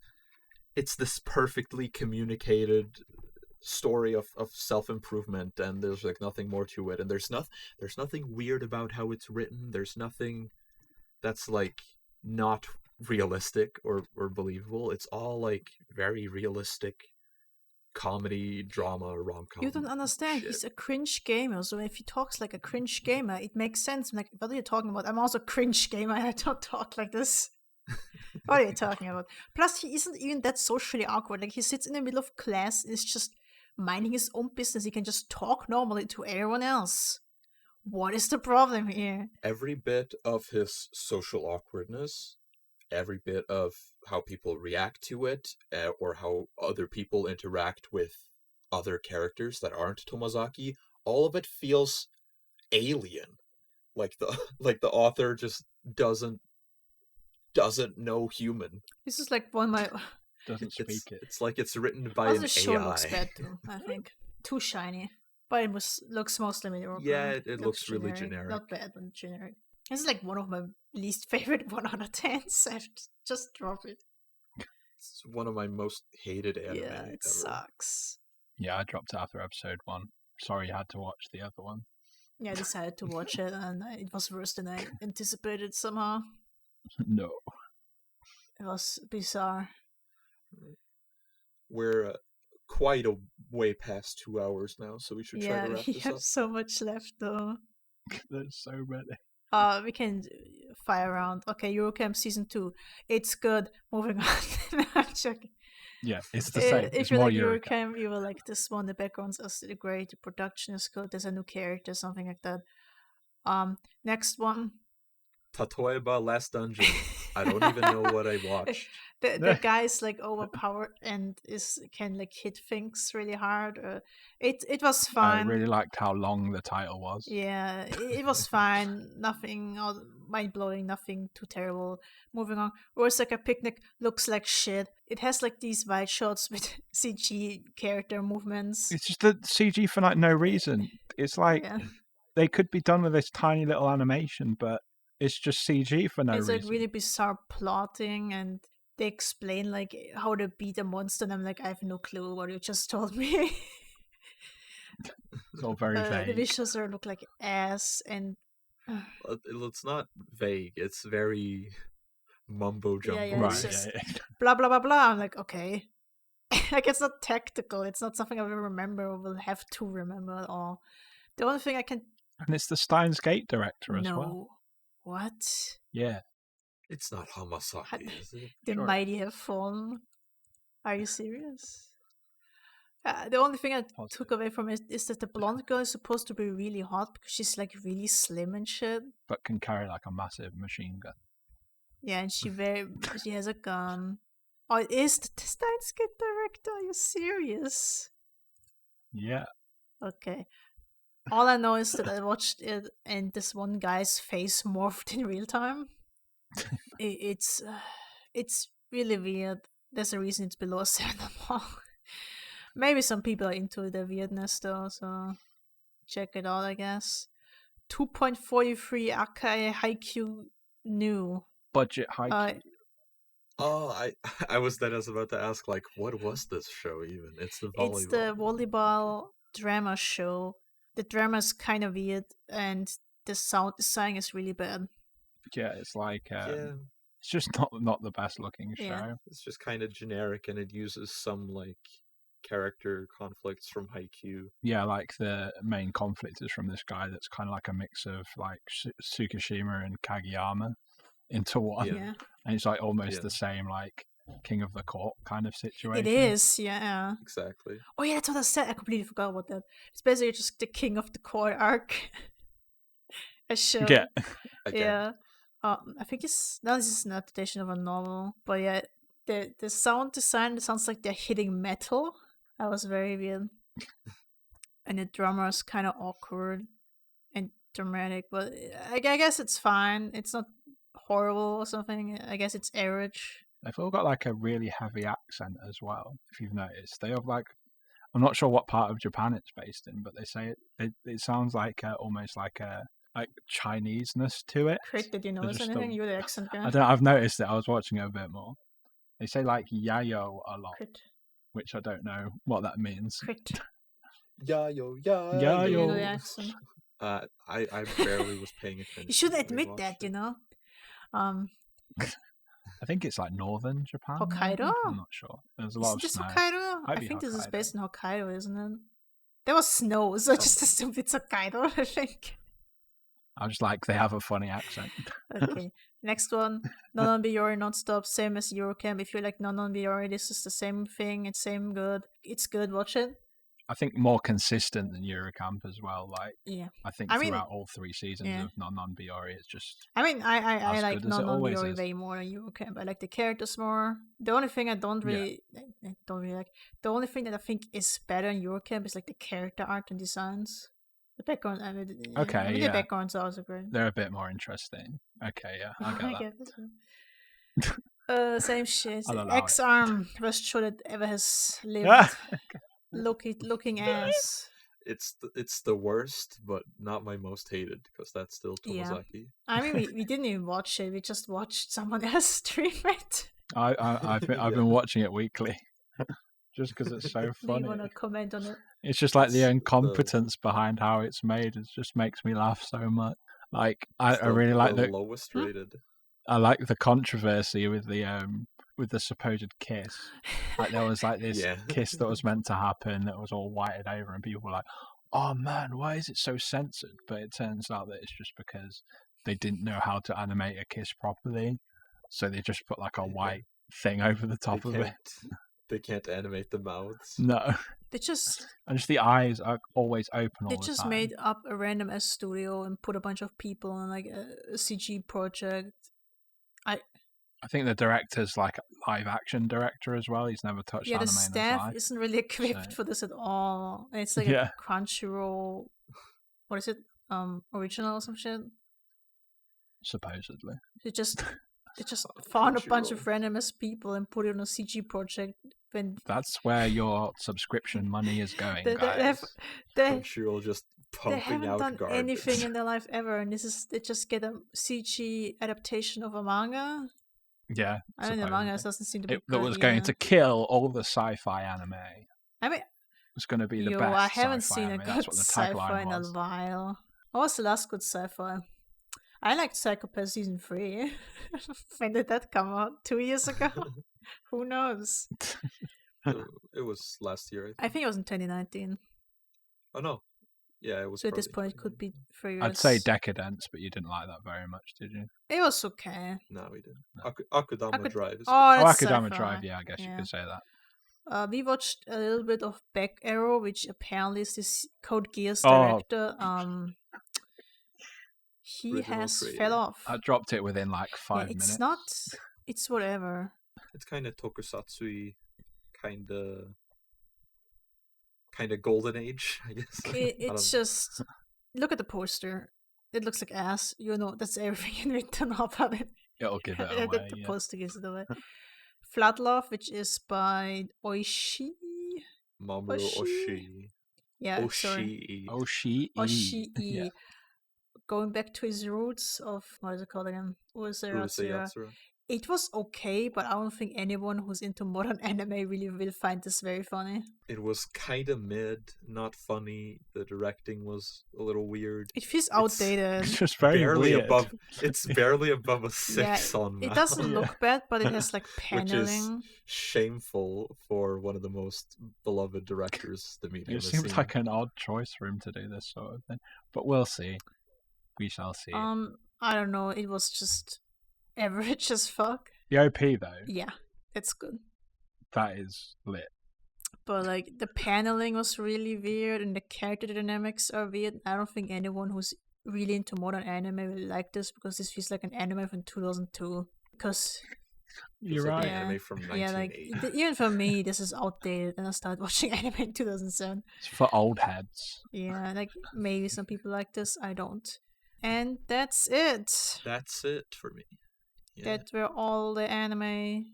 this perfectly communicated story of self-improvement, and there's like nothing more to it, and there's nothing weird about how it's written. There's nothing that's like not realistic or believable. It's all like very realistic comedy, drama, rom-com. You don't understand. shit. He's a cringe gamer, so if he talks like a cringe gamer, it makes sense. I'm like, what are you talking about? I'm also a cringe gamer. I don't talk like this. What are you talking about? Plus, he isn't even that socially awkward. Like, he sits in the middle of class and is just minding his own business. He can just talk normally to everyone else. What is the problem here? Every bit of his social awkwardness, every bit of how people react to it, or how other people interact with other characters that aren't Tomozaki, all of it feels alien. Like the author just doesn't know human. This is like one of my... Doesn't speak it. It's like it's written by Also, an the show AI. looks bad too, I think. Too shiny. But it looks mostly mediocre. Yeah, it looks really generic. Not bad, but generic. This is like one of my least favorite 1 out of 10s. I've just dropped it. It's one of my most hated anime Yeah, it ever. sucks. Yeah, I dropped it after episode 1. Sorry you had to watch the other one. Yeah, I decided to watch it, and it was worse than I anticipated somehow. No. It was bizarre. We're quite a way past 2 hours now, so we should try Yeah, to wrap we this have up. so much left though. There's so many. We can fire around. Okay, Yuru Camp Season 2. It's good. Moving on. No, I'm joking. Yeah, it's the same. If It's you more like Yuru Yuru Camp, you will like this one. The backgrounds are still great. The production is good. There's a new character, something like that. Next one. Tatoeba Last Dungeon. I don't even know what I watched. The guy's like overpowered and can like hit things really hard. It was I fine. really liked how long the title was. Yeah, it was fine. Nothing mind blowing. Nothing too terrible. Moving on. Urasekai Picnic looks like shit. It has like these wide shots with CG character movements. It's just the CG for like no reason. It's like Yeah. they could be done with this tiny little animation, but it's just CG for no It's reason. like really bizarre plotting, and they explain like how to beat a monster, and I'm like, I have no clue what you just told me. It's all very vague. The visuals look like ass, and It's not vague. It's very mumbo jumbo. yeah, it's Right, just yeah. blah blah blah blah. I'm like, okay. Like, it's not tactical. It's not something I will remember or will have to remember at all. The only thing I can And it's the Steins Gate director as no. well. What? Yeah. It's not Hamasaki, is it? The Sure. mighty have fallen. Are you serious? The only thing I took away from it is that the blonde girl is supposed to be really hot because she's like really slim and shit. But can carry like a massive machine gun. Yeah, and she has a gun. Oh, it is the Steins Gate director. Are you serious? Yeah. Okay. All I know is that I watched it and this one guy's face morphed in real time. It's really weird. There's a reason it's below a 7. Maybe some people are into the weirdness though, so check it out, I guess. 2.43 Akai Haikyuu new. Budget high. Oh, I was about to ask, like, what was this show even? It's the volleyball. It's the volleyball drama show. The drama is kind of weird, and the sound design is really bad. Yeah, it's like yeah. it's just not the best looking show. Yeah. It's just kind of generic, and it uses some like character conflicts from Haikyuu. Yeah, like the main conflict is from this guy that's kind of like a mix of like Tsukishima and Kageyama into one. Yeah. And it's like almost the same like king of the court kind of situation. It is, yeah. Exactly. Oh yeah, that's what I said. I completely forgot about that. It's basically just the king of the court arc. A show. Yeah. Again. Yeah. I think this is an adaptation of a novel, but yeah, the sound design sounds like they're hitting metal. That was very weird. And the drummer is kind of awkward and dramatic, but I guess it's fine. It's not horrible or something. I guess it's average. They've all got like a really heavy accent as well. If you've noticed, they have like, I'm not sure what part of Japan it's based in, but they say it sounds like almost like a Chinese-ness to it. Crit, did you notice anything? You're the accent guy. I've noticed it. I was watching it a bit more. They say like yayo a lot, Crit. which I don't know what that means. Crit. Yayo. You know the accent. I barely was paying attention. You should when we admit watched that, it. you know. I think it's like northern Japan. Hokkaido? Maybe? I'm not sure. There's a lot Isn't of this snow. Hokkaido? Might I be think this is Hokkaido. based in Hokkaido, isn't it? There was snow, so I just assumed it's Hokkaido, I think. I was like, they have a funny accent. Okay. Next one. Non Biyori Nonstop, same as Yuru Camp. If you like Non Biyori, this is the same thing. It's same good. It's good. Watch it. I think more consistent than Yuru Camp as well. Like, Yeah. I think I mean, throughout all 3 seasons yeah. of Non Biyori, it's just I mean, I as like good as it Non always Biyori is. way more than Yuru Camp. I like the characters more. The only thing I don't really like. The only thing that I think is better in Yuru Camp is like the character art and designs. The background. The backgrounds are also great. They're a bit more interesting. Okay, yeah, I get that. Same shit. I'll allow it. X-Arm, best show that ever has lived. Looking ass. It's the worst, but not my most hated because that's still Tomozaki. I mean, we didn't even watch it. We just watched someone else stream it. I've been watching it weekly. Just because it's so Do funny. you want to comment on it? It's just like the incompetence behind how it's made. It just makes me laugh so much. Like I really like the lowest rated. I like the controversy with the supposed kiss. Like there was like this kiss that was meant to happen that was all whited over, and people were like, "Oh man, why is it so censored?" But it turns out that it's just because they didn't know how to animate a kiss properly, so they just put like a white thing over the top of it. They can't animate the mouths. No. They just And just the eyes are always open all the time. They just made up a random S studio and put a bunch of people on like a CG project. I think the director's like a live action director as well. He's never touched anime in his life. The staff isn't really equipped for this at all. And it's like a Crunchyroll, what is it? Original or some shit? Supposedly. They just found a bunch of random ass people and put it on a CG project. That's where your subscription money is going, guys. Crunchyroll just pumping out garbage. They haven't done anything in their life ever, and they just get a CG adaptation of a manga. Yeah, I mean, the manga doesn't seem to be that was going to kill all the sci-fi anime. I mean, it was going to be the best. I haven't seen anime. a good sci-fi in a while. What was the last good sci-fi? I liked Psychopath season 3. When did that come out? 2 years ago? Who knows? It was last year. I think it was in 2019. Oh no. Yeah, it was. So at this point, it could be 3 years. I'd say Decadence, but you didn't like that very much, did you? It was okay. No, we didn't. No. Akudama Drive is Akudama Drive, yeah, I guess you could say that. We watched a little bit of Back Arrow, which apparently is this Code Geass director. He has fell off. I dropped it within like 5 minutes. It's whatever. It's kind of tokusatsu, kind of golden age, I guess. It's just look at the poster. It looks like ass. You know, that's everything written about it. It'll give it away. The poster gives it away. Vlad Love, which is by Mamoru Oshii. Yeah, Oshii. Yeah. Going back to his roots of, what is it called again? Urasekai. It was okay, but I don't think anyone who's into modern anime really will find this very funny. It was kind of mid, not funny. The directing was a little weird. It feels outdated. It's just very weird. It's barely above a 6 on Mal. It doesn't look bad, but it has like paneling. Which is shameful for one of the most beloved directors the media has seen. It seems like an odd choice for him to do this sort of thing. But we'll see. We shall see. I don't know. It was just average as fuck. The OP though. Yeah. It's good. That is lit. But like the paneling was really weird and the character dynamics are weird. I don't think anyone who's really into modern anime will like this because this feels like an anime from 2002. Because You're like right. an anime from 1980. yeah, like even for me, this is outdated, and I started watching anime in 2007. It's for old heads. Yeah, like maybe some people like this. I don't. And that's it. That's it for me. Yeah. That were all the anime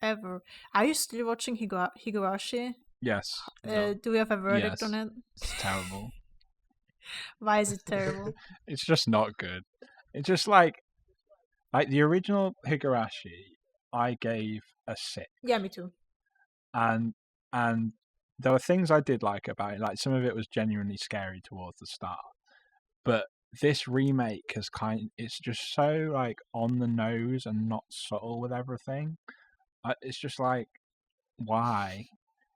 ever. Are you still watching Higurashi? Yes. No. Do we have a verdict Yes. on it? It's terrible. Why is it terrible? It's just not good. It's just like the original Higurashi, I gave a 6. Yeah, me too. And there were things I did like about it. Like some of it was genuinely scary towards the start. But this remake it's just so like on the nose and not subtle with everything. It's just like, why?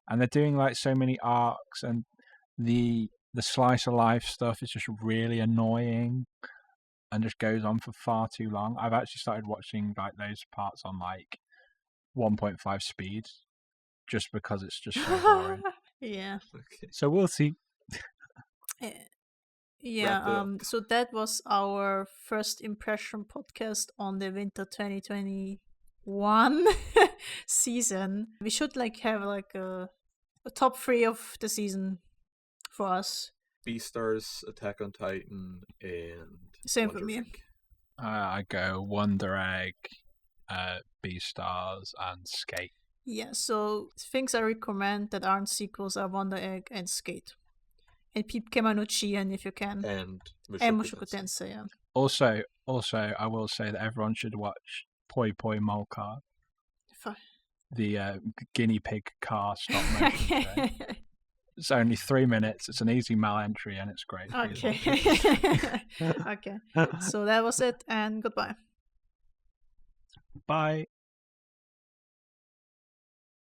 And they're doing like so many arcs, and the slice of life stuff is just really annoying and just goes on for far too long. I've actually started watching like those parts on like 1.5 speed just because it's just so boring. Yeah. Okay. So we'll see. Yeah, so that was our first impression podcast on the winter 2021 season. We should like have like a top 3 of the season for us. Beastars, Attack on Titan, and Same Wonder for me. Egg. I go Wonder Egg, Beastars, and Skate. Yeah, so things I recommend that aren't sequels are Wonder Egg and Skate. And peep Kemono Jihen if you can. And Mushoku Tensei, yeah. Also, I will say that everyone should watch Poi Poi Mall Car, the guinea pig car stop motion show. It's only 3 minutes. It's an easy mal entry, and it's great. Okay. Okay. So that was it, and goodbye. Bye.